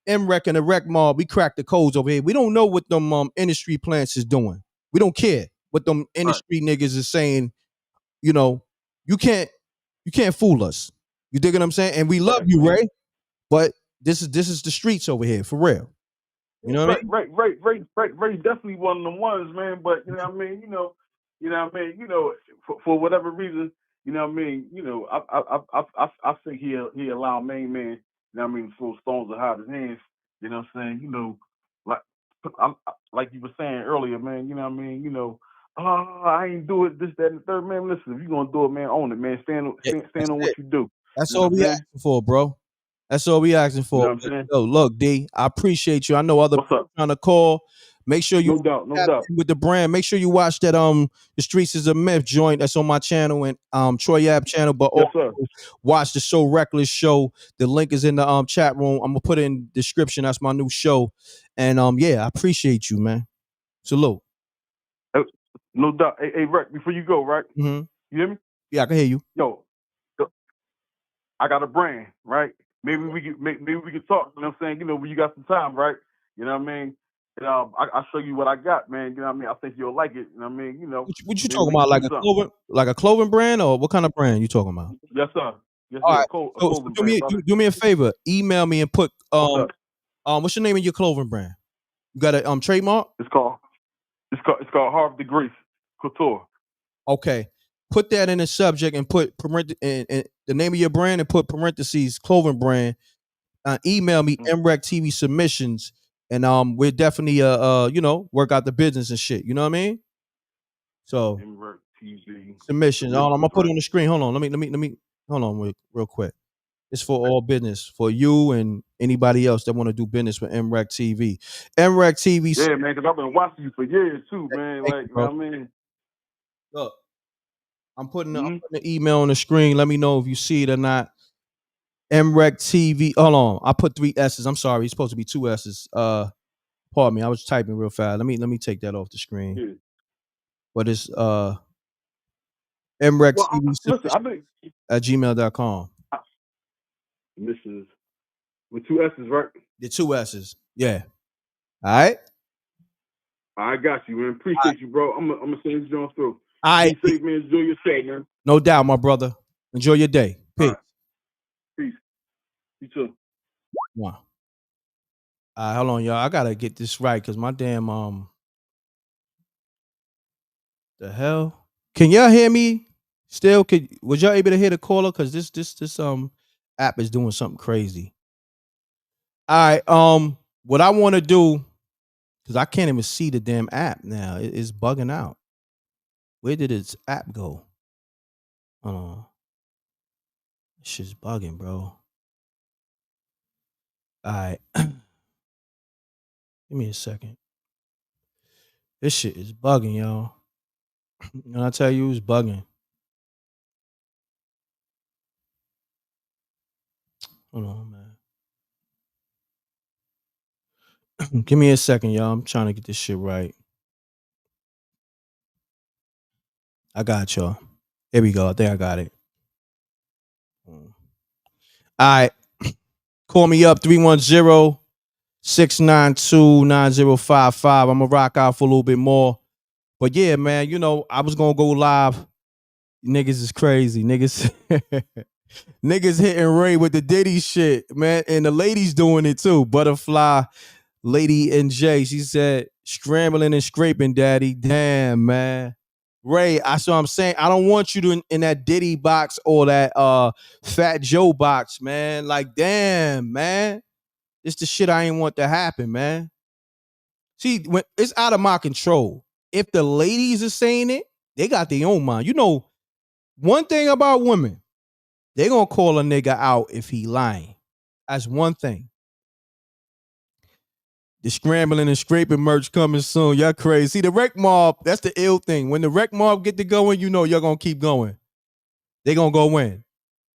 M.Reck and the Wreck Mob, we crack the codes over here. We don't know what them industry plants is doing. We don't care what them industry niggas is saying. You know, you can't fool us. You dig what I'm saying? And we love you, Ray. But this is the streets over here for real. You know what I mean? Ray definitely one of them ones, man. But you know what I mean. You know what I mean. You know, for whatever reason, you know what I mean. You know, I think he allowed main man. You know what I mean, to throw stones out his hands. You know what I'm saying. You know, like you were saying earlier, man. You know what I mean. You know, I ain't do it. This, that, and the third, man. Listen, if you gonna do it, man, own it, man. Stand on what you do. That's all we asking for, bro. That's all we asking for. You know what I'm saying? Yo, look, D, I appreciate you. I know other people trying to call. Make sure you no doubt with the brand. Make sure you watch that the Streets is a Myth joint that's on my channel and Troy App channel. But also watch the So Reckless show. The link is in the chat room. I'm gonna put it in the description. That's my new show. And yeah, I appreciate you, man. Salute. No doubt. Hey, Reck, before you go, right? Mm-hmm. You hear me? Yeah, I can hear you. Yo, I got a brand, right? Maybe we can talk. You know what I'm saying? You know, when you got some time, right? You know what I mean? And, I'll show you what I got, man. You know what I mean? I think you'll like it. You know what I mean? You know. What you talking about? Like a clothing brand, or what kind of brand you talking about? Yes, sir. Yes, all sir. Right. So do me a favor. Email me and put what's your name in your clothing brand? You got a trademark? It's called Harvey the Grace Couture. Okay. Put that in the subject and put and the name of your brand and put parentheses clothing brand. Email me mrecktv submissions and we're definitely you know, work out the business and shit. You know what I mean? So submissions. I'm gonna put it on the screen. Hold on. Let me hold on real quick. It's for all business, for you and anybody else that want to do business with M.Reck TV. M.Reck TV. Yeah, man, because I've been watching you for years too, man. Like, you know what I mean? Look, I'm putting the email on the screen. Let me know if you see it or not. M.Reck TV. Hold on. I put 3 S's. I'm sorry. It's supposed to be 2 S's. Pardon me. I was typing real fast. Let me take that off the screen. Yeah. But it's M.Reck TV listen, at gmail.com. This is with 2 S's, right? The 2 S's. Yeah. All right. I got you, man. Appreciate you, bro. I'm gonna send this Jones through. All right. Be safe, man. Enjoy your stay, man. No doubt, my brother. Enjoy your day. Peace. Right. Peace. You too. Wow. All right, hold on, y'all. I gotta get this right because my damn the hell. Can y'all hear me? Still, was y'all able to hear the caller? Because this app is doing something crazy. All right, what I want to do, because I can't even see the damn app now. It's bugging out. Where did its app go? This shit's bugging, bro. All right. Give me a second. This shit is bugging, y'all. And I tell you, it's bugging. Hold on, man. Give me a second, y'all. I'm trying to get this shit right. I got y'all. Here we go. I think I got it. All right. Call me up 310-692-9055. I'm gonna rock out for a little bit more. But yeah, man, you know, I was gonna go live. Niggas is crazy. Niggas niggas hitting Ray with the Diddy shit, man. And the ladies doing it too. Butterfly, Lady NJ. She said, scrambling and scraping, daddy. Damn, man. Ray, that's what I'm saying. I don't want you to in that Diddy box or that Fat Joe box, man. Like, damn, man. It's the shit I ain't want to happen, man. See, when it's out of my control. If the ladies are saying it, they got their own mind. You know, one thing about women, they gonna call a nigga out if he lying. That's one thing. The scrambling and scraping merch coming soon. Y'all crazy. See, the wreck mob, that's the ill thing. When the wreck mob get to going, you know y'all gonna keep going. They gonna go win.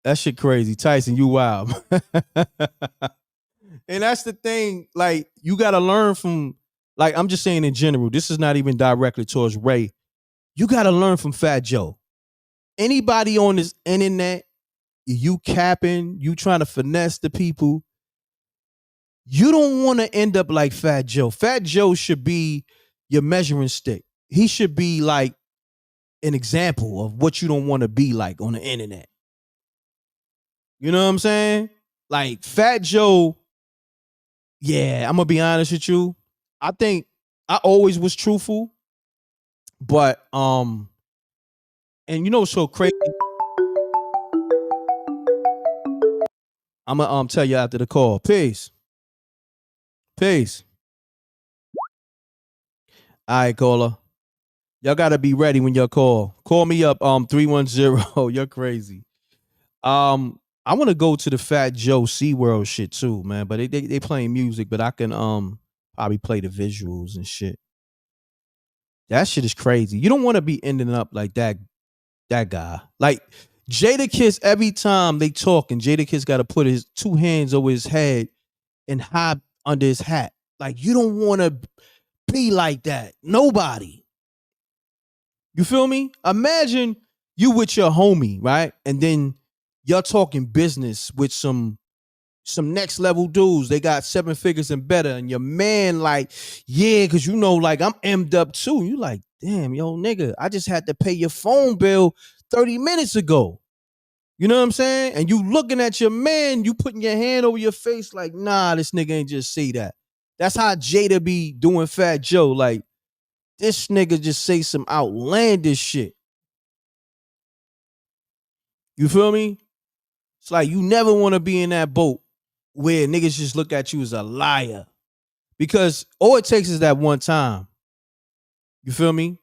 That shit crazy. Tyson, you wild. And that's the thing. Like, you gotta learn from, like, I'm just saying in general, this is not even directly towards Ray. You gotta learn from Fat Joe. Anybody on this internet, you capping, you trying to finesse the people, you don't want to end up like Fat Joe. Fat Joe should be your measuring stick. He should be like an example of what you don't want to be like on the internet. You know what I'm saying? Like Fat Joe, yeah, I'm gonna be honest with you. I think I always was truthful, but and you know what's so crazy? I'm gonna tell you after the call. Peace. Peace. All right, caller. Y'all gotta be ready when y'all call. Call me up 310. You're crazy. I want to go to the Fat Joe SeaWorld shit too, man. But they playing music, but I can probably play the visuals and shit. That shit is crazy. You don't want to be ending up like that guy. Like Jadakiss, every time they talking, Jadakiss got to put his two hands over his head and hide under his hat. Like, you don't want to be like that. Nobody. You feel me? Imagine you with your homie, right? And then y'all talking business with some next level dudes. They got 7 figures and better. And your man like, yeah, because you know, like, I'm emmed up too. You like, damn, yo, nigga, I just had to pay your phone bill 30 minutes ago. You know what I'm saying? And you looking at your man, you putting your hand over your face like, nah, this nigga ain't just say that. That's how Jada be doing Fat Joe. Like, this nigga just say some outlandish shit. You feel me? It's like you never want to be in that boat where niggas just look at you as a liar. Because all it takes is that one time. You feel me?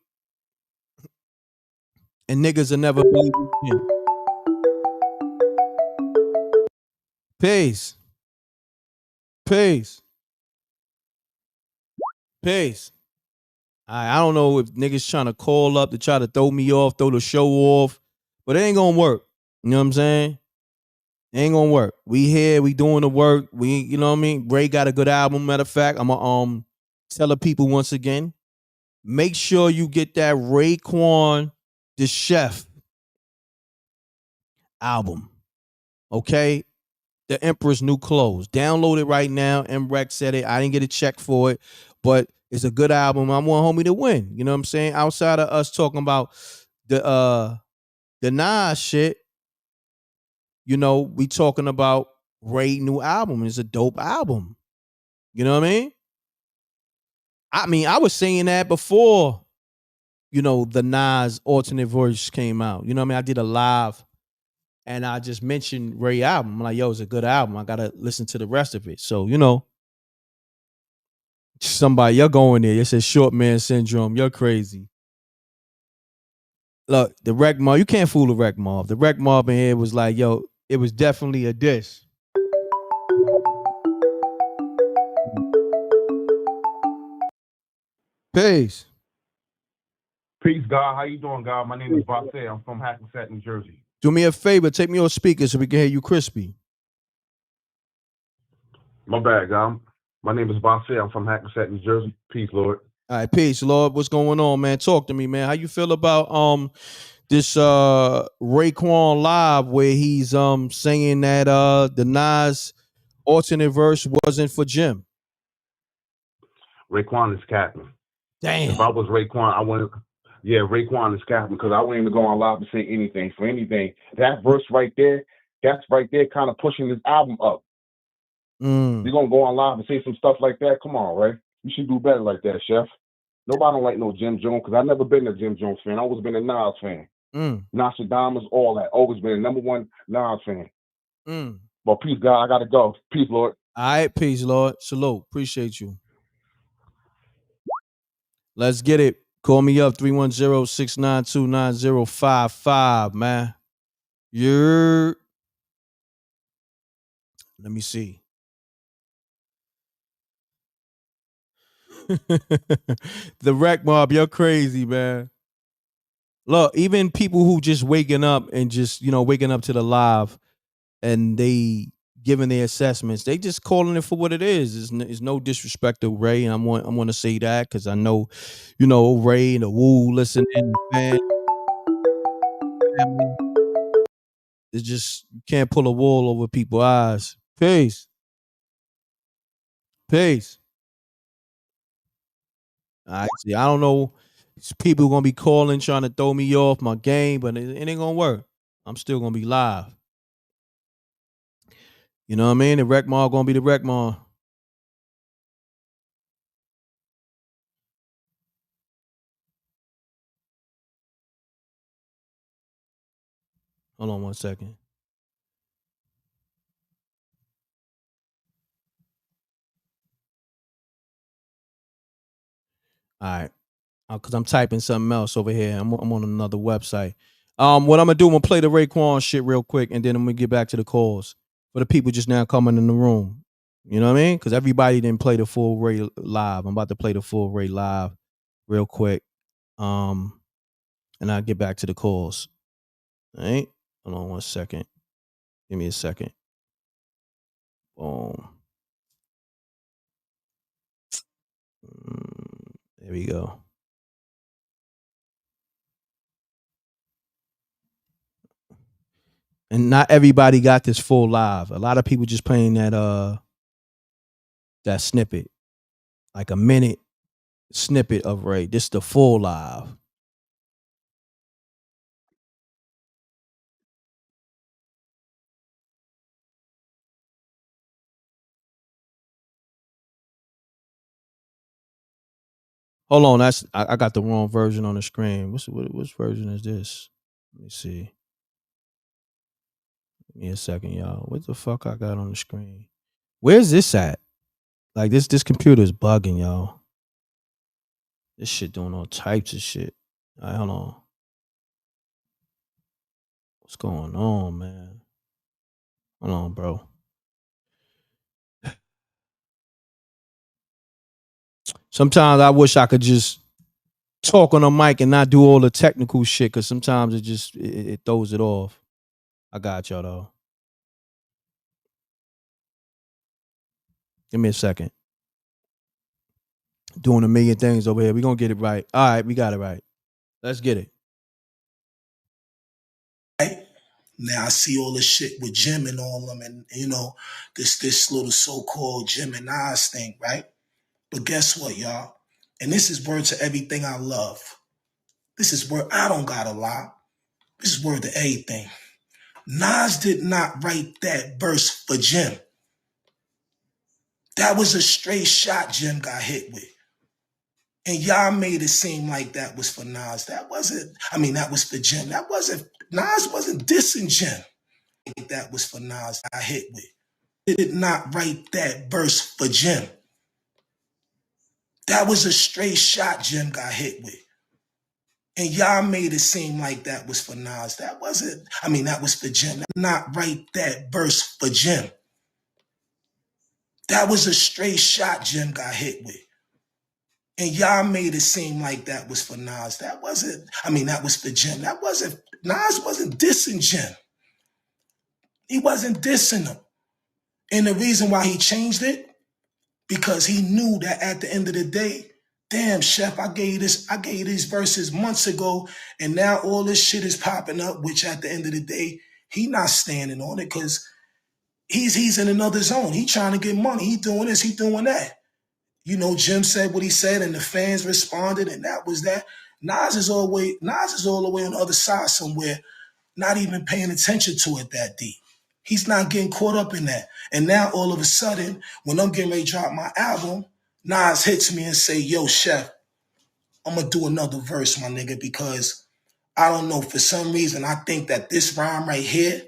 And niggas will never believe you again. Peace. Peace. Peace. I don't know if niggas trying to call up to try to throw me off, throw the show off, but it ain't gonna work. You know what I'm saying? It ain't gonna work. We here, we doing the work. We, you know what I mean? Ray got a good album. Matter of fact, I'm gonna tell the people once again. Make sure you get that Raekwon the Chef album. Okay? The Emperor's New Clothes. Download it right now. M.Reck said it. I didn't get a check for it, but it's a good album. I want homie to win. You know what I'm saying? Outside of us talking about the Nas shit, you know, we talking about Ray new album. It's a dope album. You know what I mean? I was saying that before, you know, the Nas alternate voice came out. You know what I mean? I did a live and I just mentioned Ray album. I'm like, yo, it's a good album. I gotta listen to the rest of it. So, you know, somebody, you're going there. You said short man syndrome. You're crazy. Look, the wreck mob, you can't fool the wreck mob. The wreck mob in here was like, yo, it was definitely a diss. Peace. Peace, God. How you doing, God? My name is Vyre. I'm from Hackensack, New Jersey. Do me a favor, take me on speaker so we can hear you crispy. My bad, guy. My name is Vasir. I'm from Hackensack, New Jersey. Peace, Lord. All right, peace, Lord. What's going on, man? Talk to me, man. How you feel about this Raekwon live where he's saying that the Nas alternate verse wasn't for Jim? Raekwon is capping. Damn. If I was Raekwon, I wouldn't. Yeah, Raekwon is capping because I wouldn't even go on live to say anything for anything. That verse right there, that's right there kind of pushing this album up. You're gonna go on live and say some stuff like that? Come on, Ray. You should do better like that, Chef. Nobody don't like no Jim Jones because I've never been a Jim Jones fan. I always been a Nas fan. Nostradamus, all that. Always been a number one Nas fan. But peace, God. I gotta go. Peace, Lord. All right, peace, Lord. Salute. Appreciate you. Let's get it. Call me up 310-692-9055, man. You're. Let me see. The Wreck Mob, you're crazy, man. Look, even people who just waking up and just, waking up to the live and they giving their assessments, they just calling it for what it is. It's no disrespect to Ray, and I'm going to say that because I know, Ray and the Woo listening, man. It's just, you can't pull a wool over people's eyes. Peace. Peace. I see. I don't know. People gonna be calling, trying to throw me off my game, but it ain't gonna work. I'm still gonna be live. You know what I mean? The Wreck Mall gonna be the Wreck Mall. Hold on one second. All right. Because I'm typing something else over here. I'm on another website. What I'm gonna do, I'm gonna play the Raekwon shit real quick, and then I'm gonna get back to the calls for the people just now coming in the room. You know what I mean? Because everybody didn't play the full Ray live. I'm about to play the full Ray live real quick. And I'll get back to the calls. All right? Hold on one second. Give me a second. Boom. There we go. And not everybody got this full live. A lot of people just playing that snippet. Like a minute snippet of Ray. This is the full live. Hold on, I got the wrong version on the screen. Which version is this? Let me see. Give me a second, y'all. What the fuck I got on the screen? Where's this at? Like this computer is bugging, y'all. This shit doing all types of shit. All right, hold on. What's going on, man? Hold on, bro. Sometimes I wish I could just talk on a mic and not do all the technical shit, because sometimes it throws it off. I got y'all though. Give me a second. Doing a million things over here. We're gonna get it right. All right, we got it right. Let's get it. Right? Now I see all this shit with Jim and all them, and this little so-called Jim and Nas thing, right? But guess what, y'all? And this is word to everything I love. This is word I don't gotta lie. This is word to everything. Nas did not write that verse for Jim. That was a straight shot Jim got hit with. And y'all made it seem like that was for Nas. That was for Jim. Nas wasn't dissing Jim. That was for Nas got hit with. He did not write that verse for Jim. That was a straight shot Jim got hit with. And y'all made it seem like that was for Nas. That was for Jim. Not write that verse for Jim. That was a straight shot Jim got hit with. And y'all made it seem like that was for Nas. That was for Jim. Nas wasn't dissing Jim. He wasn't dissing him. And the reason why he changed it, because he knew that at the end of the day, damn, Chef, I gave you these verses months ago, and now all this shit is popping up, which at the end of the day, he not standing on it because he's in another zone. He trying to get money. He doing this, he doing that. You know, Jim said what he said, and the fans responded, and that was that. Nas is all the way on the other side somewhere, not even paying attention to it that deep. He's not getting caught up in that. And now all of a sudden, when I'm getting ready to drop my album, Nas hits me and say, yo, Chef, I'm gonna do another verse, my nigga, because I don't know, for some reason, I think that this rhyme right here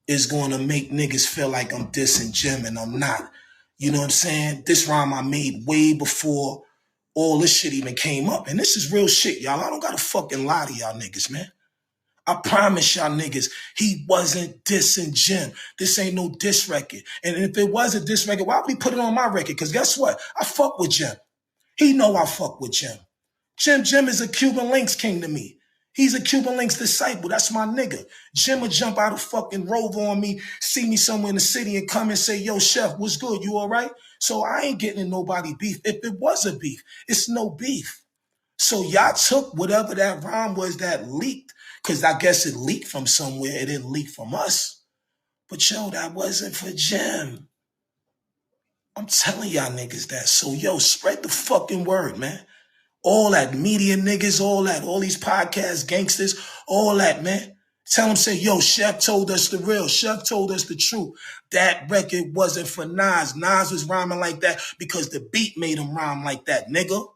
is going to make niggas feel like I'm dissing Jim, and I'm not. You know what I'm saying? This rhyme I made way before all this shit even came up. And this is real shit, y'all. I don't gotta fucking lie to y'all niggas, man. I promise y'all niggas, he wasn't dissing Jim. This ain't no diss record. And if it was a diss record, why would he put it on my record? Because guess what? I fuck with Jim. He know I fuck with Jim. Jim is a Cuban Links king to me. He's a Cuban Links disciple. That's my nigga. Jim would jump out of fucking Rover on me, see me somewhere in the city and come and say, yo, Chef, what's good? You all right? So I ain't getting in nobody beef. If it was a beef, it's no beef. So y'all took whatever that rhyme was that leaked, because I guess it leaked from somewhere. It didn't leak from us. But yo, that wasn't for Jim. I'm telling y'all niggas that. So yo, spread the fucking word, man. All that media niggas, all these podcast gangsters, all that, man. Tell them, say, yo, Chef told us the real. Chef told us the truth. That record wasn't for Nas. Nas was rhyming like that because the beat made him rhyme like that, nigga.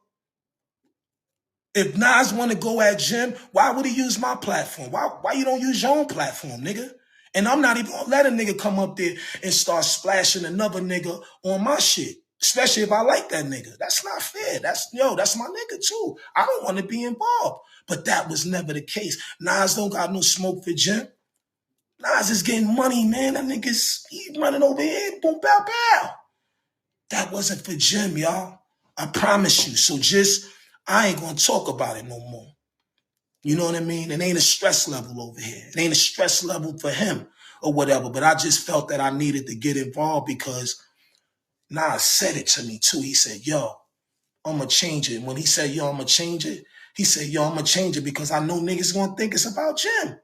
If Nas want to go at Jim, why would he use my platform? Why you don't use your own platform, nigga? And I'm not even gonna let a nigga come up there and start splashing another nigga on my shit. Especially if I like that nigga. That's not fair. That's my nigga too. I don't want to be involved. But that was never the case. Nas don't got no smoke for Jim. Nas is getting money, man. That nigga's he running over here, boom, bow, bow. That wasn't for Jim, y'all. I promise you. So I ain't gonna talk about it no more. You know what I mean? It ain't a stress level over here. It ain't a stress level for him or whatever. But I just felt that I needed to get involved because Nas said it to me too. He said, yo, I'm going to change it. When he said, yo, I'm going to change it, he said, yo, I'm going to change it because I know niggas going to think it's about Jim.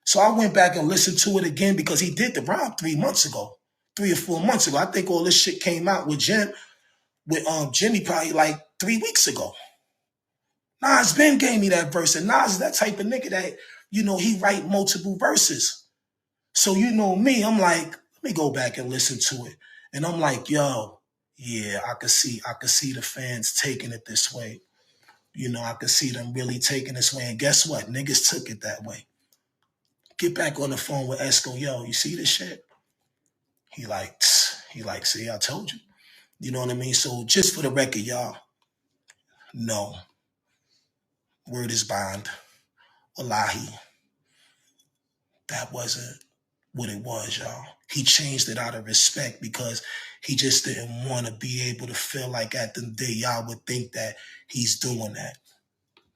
So I went back and listened to it again because he did the rhyme 3 months ago, 3 or 4 months ago. I think all this shit came out with Jim, with Jimmy probably like 3 weeks ago. Nas Ben gave me that verse, and Nas is that type of nigga that, you know, he write multiple verses. So you know me, I'm like, let me go back and listen to it. And I'm like, yo, yeah, I could see the fans taking it this way. You know, I could see them really taking this way. And guess what? Niggas took it that way. Get back on the phone with Esco, yo, you see this shit? He like, see, I told you. You know what I mean? So just for the record, y'all, no. Word is bond. Wallahi. That wasn't what it was, y'all. He changed it out of respect because he just didn't want to be able to feel like at the day y'all would think that he's doing that.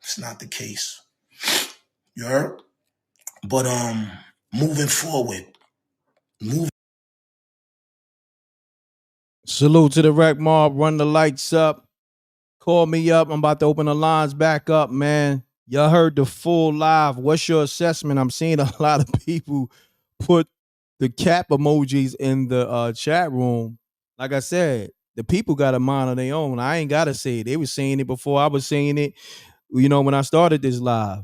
It's not the case. You heard? But moving forward. Salute to the Wreck Mob. Run the lights up. Call me up. I'm about to open the lines back up, man. Y'all heard the full live. What's your assessment? I'm seeing a lot of people put the cap emojis in the chat room. Like I said, the people got a mind of their own. I ain't got to say it. They were saying it before I was saying it, you know, when I started this live.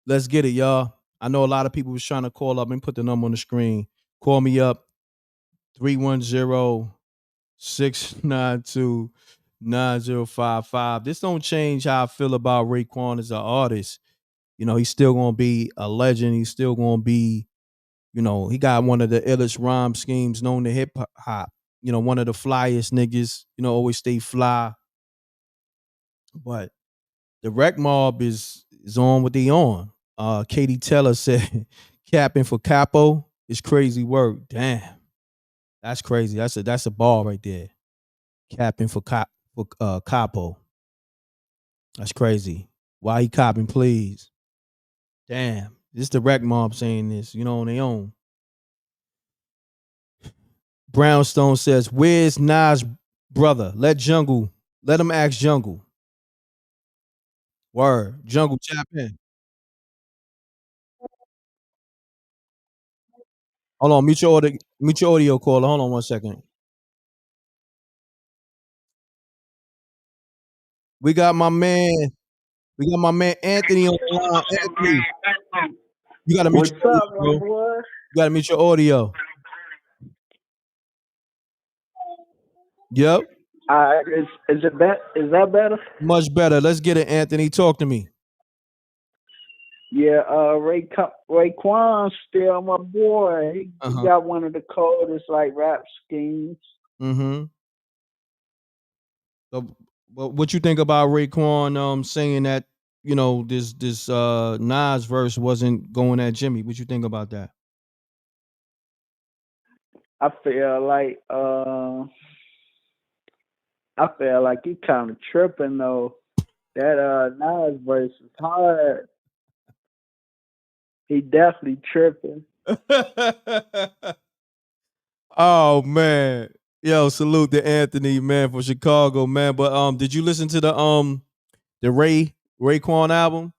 Let's get it, y'all. I know a lot of people was trying to call up and put the number on the screen. Call me up, 310-692-9055. This don't change how I feel about Raekwon as an artist. You know, he's still going to be a legend. He's still going to be, you know, he got one of the illest rhyme schemes known to hip hop. You know, one of the flyest niggas, you know, always stay fly. But the Wreck Mob is on what they on. Katie Teller said, capping for capo is crazy work. Damn. That's crazy. That's a ball right there. Capping for capo. That's crazy. Why he copping, please? Damn. This the Wreck Mob saying this, you know, on their own. Brownstone says, "Where's Nas' brother? Let him ask Jungle." Word, Jungle, tap in. Hold on, mute your audio caller. Hold on 1 second. We got my man Anthony on the line. Anthony, you gotta mute What's your up, audio, my bro. boy? You gotta mute your audio. Yep. Is that better? Much better. Let's get it, Anthony. Talk to me. Yeah, Raekwon still my boy. He got one of the coldest like rap schemes. Mm-hmm. So, what you think about Raekwon saying that, this Nas verse wasn't going at Jimmy? What you think about that? I feel like he kind of tripping though. That Nas verse is hard. He definitely tripping. Oh man. Yo, salute to Anthony, man, from Chicago, man. But did you listen to the Raekwon album?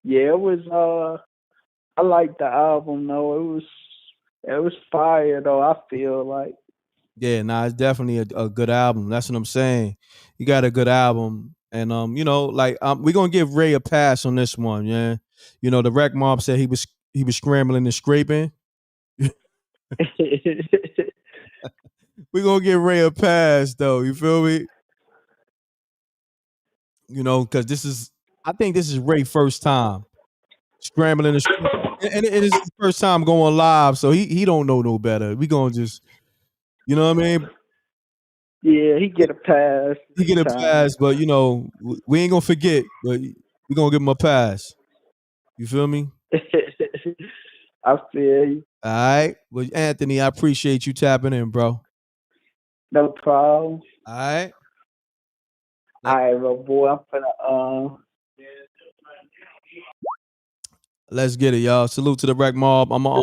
Yeah, it was I like the album though. It was fire though, I feel like. Yeah, nah, it's definitely a good album. That's what I'm saying. You got a good album. And we're gonna give Ray a pass on this one, yeah. The Rec Mob said he was scrambling and scraping. We're gonna give Ray a pass though, you feel me? Because I think this is Ray's first time scrambling and scraping. And it's his first time going live, so he don't know no better. We gonna just, you know what I mean? Yeah, he get a pass. He get a pass, but we ain't gonna forget. But we gonna give him a pass. You feel me? I feel you. All right. Well, Anthony, I appreciate you tapping in, bro. No problem. All right. All right, my boy. I'm finna Let's get it, y'all. Salute to the Rec Mob. I'm gonna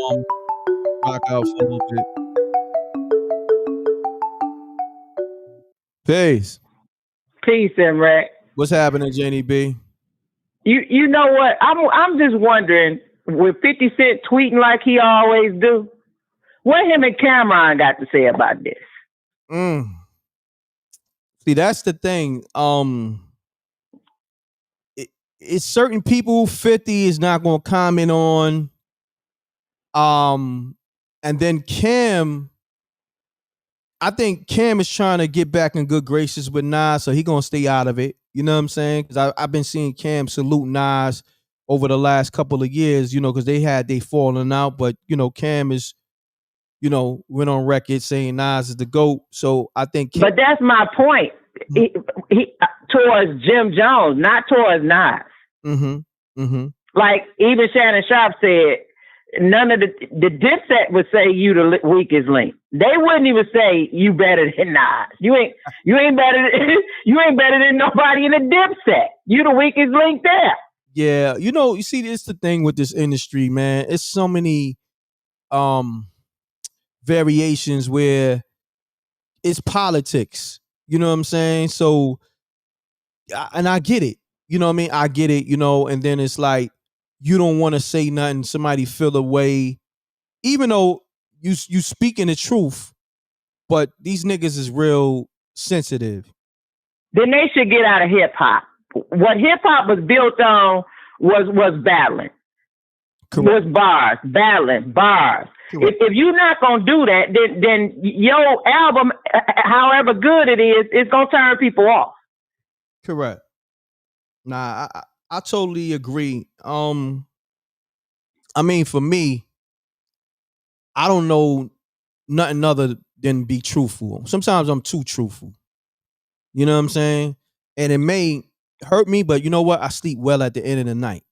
rock out for a little bit. Peace. Peace, M.Reck. What's happening, Jenny B? You know what? I'm just wondering, with 50 Cent tweeting like he always do, what him and Cameron got to say about this? See, that's the thing. It's certain people 50 is not gonna comment on. And then Cam, I think Cam is trying to get back in good graces with Nas, so he gonna stay out of it. You know what I'm saying? Because I've been seeing Cam salute Nas over the last couple of years, because they falling out. But Cam is, went on record saying Nas is the GOAT. So I think But that's my point. He towards Jim Jones, not towards Nas. Like even Shannon Sharp said, none of the Dipset would say you the weakest link. They wouldn't even say you better than Nas. You ain't better than nobody in the Dipset. You the weakest link there. Yeah, you see, it's the thing with this industry, man. It's so many variations where it's politics. You know what I'm saying? So, and I get it. You know what I mean? I get it. And then it's like you don't want to say nothing. Somebody feel away, even though you speaking the truth. But these niggas is real sensitive. Then they should get out of hip hop. What hip hop was built on was battling. Was bars, battling, bars. If you're not gonna do that, then your album, however good it is, it's gonna turn people off. Correct. Nah, I totally agree. I mean, for me, I don't know nothing other than be truthful. Sometimes I'm too truthful. You know what I'm saying? And it may hurt me, but you know what? I sleep well at the end of the night.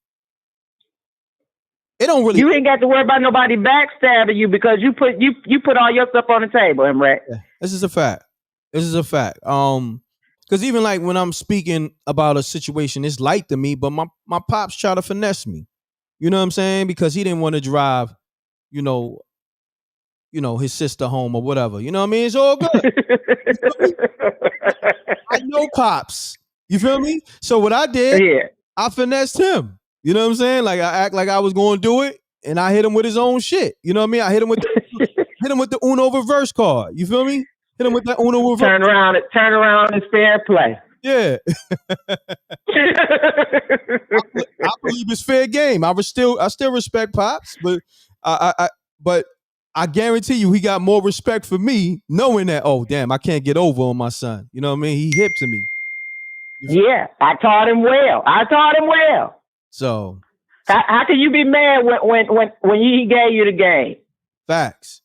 It don't really. You ain't got to worry about nobody backstabbing you because you put all your stuff on the table, M.Reck. Yeah, this is a fact. Because even like when I'm speaking about a situation, it's light to me, but my pops try to finesse me. You know what I'm saying? Because he didn't want to drive, his sister home or whatever. You know what I mean? It's all good. I know Pops. You feel me? So what I did, I finessed him. You know what I'm saying? Like I act like I was going to do it, and I hit him with his own shit. You know what I mean? I hit him with the Uno reverse card. You feel me? Hit him with that Uno reverse. Turn around, and fair play. Yeah. I believe it's fair game. I still respect Pops, but I guarantee you he got more respect for me knowing that, oh damn, I can't get over on my son. You know what I mean? He hip to me. Yeah, I taught him well. So how can you be mad when he gave you the game? Facts.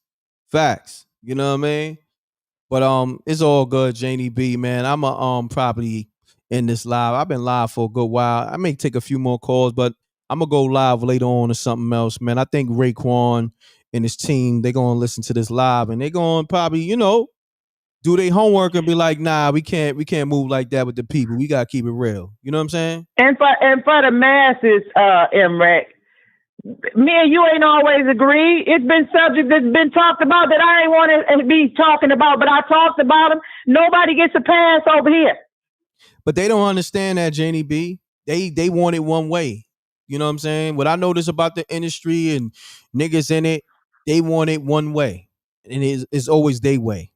You know what I mean? But it's all good, Janie B, man. I'm a probably in this live. I've been live for a good while. I may take a few more calls, but I'm gonna go live later on or something else, man. I think Raekwon and his team, they're gonna listen to this live and they're gonna probably, do their homework and be like, nah, we can't move like that with the people. We gotta keep it real. You know what I'm saying? And for the masses, M.Reck, me and you ain't always agreed. It's been subject that's been talked about that I ain't want to be talking about, but I talked about them. Nobody gets a pass over here. But they don't understand that, Janie B. They want it one way. You know what I'm saying? What I notice about the industry and niggas in it, they want it one way. And it's always their way.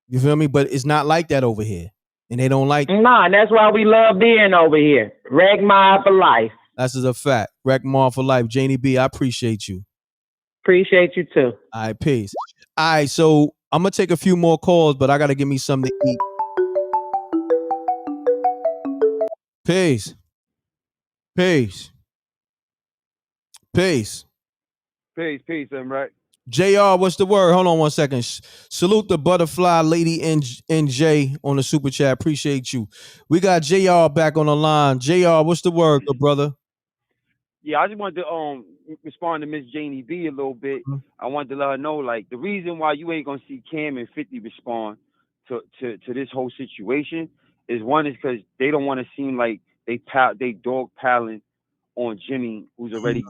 You feel me? But it's not like that over here. And they don't like it. Nah, and that's why we love being over here. Reg Mob for life. That's just a fact. Raekwon for life. Janie B, I appreciate you. Appreciate you too. All right, peace. All right, so I'm going to take a few more calls, but I got to give me something to eat. Peace. Peace, M.Reck. JR, what's the word? Hold on one second. Salute the butterfly lady NJ on the super chat. Appreciate you. We got JR back on the line. JR, what's the word, good brother? Yeah, I just wanted to respond to Miss Janie B a little bit. I wanted to let her know, like, the reason why you ain't gonna see Cam and 50 respond to this whole situation is because they don't want to seem like they dog paddling on Jimmy, who's already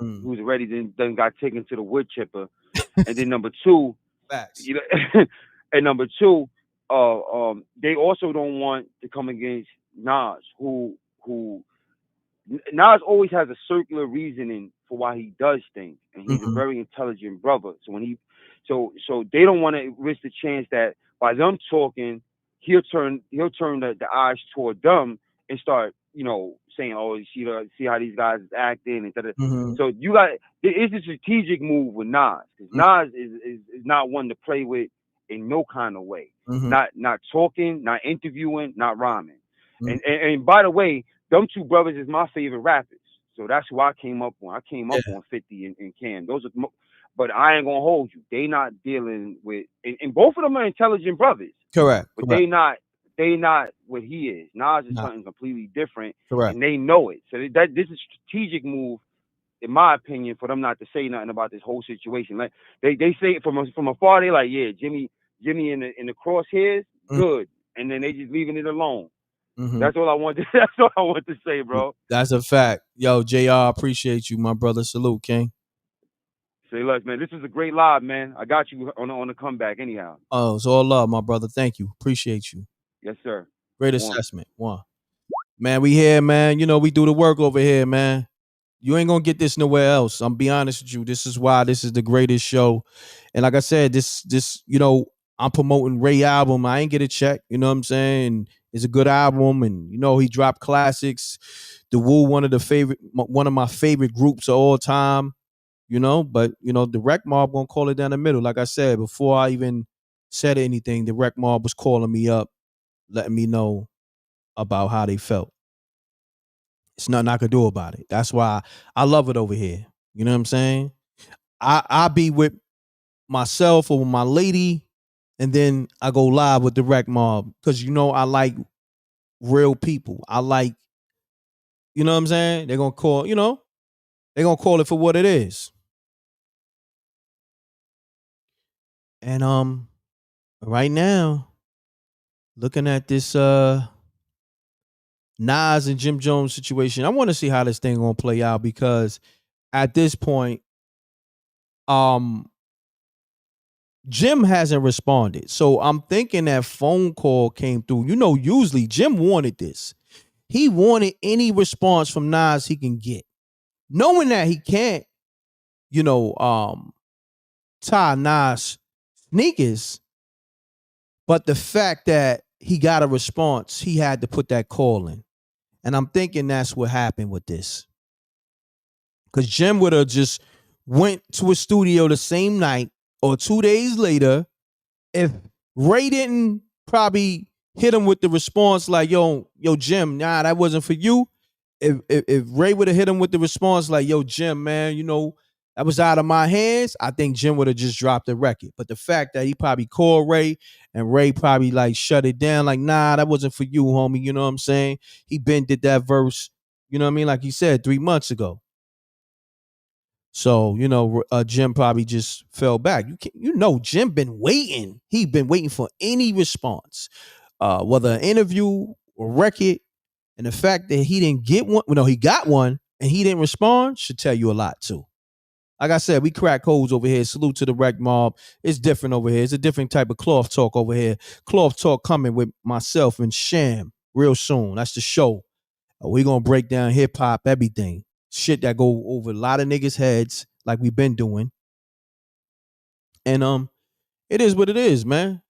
then got taken to the wood chipper. And then number two, and number two, they also don't want to come against Nas, who Nas always has a circular reasoning for why he does things, and he's a very intelligent brother. So so they don't want to risk the chance that by them talking, he'll turn the eyes toward them and start, saying, "Oh, you see how these guys is acting." And so it's a strategic move with Nas, because Nas is not one to play with in no kind of way. Not talking, not interviewing, not rhyming. And by the way, them two brothers is my favorite rappers. So that's who I came up on. I came up on 50 and Cam. Those are, but I ain't gonna hold you. They not dealing with, and both of them are intelligent brothers. Correct. But they not what he is. Nas is something completely different. Correct. And they know it. So this is a strategic move, in my opinion, for them not to say nothing about this whole situation. Like they say from afar, they like, yeah, Jimmy in the crosshairs, good. And then they just leaving it alone. That's all I want to say, bro. That's a fact. Yo, JR, appreciate you, my brother. Salute, King. Say less, man. This is a great live, man. I got you on the comeback anyhow. Oh, it's all love, my brother. Thank you. Appreciate you. Yes, sir. Great assessment. Man, we here, man. We do the work over here, man. You ain't gonna get this nowhere else. I'm be honest with you. This is why this is the greatest show. And like I said, this I'm promoting Ray album. I ain't get a check. You know what I'm saying? It's a good album, and he dropped classics. The Wu, one of my favorite groups of all time. But the Rec Mob gonna call it down the middle. Like I said, before I even said anything, the Rec Mob was calling me up, letting me know about how they felt. It's nothing I could do about it. That's why I love it over here. You know what I'm saying? I be with myself or with my lady, and then I go live with the Rec Mob because I like real people. I like, you know what I'm saying? They're gonna call, they're gonna call it for what it is. And right now, looking at this Nas and Jim Jones situation, I want to see how this thing gonna play out, because at this point, Jim hasn't responded. So I'm thinking that phone call came through. Usually Jim wanted this. He wanted any response from Nas he can get. Knowing that he can't, tie Nas sneakers, but the fact that he got a response, he had to put that call in. And I'm thinking that's what happened with this. Because Jim would have just went to a studio the same night or 2 days later. If Ray didn't probably hit him with the response like, yo, Jim, nah, that wasn't for you. If Ray would have hit him with the response like, yo, Jim, man, that was out of my hands, I think Jim would have just dropped the record. But the fact that he probably called Ray and Ray probably like shut it down, like, nah, that wasn't for you, homie. You know what I'm saying? He been did that verse, you know what I mean? Like he said 3 months ago. So, Jim probably just fell back. Jim been waiting. He been waiting for any response, whether an interview or record. And the fact that he didn't get one, he got one and he didn't respond should tell you a lot too. Like I said, we crack codes over here. Salute to the Wreck Mob. It's different over here. It's a different type of cloth talk over here. Cloth talk coming with myself and Sham real soon. That's the show. We're going to break down hip hop, everything. Shit that go over a lot of niggas' heads like we've been doing. And it is what it is, man.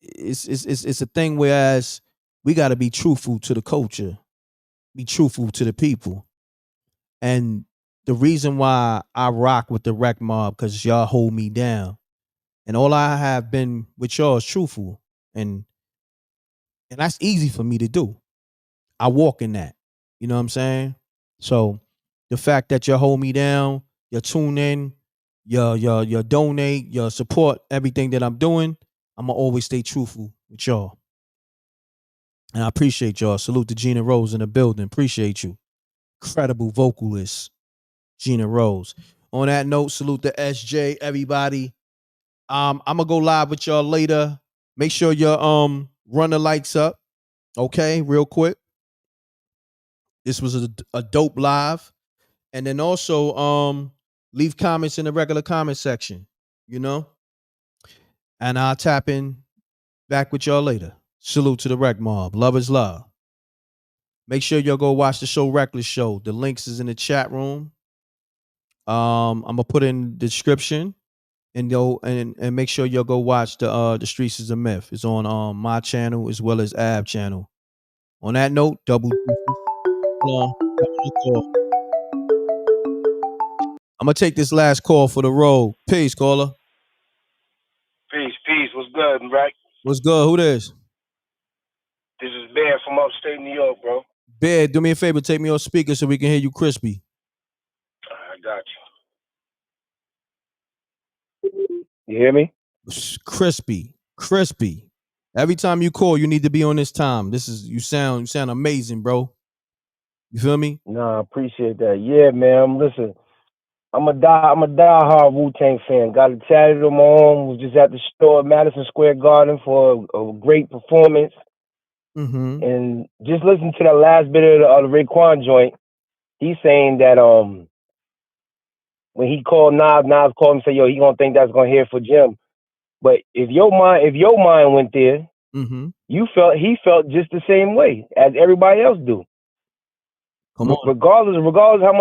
It's a thing whereas we got to be truthful to the culture, be truthful to the people. And the reason why I rock with the Wreck Mob, because y'all hold me down. And all I have been with y'all is truthful. And that's easy for me to do. I walk in that. You know what I'm saying? So the fact that you hold me down, you tune in, you donate, you support everything that I'm doing, I'm gonna always stay truthful with y'all. And I appreciate y'all. Salute to Gina Rose in the building. Appreciate you. Incredible vocalist, Gina Rose. On that note, salute to SJ, everybody. I'm gonna go live with y'all later. Make sure you run the lights up. Okay, real quick. This was a dope live. And then also leave comments in the regular comment section, And I'll tap in back with y'all later. Salute to the Wreck Mob. Love is love. Make sure y'all go watch the show Reckless Show. The links is in the chat room. I'm gonna put in the description and make sure y'all go watch the Streets is a Myth. It's on my channel as well as Ab channel. On that note, double. I'm gonna take this last call for the road. Peace, caller. Peace. What's good, M.Reck? What's good? Who this? This is Bear from upstate New York, bro. Bear, do me a favor, take me on speaker so we can hear you crispy. I got you. You hear me? Crispy. Every time you call, you need to be on this time. You sound amazing, bro. You feel me? Nah, I appreciate that. Yeah, man. Listen, I'm a die-hard Wu-Tang fan. Got it tatted on my arm. Was just at the store at Madison Square Garden for a great performance. Mm-hmm. And just listen to that last bit of the Raekwon joint. He's saying that when he called Nas called him and said, yo, he gonna think that's gonna hear for Jim. But if your mind went there, mm-hmm. he felt just the same way as everybody else do. Come on. Regardless how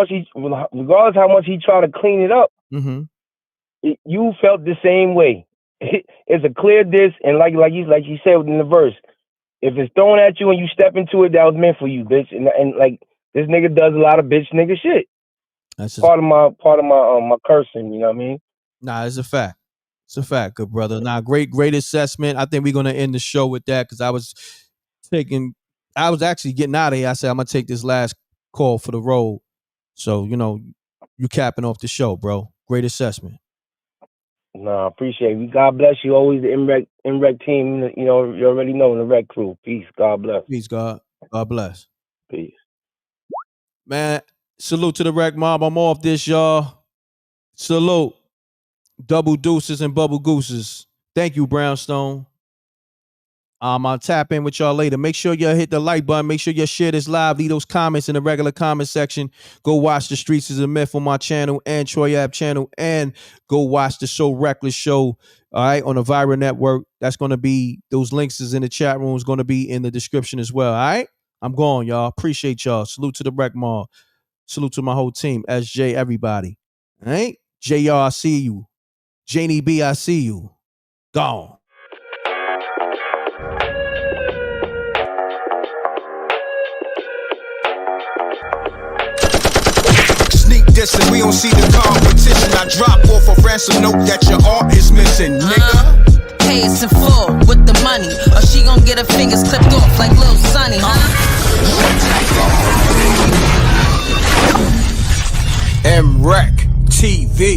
much he tried to clean it up, mm-hmm. You felt the same way. It's a clear diss, and like you said in the verse, if it's thrown at you and you step into it, that was meant for you, bitch. And like this nigga does a lot of bitch nigga shit. That's part of my cursing. You know what I mean? Nah, it's a fact. It's a fact, good brother. Nah, great assessment. I think we're gonna end the show with that because I was actually getting out of here. I said I'm gonna take this last call for the road. So you capping off the show, bro. Great assessment. Nah, appreciate it. God bless you. Always the M.Reck team. You already know the Wreck crew. Peace. God bless. Peace, God. God bless. Peace. Man, salute to the Wreck Mob. I'm off this, y'all. Salute. Double deuces and bubble gooses. Thank you, Brownstone. I'll tap in with y'all later. Make sure y'all hit the like button. Make sure y'all share this live. Leave those comments in the regular comment section. Go watch The Streets is a Myth on my channel and Troy Ave channel. And go watch the So Reckless show, all right, on the Vyre network. That's going to be, those links is in the chat room. Is going to be in the description as well, all right? I'm going, y'all. Appreciate y'all. Salute to the Wreck Mall. Salute to my whole team. SJ, everybody. All right? JR, I see you. Janie B, I see you. Gone. Dissing, we don't see the competition. I drop off a ransom note that your art is missing, nigga. Pay us in full with the money, or she gon' get her fingers clipped off like Lil Sonny, M.Reck TV.